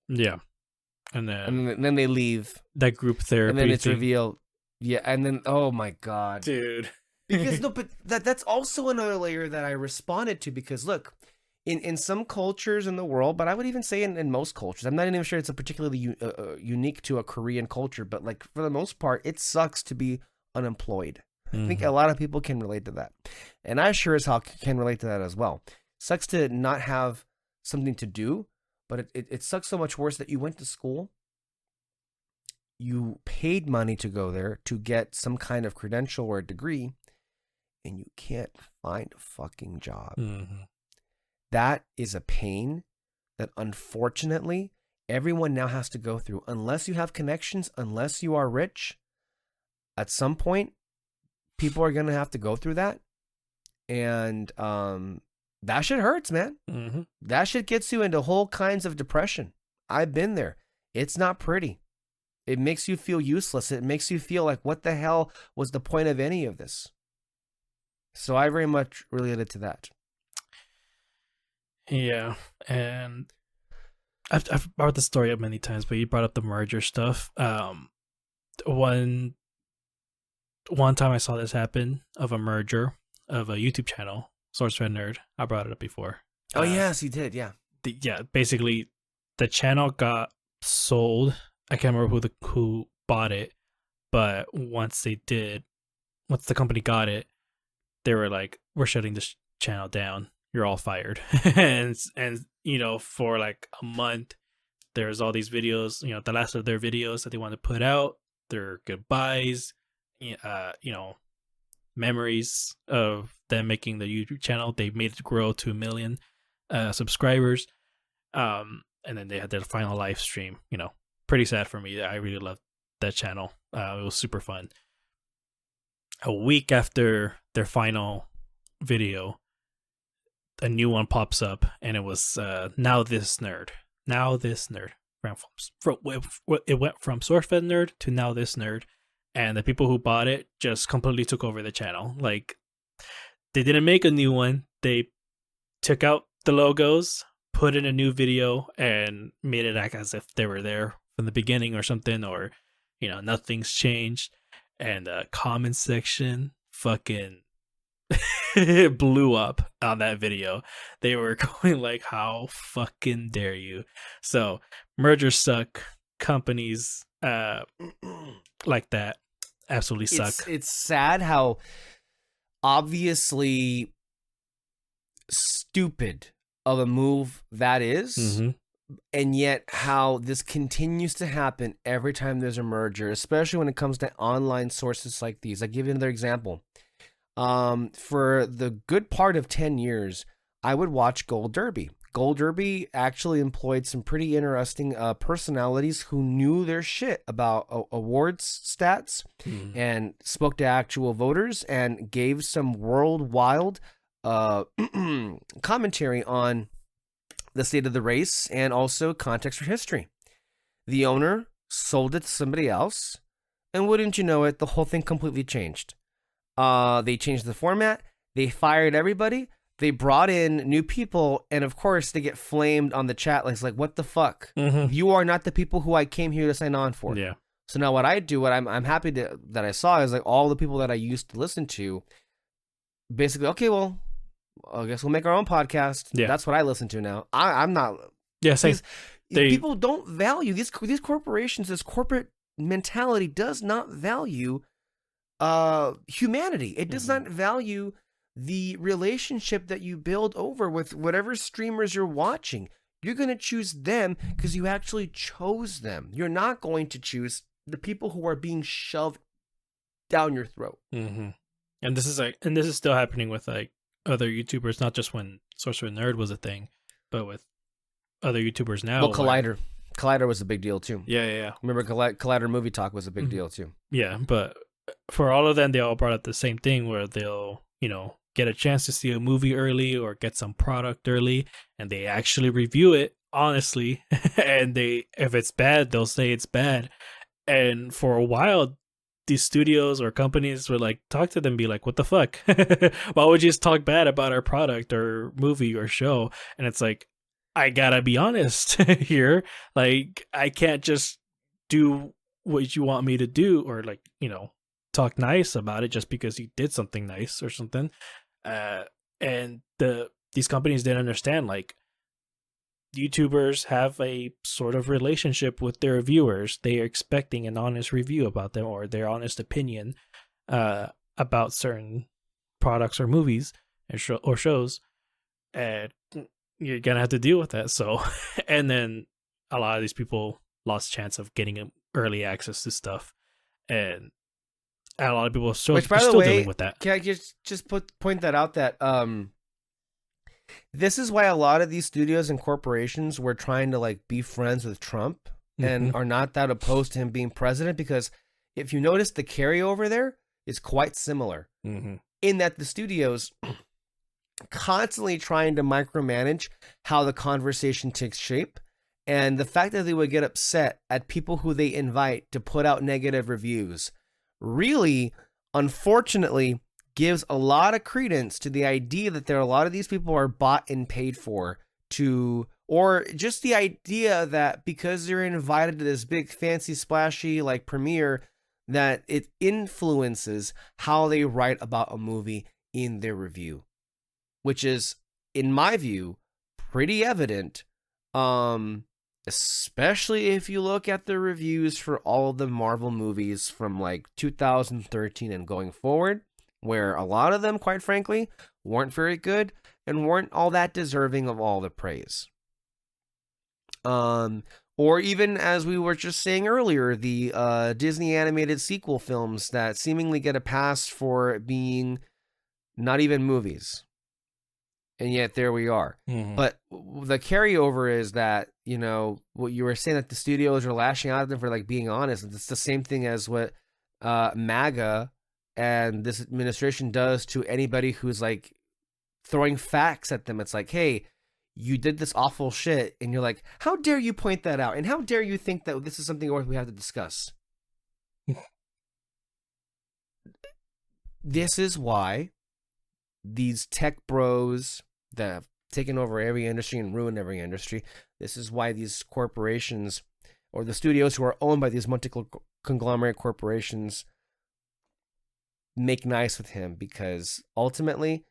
Yeah, and then they leave that group therapy, and then it's revealed. Yeah, and then oh my god, dude. Because no, but that's also another layer that I responded to, because look. In some cultures in the world, but I would even say in most cultures, I'm not even sure it's a particularly unique to a Korean culture, but like for the most part, it sucks to be unemployed. I think a lot of people can relate to that. And I sure as hell can relate to that as well. Sucks to not have something to do, but it sucks so much worse that you went to school, you paid money to go there to get some kind of credential or a degree, and you can't find a fucking job. Mm-hmm. That is a pain that unfortunately everyone now has to go through. Unless you have connections, unless you are rich, at some point, people are going to have to go through that. And that shit hurts, man. Mm-hmm. That shit gets you into whole kinds of depression. I've been there. It's not pretty. It makes you feel useless. It makes you feel like, what the hell was the point of any of this? So I very much related to that. Yeah, and I've brought the story up many times, but you brought up the merger stuff. One time I saw this happen of a merger of a YouTube channel, SourceFed Nerd. I brought it up before. Oh yes, you did. Yeah. Basically, the channel got sold. I can't remember who bought it, but once the company got it, they were like, "We're shutting this channel down. You're all fired." and you know, for like a month, there's all these videos, you know, the last of their videos that they want to put out, their goodbyes, you know, memories of them making the YouTube channel. They made it grow to 1 million subscribers. And then they had their final live stream, you know, pretty sad for me. I really loved that channel. It was super fun. A week after their final video, a new one pops up, and it was Now This Nerd. It went from SourceFed Nerd to Now This Nerd, and the people who bought it just completely took over the channel. Like, they didn't make a new one. They took out the logos, put in a new video, and made it act as if they were there from the beginning or something, or, you know, nothing's changed. And the comment section fucking it blew up on that video. They were going like, how fucking dare you? So mergers suck. Companies like that absolutely suck. It's sad how obviously stupid of a move that is. Mm-hmm. And yet how this continues to happen every time there's a merger, especially when it comes to online sources like these. I'll give you another example. For the good part of 10 years, I would watch Gold Derby. Gold Derby actually employed some pretty interesting personalities who knew their shit about awards stats and spoke to actual voters and gave some worldwide commentary on the state of the race and also context for history. The owner sold it to somebody else, and wouldn't you know it, the whole thing completely changed. They changed the format, they fired everybody, they brought in new people, and of course they get flamed on the chat like what the fuck? You are not the people who I came here to sign on for. Yeah. So now what I do, what I'm happy that I saw is like all the people that I used to listen to, basically, okay, well, I guess we'll make our own podcast. Yeah. That's what I listen to now. I'm not. Yeah, same. People don't value these corporations. This corporate mentality does not value humanity. It does not value the relationship that you build over with whatever streamers you're watching. You're going to choose them because you actually chose them. You're not going to choose the people who are being shoved down your throat. Mm-hmm. And this is still happening with like other YouTubers, not just when Sorcerer Nerd was a thing, but with other YouTubers now. Well, Collider was a big deal too. Yeah. Remember, Collider Movie Talk was a big deal too. Yeah, but for all of them, they all brought up the same thing where they'll, get a chance to see a movie early or get some product early, and they actually review it honestly. And if it's bad, they'll say it's bad. And for a while, these studios or companies would like talk to them, be like, what the fuck? Why would you just talk bad about our product or movie or show? And it's like, I gotta be honest here. Like, I can't just do what you want me to do or like, talk nice about it just because you did something nice or something. And these companies didn't understand, like, YouTubers have a sort of relationship with their viewers. They are expecting an honest review about them or their honest opinion about certain products or movies or shows, and you're gonna have to deal with that. So, and then a lot of these people lost chance of getting early access to stuff, and a lot of people are still dealing with that. Can I just point that out that this is why a lot of these studios and corporations were trying to like be friends with Trump and are not that opposed to him being president, because if you notice, the carryover there is quite similar in that the studios constantly trying to micromanage how the conversation takes shape, and the fact that they would get upset at people who they invite to put out negative reviews really, unfortunately, gives a lot of credence to the idea that a lot of these people are bought and paid for to, or just the idea that because they're invited to this big fancy splashy like premiere, that it influences how they write about a movie in their review, which is, in my view, pretty evident. Especially if you look at the reviews for all of the Marvel movies from like 2013 and going forward, where a lot of them, quite frankly, weren't very good and weren't all that deserving of all the praise. Or even, as we were just saying earlier, the Disney animated sequel films that seemingly get a pass for being not even movies. And yet there we are. But the carryover is that, what you were saying, that the studios are lashing out at them for like being honest. It's the same thing as what MAGA and this administration does to anybody who's like throwing facts at them. It's like, hey, you did this awful shit, and you're like, how dare you point that out? And how dare you think that this is something we have to discuss? This is why these tech bros that have taken over every industry and ruined every industry, this is why these corporations or the studios who are owned by these multi-conglomerate corporations make nice with him, because ultimately,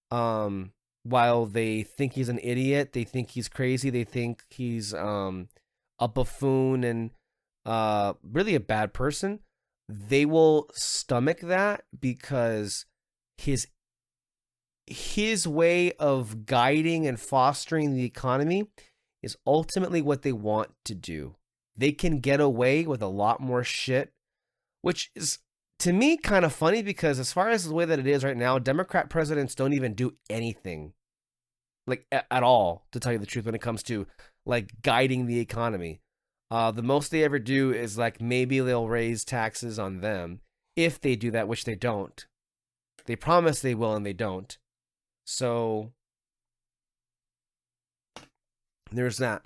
while they think he's an idiot, they think he's crazy, they think he's a buffoon and really a bad person, they will stomach that because his way of guiding and fostering the economy is ultimately what they want to do. They can get away with a lot more shit, which is, to me, kind of funny, because as far as the way that it is right now, Democrat presidents don't even do anything, like, at all, to tell you the truth, when it comes to, like, guiding the economy. The most they ever do is, like, maybe they'll raise taxes on them, if they do that, which they don't. They promise they will, and they don't. So there's that.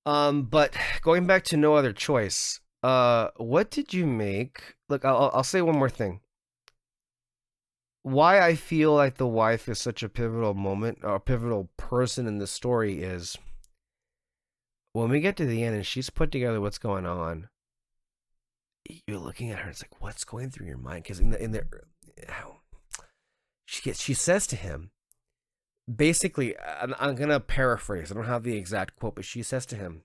But going back to No Other Choice, what did you make? Look, I'll say one more thing. Why I feel like the wife is such a pivotal moment, or a pivotal person in the story, is when we get to the end and she's put together what's going on, you're looking at her, it's like, what's going through your mind? Because she says to him, basically, I'm going to paraphrase, I don't have the exact quote, but she says to him,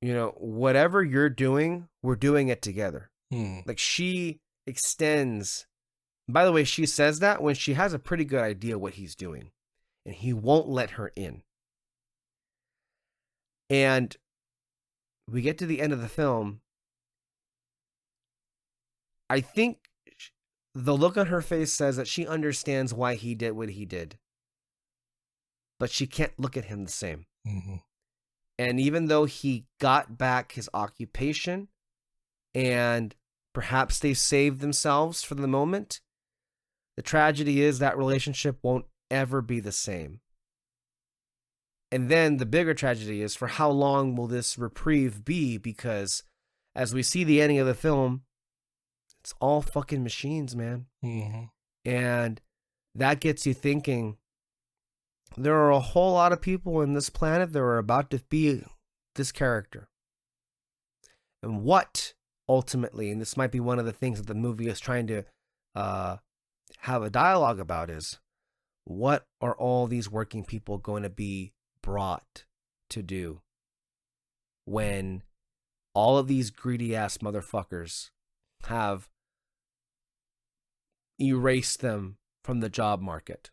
you know, whatever you're doing, we're doing it together. Like, she extends, by the way, she says that when she has a pretty good idea what he's doing, and he won't let her in. And we get to the end of the film, I think the look on her face says that she understands why he did what he did, but she can't look at him the same. And even though he got back his occupation, and perhaps they saved themselves for the moment, the tragedy is that relationship won't ever be the same. And then the bigger tragedy is, for how long will this reprieve be? Because as we see the ending of the film, it's all fucking machines, man. And that gets you thinking, there are a whole lot of people in this planet that are about to be this character. And what, ultimately, and this might be one of the things that the movie is trying to have a dialogue about, is what are all these working people going to be brought to do when all of these greedy ass motherfuckers have erased them from the job market?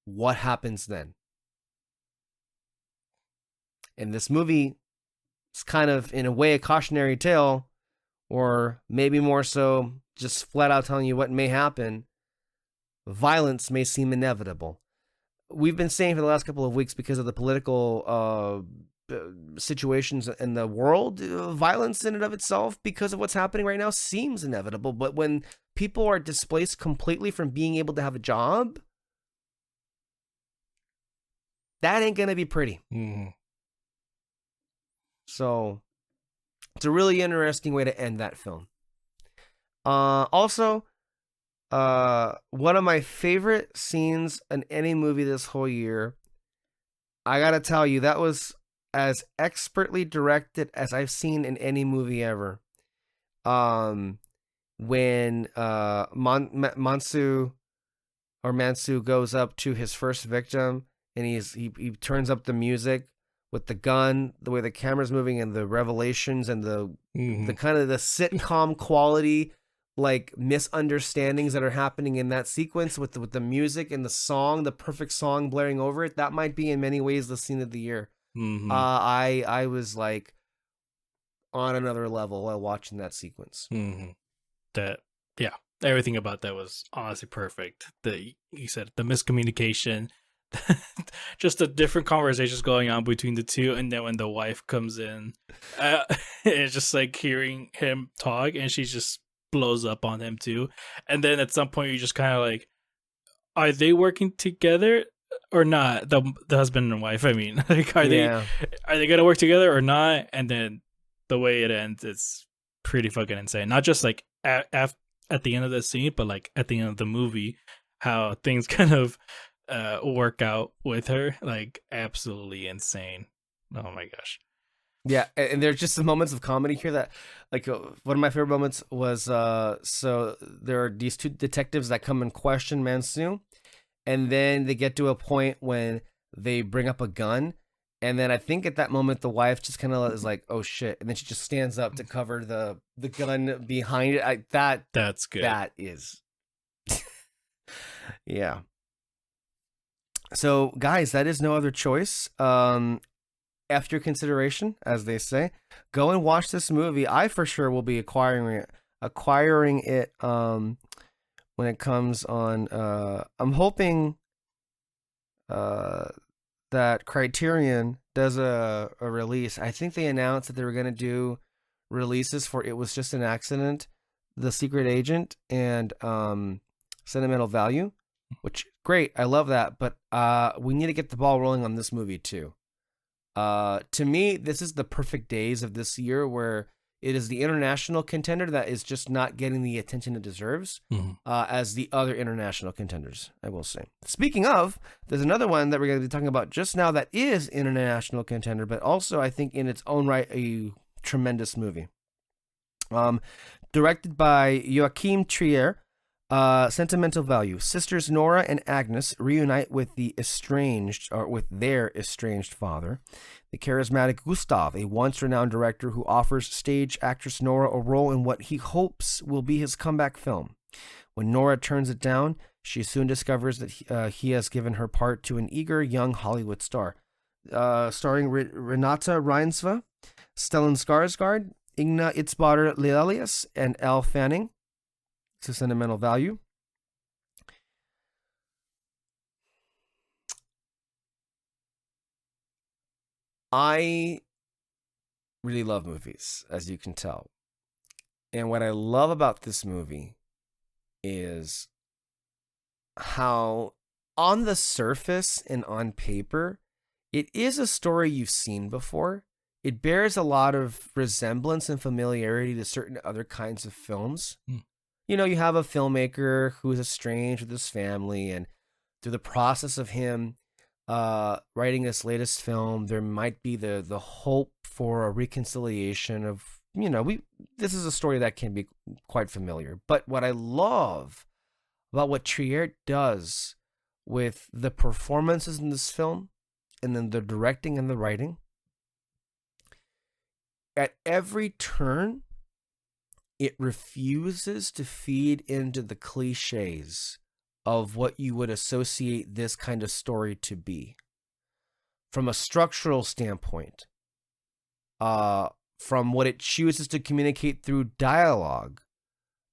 What happens then? And this movie is kind of, in a way, a cautionary tale, or maybe more so just flat out telling you what may happen. Violence may seem inevitable. We've been saying for the last couple of weeks, because of the political situations in the world, violence in and of itself, because of what's happening right now, seems inevitable. But when people are displaced completely from being able to have a job, that ain't gonna be pretty. So it's a really interesting way to end that film. Also, one of my favorite scenes in any movie this whole year, I gotta tell you, that was as expertly directed as I've seen in any movie ever. When Mansu goes up to his first victim, and he turns up the music with the gun, the way the camera's moving, and the revelations, and the kind of the sitcom quality, like, misunderstandings that are happening in that sequence with the music and the song, the perfect song blaring over it. That might be in many ways the scene of the year. I was like on another level while watching that sequence. Everything about that was honestly perfect. You said the miscommunication, just the different conversations going on between the two, and then when the wife comes in, it's just like hearing him talk, and she just blows up on him too. And then at some point, you just kind of like, are they working together or not? The husband and wife, I mean, like, are they gonna work together or not? And then the way it ends, it's pretty fucking insane. Not just like at the end of the scene, but like at the end of the movie, how things kind of work out with her, like, absolutely insane. Oh my gosh. Yeah, and there's just some moments of comedy here that, like, one of my favorite moments was, so there are these two detectives that come and question Mansu, and then they get to a point when they bring up a gun, and then I think at that moment the wife just kind of is like, "Oh shit," and then she just stands up to cover the gun behind it. That's good. That is, yeah. So, guys, that is no other choice. After consideration, as they say, go and watch this movie. I for sure will be acquiring it when it comes on. I'm hoping that Criterion does a release. I think they announced that they were going to do releases for It Was Just an Accident, The Secret Agent, and Sentimental Value, which great. I love that, but we need to get the ball rolling on this movie too. To me, this is the perfect days of this year where it is the international contender that is just not getting the attention it deserves, as the other international contenders, I will say. Speaking of, there's another one that we're going to be talking about just now that is international contender, but also I think in its own right, a tremendous movie. Directed by Joaquim Trier, Sentimental Value. Sisters Nora and Agnes reunite with their estranged father, the charismatic Gustav, a once-renowned director who offers stage actress Nora a role in what he hopes will be his comeback film. When Nora turns it down, she soon discovers that he has given her part to an eager young Hollywood star. Starring Renata Reinsve, Stellan Skarsgård, Inga Itzbader Lelius, and Elle Fanning. To Sentimental Value. I really love movies, as you can tell. And what I love about this movie is how, on the surface and on paper, it is a story you've seen before. It bears a lot of resemblance and familiarity to certain other kinds of films. You know, you have a filmmaker who is estranged with his family, and through the process of him writing this latest film, there might be the hope for a reconciliation of, you know, this is a story that can be quite familiar. But what I love about what Trier does with the performances in this film, and then the directing and the writing, at every turn, it refuses to feed into the cliches of what you would associate this kind of story to be. From a structural standpoint, from what it chooses to communicate through dialogue,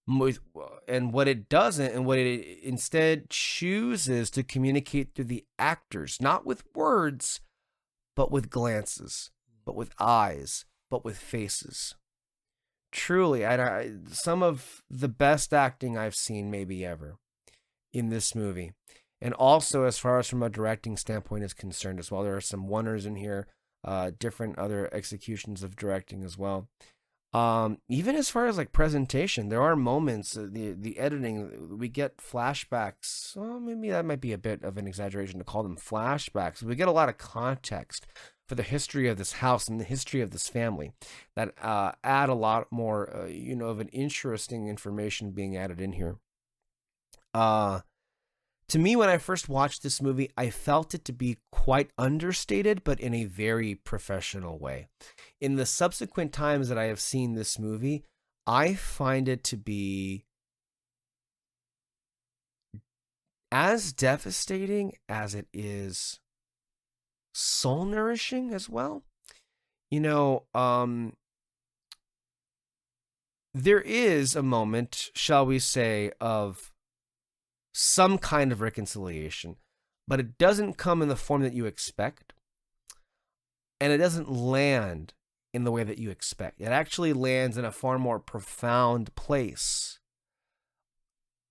and what it doesn't, and what it instead chooses to communicate through the actors, not with words, but with glances, but with eyes, but with faces. Truly, some of the best acting I've seen maybe ever in this movie. And also, as far as from a directing standpoint is concerned as well, there are some wonders in here, different other executions of directing as well. Even as far as like presentation, there are moments, the editing, we get flashbacks. Well, maybe that might be a bit of an exaggeration to call them flashbacks. We get a lot of context for the history of this house and the history of this family that add a lot more, of an interesting information being added in here. To me, when I first watched this movie, I felt it to be quite understated, but in a very professional way. In the subsequent times that I have seen this movie, I find it to be as devastating as it is soul nourishing as well. There is a moment, shall we say, of some kind of reconciliation, but it doesn't come in the form that you expect, and it doesn't land in the way that you expect. It actually lands in a far more profound place.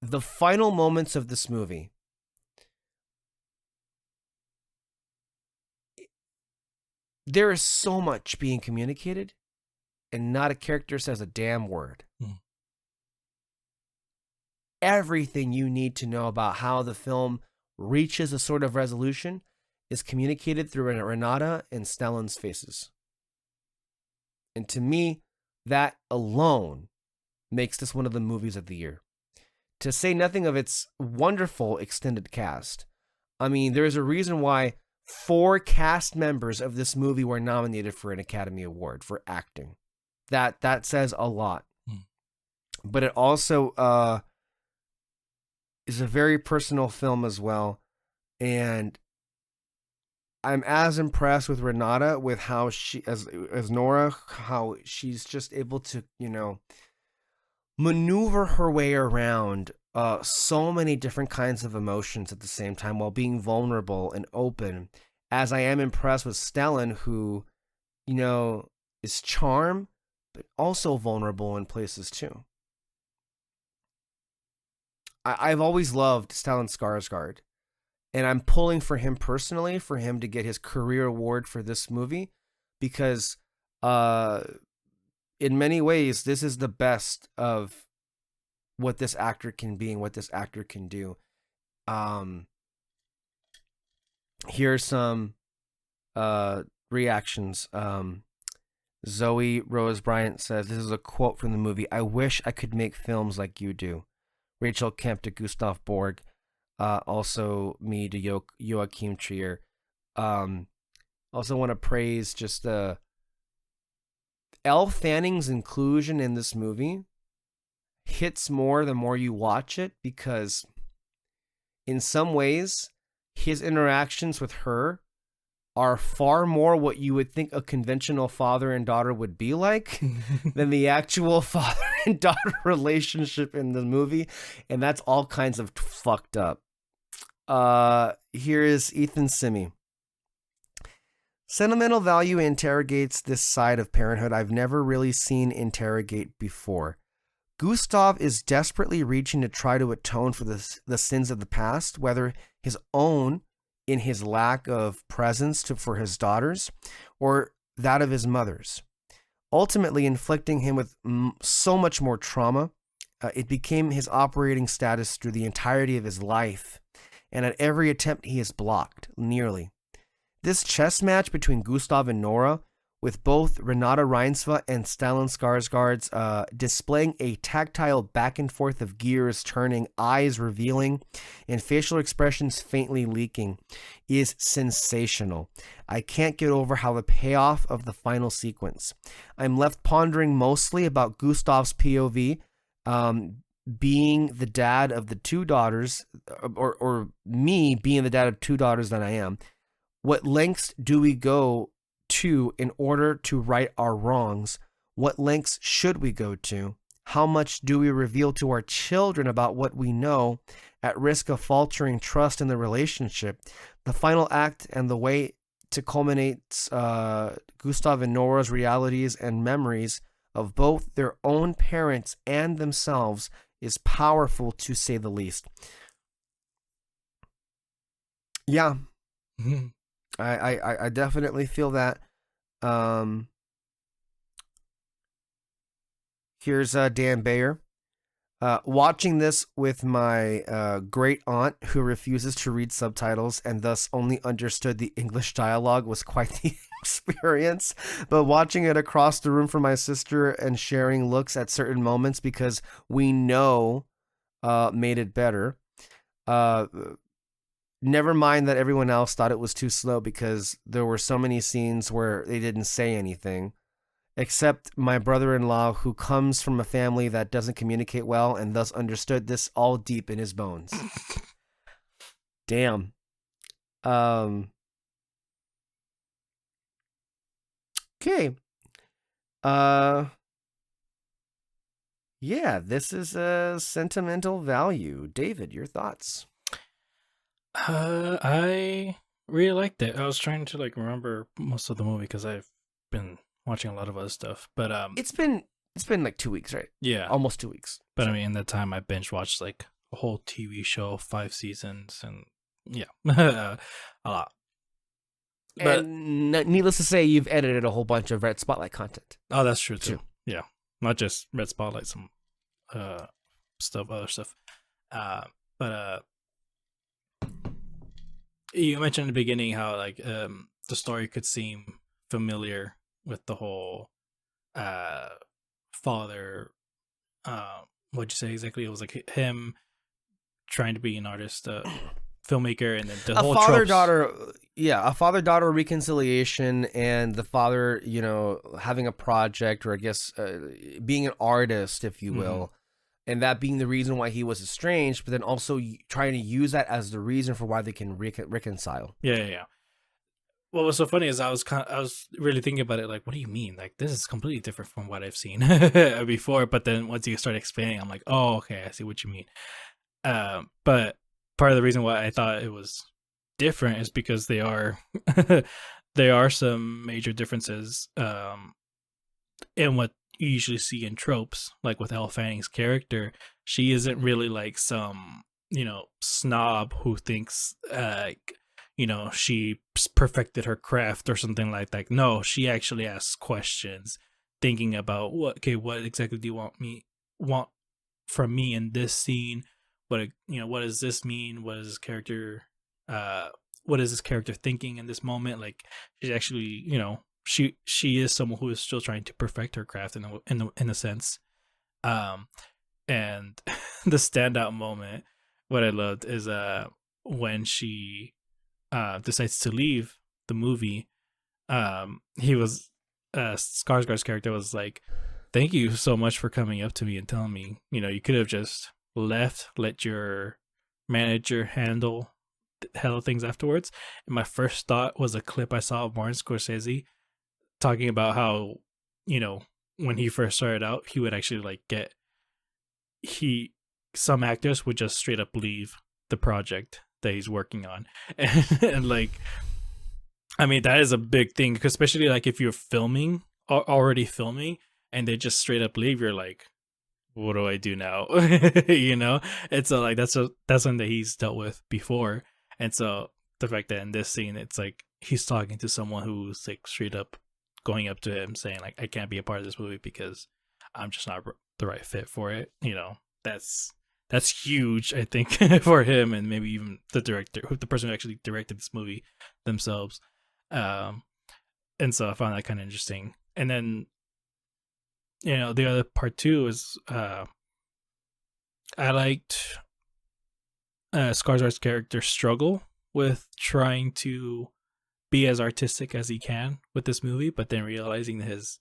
The final moments of this movie, there is so much being communicated, and not a character says a damn word. Everything you need to know about how the film reaches a sort of resolution is communicated through Renata and Stellan's faces. And to me, that alone makes this one of the movies of the year. To say nothing of its wonderful extended cast. I mean, there's a reason why 4 cast members of this movie were nominated for an Academy Award for acting. That says a lot. But it also is a very personal film as well. And I'm as impressed with Renata with how she, as Nora, how she's just able to, maneuver her way around so many different kinds of emotions at the same time while being vulnerable and open. As I am impressed with Stellan, who, is charm, but also vulnerable in places too. I've always loved Stellan Skarsgård, and I'm pulling for him personally for him to get his career award for this movie because in many ways, this is the best of what this actor can be and what this actor can do. Here's some reactions. Zoe Rose Bryant says, this is a quote from the movie, "I wish I could make films like you do." Rachel Kemp to Gustav Borg. Also me to Joaquim Trier. Also want to praise just Elle Fanning's inclusion in this movie hits more the more you watch it, because in some ways his interactions with her are far more what you would think a conventional father and daughter would be like than the actual father and daughter relationship in the movie. And that's all kinds of fucked up. Here is Ethan Simi. Sentimental Value interrogates this side of parenthood I've never really seen interrogate before. Gustav is desperately reaching to try to atone for the sins of the past, whether his own in his lack of presence for his daughters or that of his mother's, ultimately inflicting him with so much more trauma. It became his operating status through the entirety of his life, and at every attempt he is blocked, nearly. This chess match between Gustav and Nora, with both Renata Reinsva and Stellan Skarsgård's displaying a tactile back and forth of gears turning, eyes revealing, and facial expressions faintly leaking, is sensational. I can't get over how the payoff of the final sequence. I'm left pondering mostly about Gustav's POV, being the dad of the 2 daughters, or me being the dad of 2 daughters that I am. What lengths do we go to in order to right our wrongs? What lengths should we go to? How much do we reveal to our children about what we know at risk of faltering trust in the relationship? The final act and the way to culminate Gustav and Nora's realities and memories of both their own parents and themselves is powerful, to say the least. Yeah. Mm-hmm. I definitely feel that. Here's Dan Bayer. Watching this with my great aunt who refuses to read subtitles and thus only understood the English dialogue was quite the experience. But watching it across the room from my sister and sharing looks at certain moments because we know made it better. Never mind that everyone else thought it was too slow because there were so many scenes where they didn't say anything, except my brother-in-law, who comes from a family that doesn't communicate well and thus understood this all deep in his bones. Damn. Okay. Yeah, this is a Sentimental Value. David, your thoughts? I really liked it. I was trying to remember most of the movie because I've been watching a lot of other stuff. But it's been like 2 weeks, right? Yeah, almost 2 weeks. But I mean, in that time, I binge watched a whole TV show, 5 seasons, and yeah, a lot. But and needless to say, you've edited a whole bunch of Red Spotlight content. Oh, that's true too. Yeah, not just Red Spotlight, some other stuff. But you mentioned in the beginning how the story could seem familiar with the whole father. What'd you say exactly? It was like him trying to be an artist, filmmaker, and then the whole father-daughter, a father-daughter reconciliation, and the father, having a project, or I guess being an artist, if you will, and that being the reason why he was estranged, but then also trying to use that as the reason for why they can reconcile. Yeah. What was so funny is I was really thinking about it, like, what do you mean? Like, this is completely different from what I've seen before. But then once you start explaining, I'm like, oh, okay, I see what you mean. But part of the reason why I thought it was different is because there are some major differences in what you usually see in tropes. Like with Elle Fanning's character, she isn't really like some snob who thinks she perfected her craft or something like that. No, she actually asks questions, thinking about what exactly do you want from me in this scene? What does this mean? What is this character thinking in this moment? Like, she's actually, she is someone who is still trying to perfect her craft in a sense. And the standout moment, what I loved is when she decides to leave the movie. He was Skarsgård's character was like, "Thank you so much for coming up to me and telling me, you could have just let your manager handle things afterwards." And my first thought was a clip I saw of Martin Scorsese talking about how, when he first started out, he would actually like some actors would just straight up leave the project that he's working on. And like, I mean, that is a big thing, because especially like if you're already filming and they just straight up leave, you're like, what do I do now? And so like that's something that he's dealt with before. And so the fact that in this scene it's like he's talking to someone who's like straight up going up to him saying like, I can't be a part of this movie because I'm just not the right fit for it. That's huge, I think, for him, and maybe even the director, the person who actually directed this movie themselves. And so I found that kind of interesting. And then, the other part too is I liked Skarsgård's character struggle with trying to be as artistic as he can with this movie, but then realizing his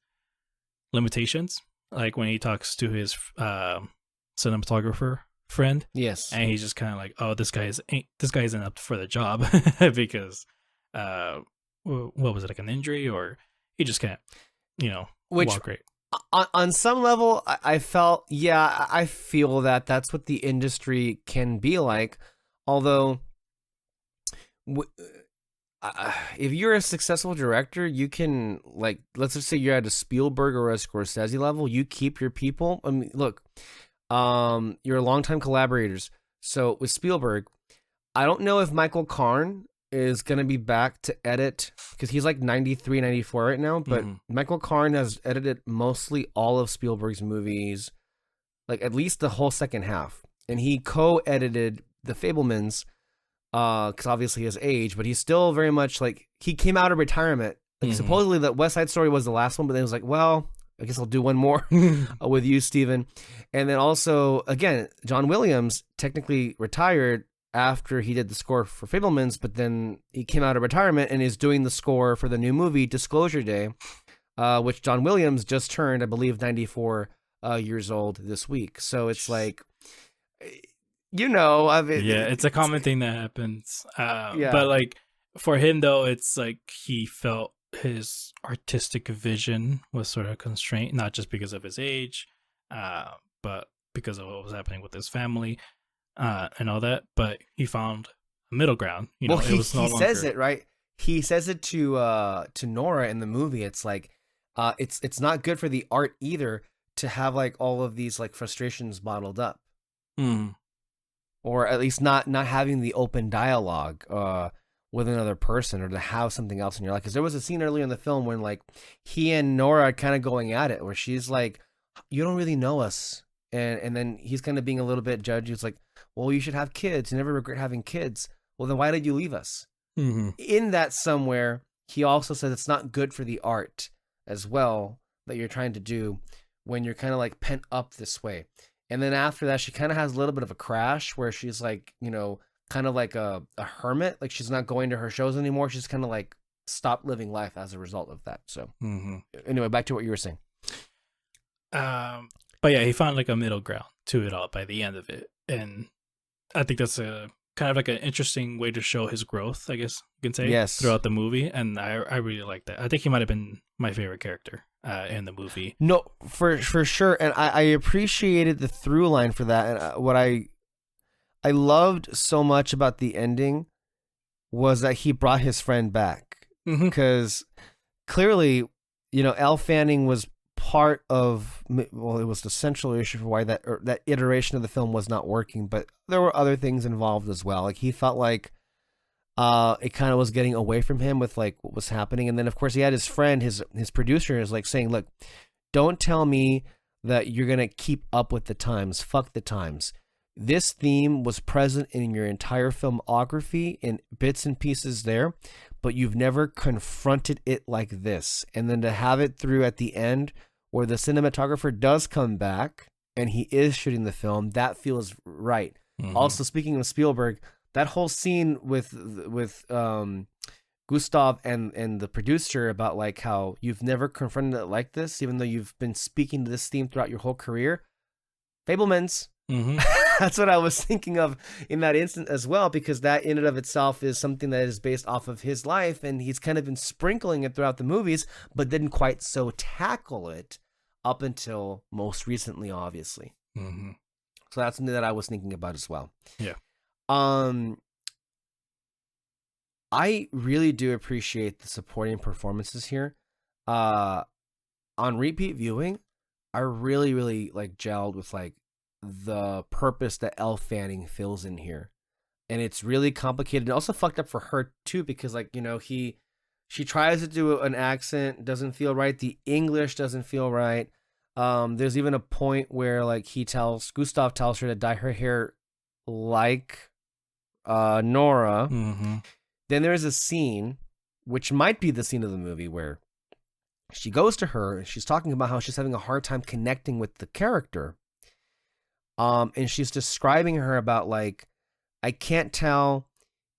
limitations. Like when he talks to his cinematographer friend, yes, and he's just kind of like, oh, this guy isn't up for the job because what was it, like an injury, or he just can't walk great. On some level I felt, I feel that's what the industry can be like, although if you're a successful director, you can, like, let's just say you're at a Spielberg or a Scorsese level, you keep your people. I mean, look, you're longtime collaborators. So with Spielberg, I don't know if Michael Karn is going to be back to edit, because he's like 93, 94 right now, but Michael Karn has edited mostly all of Spielberg's movies, like at least the whole second half. And he co-edited The Fabelmans, because obviously his age, but he's still very much like, he came out of retirement. Like supposedly that West Side Story was the last one, but then he was like, well, I guess I'll do one more with you, Steven. And then also, again, John Williams technically retired after he did the score for Fabelmans, but then he came out of retirement and is doing the score for the new movie Disclosure Day, which John Williams just turned, I believe, 94 years old this week. So it's like, I mean, it's a common thing that happens. But like for him though, it's like he felt his artistic vision was sort of constrained, not just because of his age, but because of what was happening with his family. And all that, but he found a middle ground. It was no longer... says it, right? He says it to Nora in the movie. It's like, it's not good for the art either to have like all of these like frustrations bottled up, or at least not having the open dialogue with another person, or to have something else in your life. Because there was a scene earlier in the film when like he and Nora are kind of going at it, where she's like, "You don't really know us," and then he's kind of being a little bit judgy. It's like, well, you should have kids. You never regret having kids. Well, then why did you leave us? In that somewhere, he also said it's not good for the art as well, that you're trying to do when you're kind of like pent up this way. And then after that, she kind of has a little bit of a crash where she's like, you know, kind of like a hermit. Like she's not going to her shows anymore. She's kind of like stopped living life as a result of that. So anyway, back to what you were saying. But yeah, he found like a middle ground to it all by the end of it. And I think that's a kind of like an interesting way to show his growth, I guess you can say, throughout the movie. And I really like that. I think he might have been my favorite character in the movie. No, for sure. And I appreciated the through line for that. And what I loved so much about the ending was that he brought his friend back. Because clearly, you know, Elle Fanning was part of, well, it was the central issue for why that iteration of the film was not working, but there were other things involved as well. Like he felt like it kind of was getting away from him with like what was happening. And then of course he had his friend, his producer is like saying, look, don't tell me that you're going to keep up with the times. Fuck the times. This theme was present in your entire filmography in bits and pieces there, but you've never confronted it like this. And then to have it through at the end where the cinematographer does come back and he is shooting the film, that feels right. Also, speaking of Spielberg, that whole scene with Gustav and the producer about like how you've never confronted it like this, even though you've been speaking to this theme throughout your whole career. Fabelmans. That's what I was thinking of in that instant as well, because that in and of itself is something that is based off of his life, and he's kind of been sprinkling it throughout the movies, but didn't quite so tackle it up until most recently, obviously. So that's something that I was thinking about as well. Yeah. I really do appreciate the supporting performances here. On repeat viewing, I really, really like gelled with like the purpose that Elle Fanning fills in here. And it's really complicated and also fucked up for her too, because like, you know, she tries to do an accent, doesn't feel right. The English doesn't feel right. There's even a point where like Gustav tells her to dye her hair like Nora. Then there's a scene, which might be the scene of the movie, where she goes to her and she's talking about how she's having a hard time connecting with the character. And she's describing her about like, I can't tell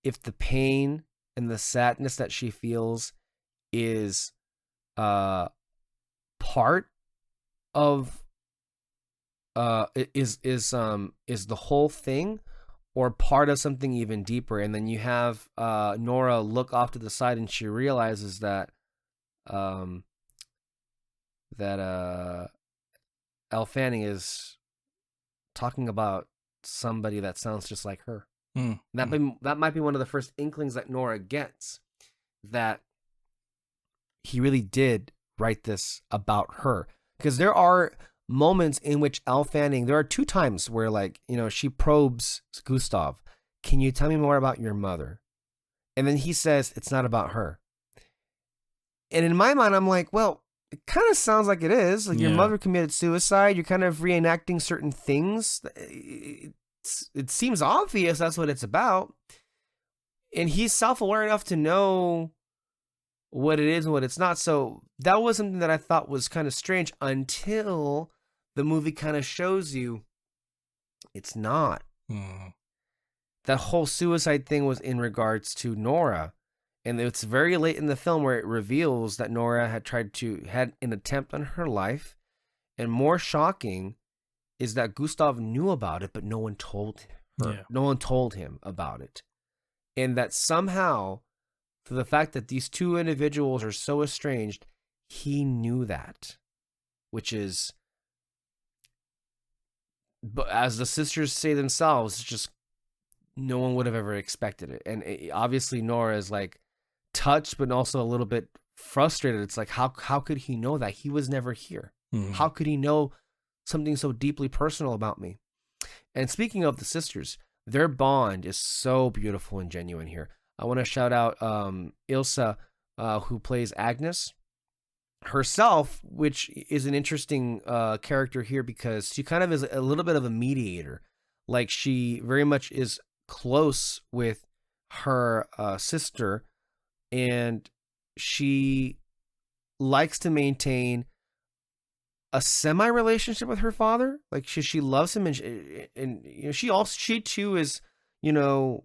if the pain and the sadness that she feels is part of is the whole thing or part of something even deeper. And then you have Nora look off to the side and she realizes that Elle Fanning is talking about somebody that sounds just like her. That might be one of the first inklings that Nora gets, that he really did write this about her. Because there are moments in which Elle Fanning, there are two times where like, you know, she probes Gustav, can you tell me more about your mother? And then he says, it's not about her. And in my mind, I'm like, well, it kind of sounds like it is. Like your mother committed suicide. You're kind of reenacting certain things. It seems obvious that's what it's about. And he's self-aware enough to know what it is and what it's not. So that was something that I thought was kind of strange until the movie kind of shows you it's not. That whole suicide thing was in regards to Nora. And it's very late in the film where it reveals that Nora had an attempt on her life. And more shocking is that Gustav knew about it, but no one told her. Yeah. No one told him about it. And that somehow, for the fact that these two individuals are so estranged, he knew that. Which is, but as the sisters say themselves, just no one would have ever expected it. And obviously Nora is like touched, but also a little bit frustrated. It's like, how could he know that? He was never here. How could he know something so deeply personal about me? And speaking of the sisters, their bond is so beautiful and genuine here. I want to shout out Ilsa, who plays Agnes herself, which is an interesting character here because she kind of is a little bit of a mediator. Like she very much is close with her sister, and she likes to maintain a semi relationship with her father. Like she loves him, and you know, she too is, you know,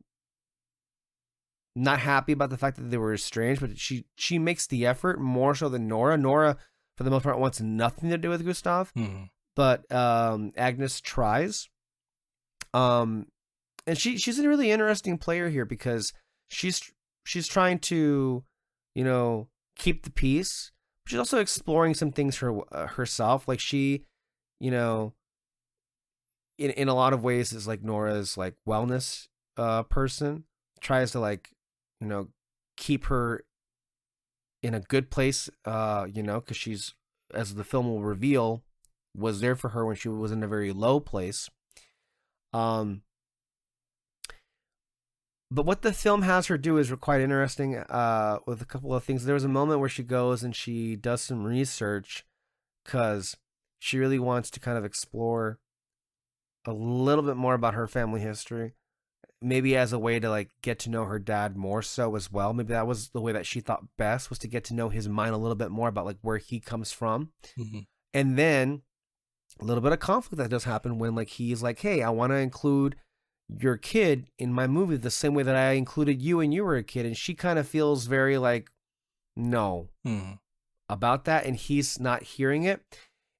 not happy about the fact that they were estranged, but she makes the effort more so than Nora. Nora, for the most part, wants nothing to do with Gustav, but Agnes tries. And she's a really interesting player here because she's trying to, you know, keep the peace. She's also exploring some things herself. Like she, you know, in a lot of ways is like Nora's like wellness person, tries to like, you know, keep her in a good place, you know, because she's, as the film will reveal, was there for her when she was in a very low place. But what the film has her do is quite interesting with a couple of things. There was a moment where she goes and she does some research because she really wants to kind of explore a little bit more about her family history, maybe as a way to like get to know her dad more so as well. Maybe that was the way that she thought best, was to get to know his mind a little bit more about like where he comes from. And then a little bit of conflict that does happen when like he's like, hey, I want to include your kid in my movie the same way that I included you when you were a kid. And she kind of feels very like, no, about that. And he's not hearing it.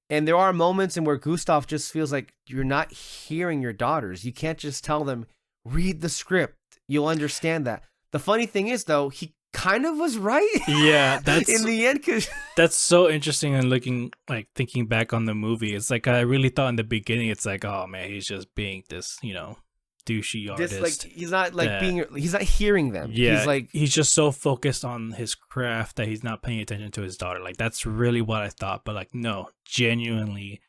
And there are moments in where Gustav just feels like you're not hearing your daughters. You can't just tell them, read the script. You'll understand that. The funny thing is, though, he kind of was right. Yeah, that's in the end, because that's so interesting. And thinking back on the movie, it's like I really thought in the beginning, it's like, oh man, he's just being this, you know, douchey artist. Like he's not like he's not hearing them. Yeah, he's just so focused on his craft that he's not paying attention to his daughter. Like that's really what I thought. But like, no, genuinely,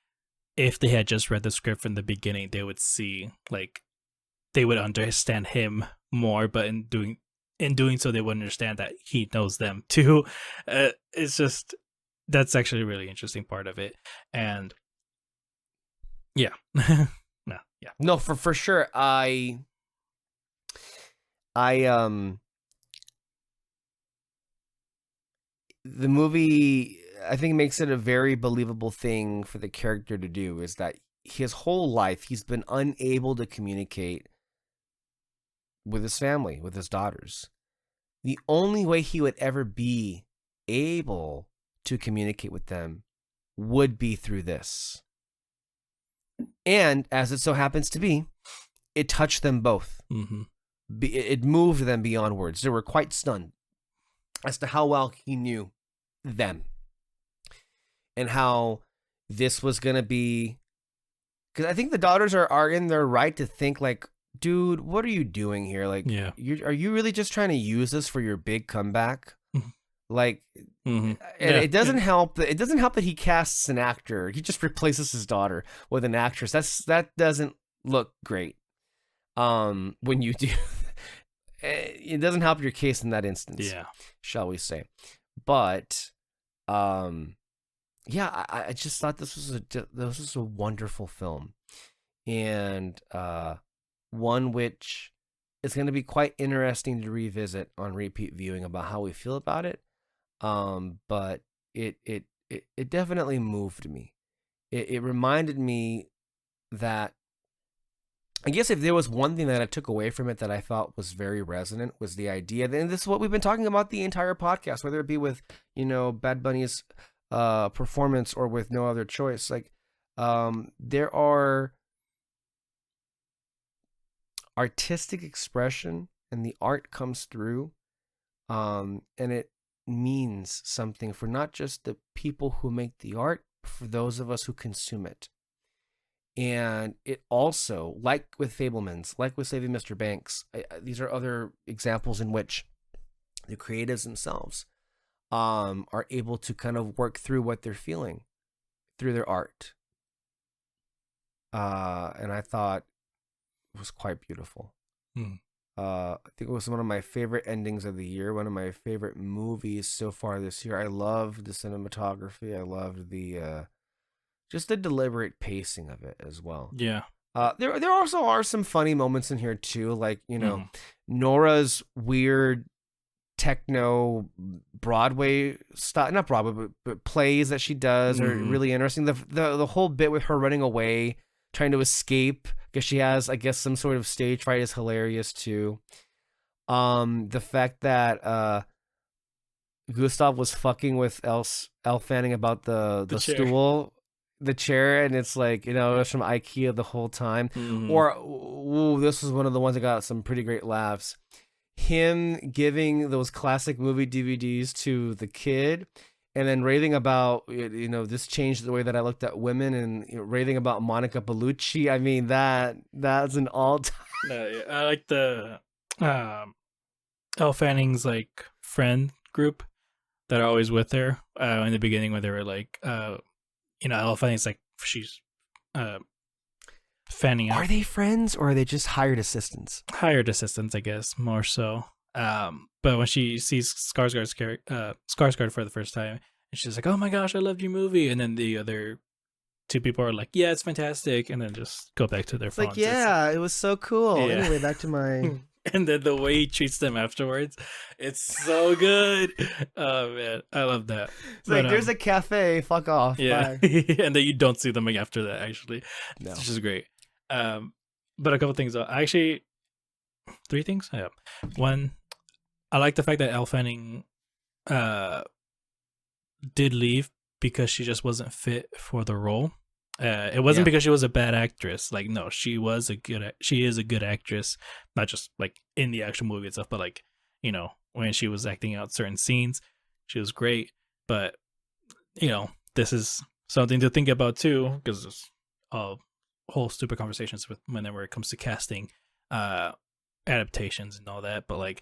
if they had just read the script from the beginning, they would see like they would understand him more. But in doing so, they would understand that he knows them too. It's just that's actually a really interesting part of it. And yeah. No, for sure. The movie, I think, makes it a very believable thing for the character to do, is that his whole life he's been unable to communicate with his family, with his daughters. The only way he would ever be able to communicate with them would be through this. And as it so happens to be, it touched them both. It moved them beyond words. They were quite stunned as to how well he knew them and how this was going to be. Because I think the daughters are in their right to think like, dude, what are you doing here? Like, are you really just trying to use this for your big comeback? Like, and it doesn't help that he casts an actor. He just replaces his daughter with an actress. That doesn't look great. When you do, it doesn't help your case in that instance. Yeah, shall we say? But, yeah, I just thought this was a wonderful film, and one which is going to be quite interesting to revisit on repeat viewing about how we feel about it. But it definitely moved me. It reminded me that, I guess if there was one thing that I took away from it that I felt was very resonant, was the idea that, and this is what we've been talking about the entire podcast, whether it be with, you know, Bad Bunny's performance or with No Other Choice, like there are artistic expression and the art comes through, and it means something for not just the people who make the art, but for those of us who consume it. And it also, like with Fabelmans, like with Saving Mr. Banks, these are other examples in which the creatives themselves are able to kind of work through what they're feeling through their art. And I thought it was quite beautiful. I think it was one of my favorite endings of the year, one of my favorite movies so far this year. I loved the cinematography. I loved the just the deliberate pacing of it as well. Yeah. There also are some funny moments in here too, like, you know, Nora's weird techno Broadway stuff, not Broadway, but plays that she does are really interesting. The whole bit with her running away, trying to escape because she has, I guess, some sort of stage fright is hilarious too. The fact that Gustav was fucking with Elle Fanning about the stool, the chair, and it's like, it was from IKEA the whole time. Or this was one of the ones that got some pretty great laughs. Him giving those classic movie DVDs to the kid and then raving about, this changed the way that I looked at women, and raving about Monica Bellucci. I mean, that's an all-time. No, I like the Elle Fanning's like friend group that are always with her in the beginning, when they were like, Elle Fanning's like, she's fanning out. Are they friends, or are they just hired assistants? Hired assistants, I guess, more so. But when she sees Skarsgård for the first time, and she's like, "Oh my gosh, I loved your movie," and then the other two people are like, "Yeah, it's fantastic," and then just go back to their phones. Like, yeah, it was so cool. Yeah. Anyway, back to my. And then the way he treats them afterwards, it's so good. Oh man, I love that. It's like, there's a cafe, fuck off. Yeah. And then you don't see them after that, actually. No. Which is great. But a couple things though. Actually, 3 things. Yeah. One, I like the fact that Elle Fanning did leave because she just wasn't fit for the role. It wasn't because she was a bad actress. Like, no, she is a good actress, not just like in the actual movie itself, but like, when she was acting out certain scenes, she was great. But this is something to think about too, because there's whole stupid conversations whenever it comes to casting adaptations and all that. But like,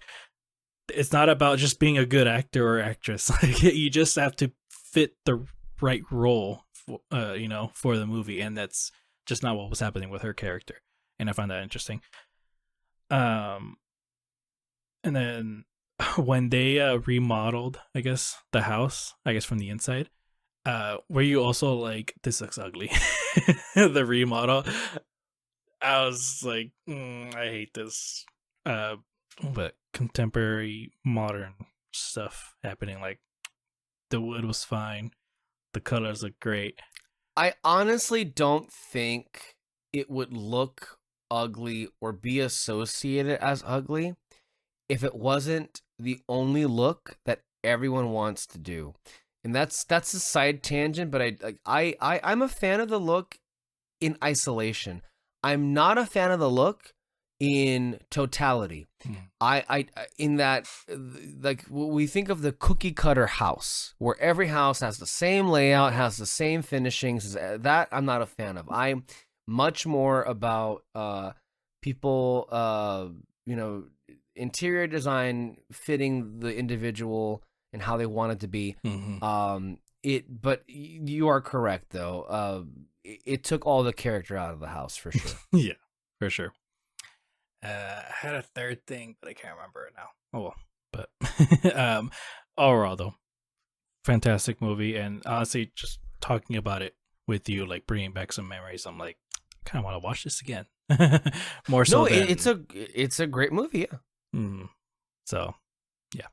it's not about just being a good actor or actress. Like, you just have to fit the right role for the movie, and that's just not what was happening with her character, and I find that interesting. And then when they remodeled, I guess, the house, I guess from the inside, were you also like, this looks ugly? The remodel, I was like, I hate this. But contemporary modern stuff happening, like the wood was fine. The colors look great. I honestly don't think it would look ugly or be associated as ugly if it wasn't the only look that everyone wants to do. And that's a side tangent, but I'm a fan of the look in isolation. I'm not a fan of the look in totality. I in that, like, we think of the cookie cutter house where every house has the same layout, has the same finishings. That I'm not a fan of. I'm much more about people, interior design fitting the individual and how they want it to be. But you are correct though. It took all the character out of the house for sure. Yeah, for sure. I had a third thing, but I can't remember it now. Oh well. But overall though, fantastic movie, and honestly, just talking about it with you, like, bringing back some memories, I'm like, I kind of want to watch this again. More so. No, it's a great movie. Yeah. So, yeah.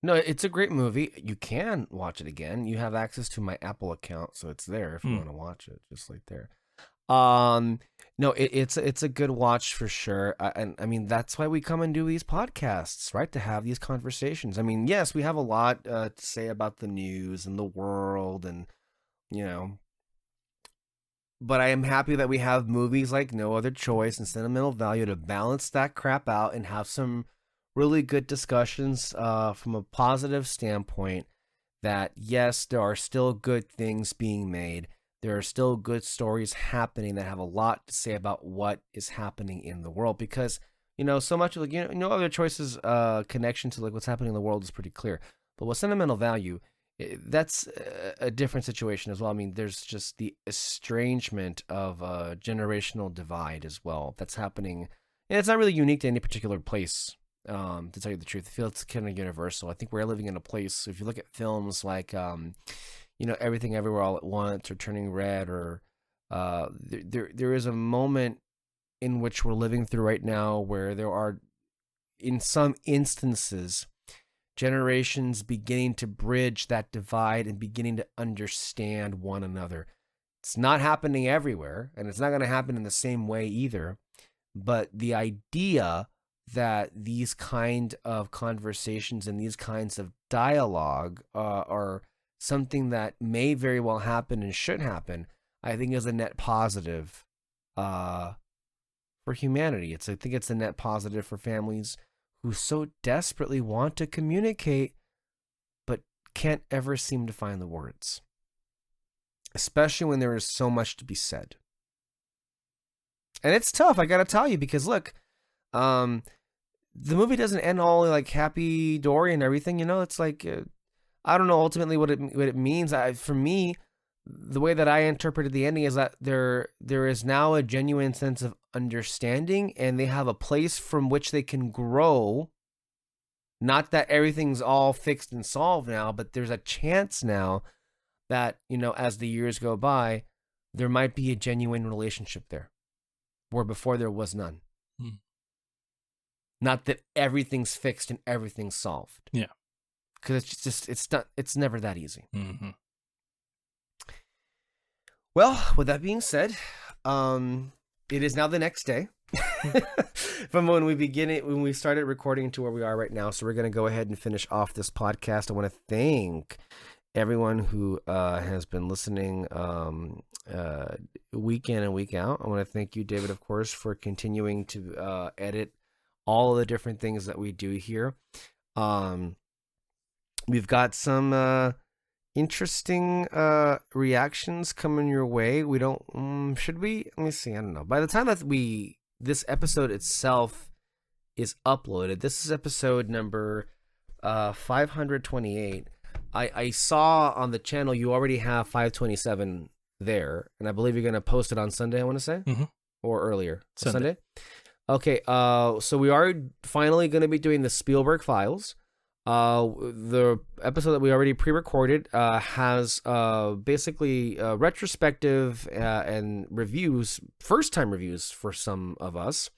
No, it's a great movie. You can watch it again. You have access to my Apple account, so it's there if you want to watch it, just like there. No, it's a good watch for sure. And I mean, that's why we come and do these podcasts, right? To have these conversations. I mean, yes, we have a lot to say about the news and the world, and but I am happy that we have movies like No Other Choice and Sentimental Value to balance that crap out and have some really good discussions from a positive standpoint. That yes, there are still good things being made. There are still good stories happening that have a lot to say about what is happening in the world, because so much of No Other Choice's connection to like what's happening in the world is pretty clear. But with Sentimental Value, that's a different situation as well. I mean, there's just the estrangement of a generational divide as well that's happening, and it's not really unique to any particular place. To tell you the truth, I feel it's kind of universal. I think we're living in a place. If you look at films like Everything Everywhere All at Once or Turning Red, or there is a moment in which we're living through right now where there are, in some instances, generations beginning to bridge that divide and beginning to understand one another. It's not happening everywhere, and it's not going to happen in the same way either. But the idea that these kind of conversations and these kinds of dialogue are something that may very well happen and should happen, I think is a net positive for humanity. I think it's a net positive for families who so desperately want to communicate but can't ever seem to find the words, especially when there is so much to be said. And it's tough, I gotta tell you, because look, the movie doesn't end all like happy dory and everything. It's like I don't know ultimately what it means. For me, the way that I interpreted the ending is that there is now a genuine sense of understanding, and they have a place from which they can grow. Not that everything's all fixed and solved now, but there's a chance now that, as the years go by, there might be a genuine relationship there, where before there was none. Not that everything's fixed and everything's solved. Yeah. Because it's never that easy. Mm-hmm. Well, with that being said, it is now the next day from when we started recording to where we are right now. So we're going to go ahead and finish off this podcast. I want to thank everyone who has been listening week in and week out. I want to thank you, David, of course, for continuing to edit all of the different things that we do here. We've got some interesting reactions coming your way. We don't should we? Let me see. I don't know. By the time that this episode itself is uploaded, this is episode number 528. I saw on the channel you already have 527 there, and I believe you're going to post it on Sunday, I want to say, or earlier. Sunday. Okay, so we are finally going to be doing the Spielberg Files. The episode that we already pre-recorded has basically retrospective and reviews, first-time reviews for some of us.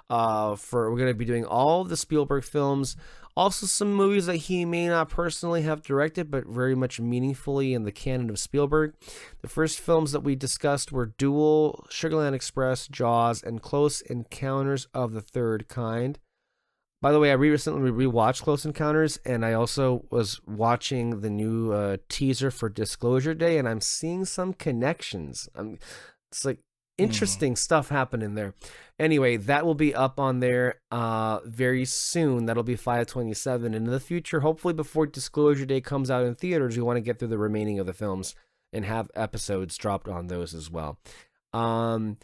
We're going to be doing all the Spielberg films, also some movies that he may not personally have directed, but very much meaningfully in the canon of Spielberg. The first films that we discussed were Duel, Sugarland Express, Jaws, and Close Encounters of the Third Kind. By the way, I recently rewatched Close Encounters, and I also was watching the new teaser for Disclosure Day, and I'm seeing some connections. It's like interesting stuff happening there. Anyway, that will be up on there very soon. That'll be 527. And in the future, hopefully before Disclosure Day comes out in theaters, we want to get through the remaining of the films and have episodes dropped on those as well. And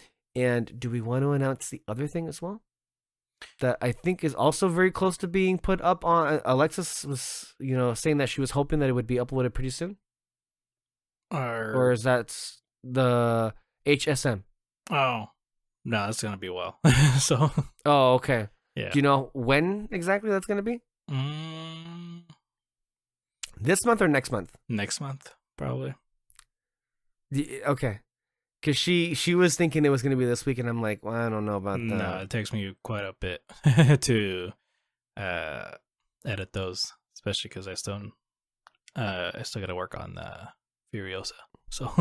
do we want to announce the other thing as well? That I think is also very close to being put up on. Alexis was, saying that she was hoping that it would be uploaded pretty soon. Or is that the HSM? Oh, no, that's gonna be well. So. Oh, okay. Yeah. Do you know when exactly that's gonna be? This month or next month? Next month, probably. Okay. Because she was thinking it was going to be this week, and I'm like, well, I don't know about that. No, it takes me quite a bit to edit those, especially because I still got to work on Furiosa. So,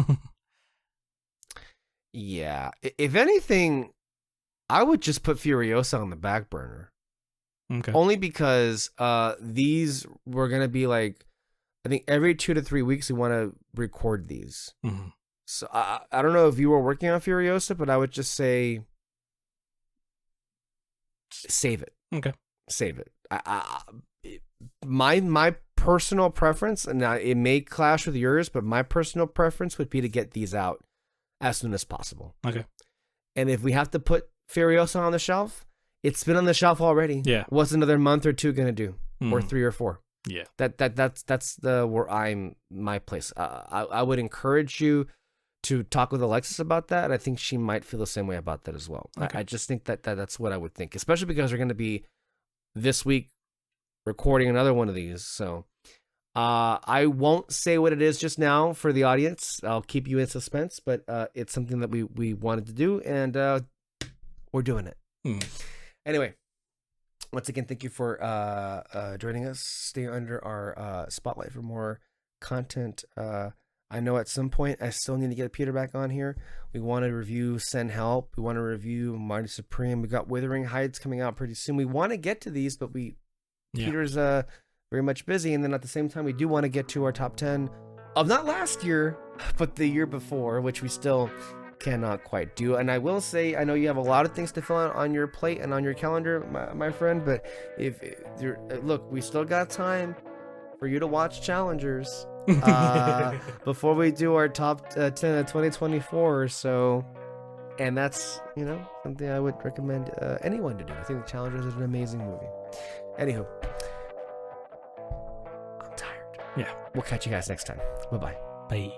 yeah. If anything, I would just put Furiosa on the back burner. Okay. Only because these were going to be like, I think every 2 to 3 weeks we want to record these. Mm-hmm. So I don't know if you were working on Furiosa, but I would just say save it. Okay. Save it. My personal preference, and it may clash with yours, but my personal preference would be to get these out as soon as possible. Okay. And if we have to put Furiosa on the shelf, it's been on the shelf already. Yeah. What's another month or two going to do? Or 3 or 4? Yeah. That's where I'm my place. I would encourage you to talk with Alexis about that, and I think she might feel the same way about that as well. Okay. I just think that's what I would think, especially because we're going to be this week recording another one of these. So I won't say what it is just now for the audience. I'll keep you in suspense, but it's something that we wanted to do, and we're doing it. Anyway, once again, thank you for joining us. Stay under our spotlight for more content. I know at some point I still need to get Peter back on here. We want to review Send Help. We want to review Mighty Supreme. We got Withering Heights coming out pretty soon. We want to get to these, but Peter's very much busy. And then at the same time, we do want to get to our top 10 of not last year, but the year before, which we still cannot quite do. And I will say, I know you have a lot of things to fill out on your plate and on your calendar, my friend, but look, we still got time for you to watch Challengers before we do our top 10 of 2024 or so. And that's, something I would recommend anyone to do. I think The Challengers is an amazing movie. Anywho, I'm tired. Yeah. We'll catch you guys next time. Bye-bye. Bye.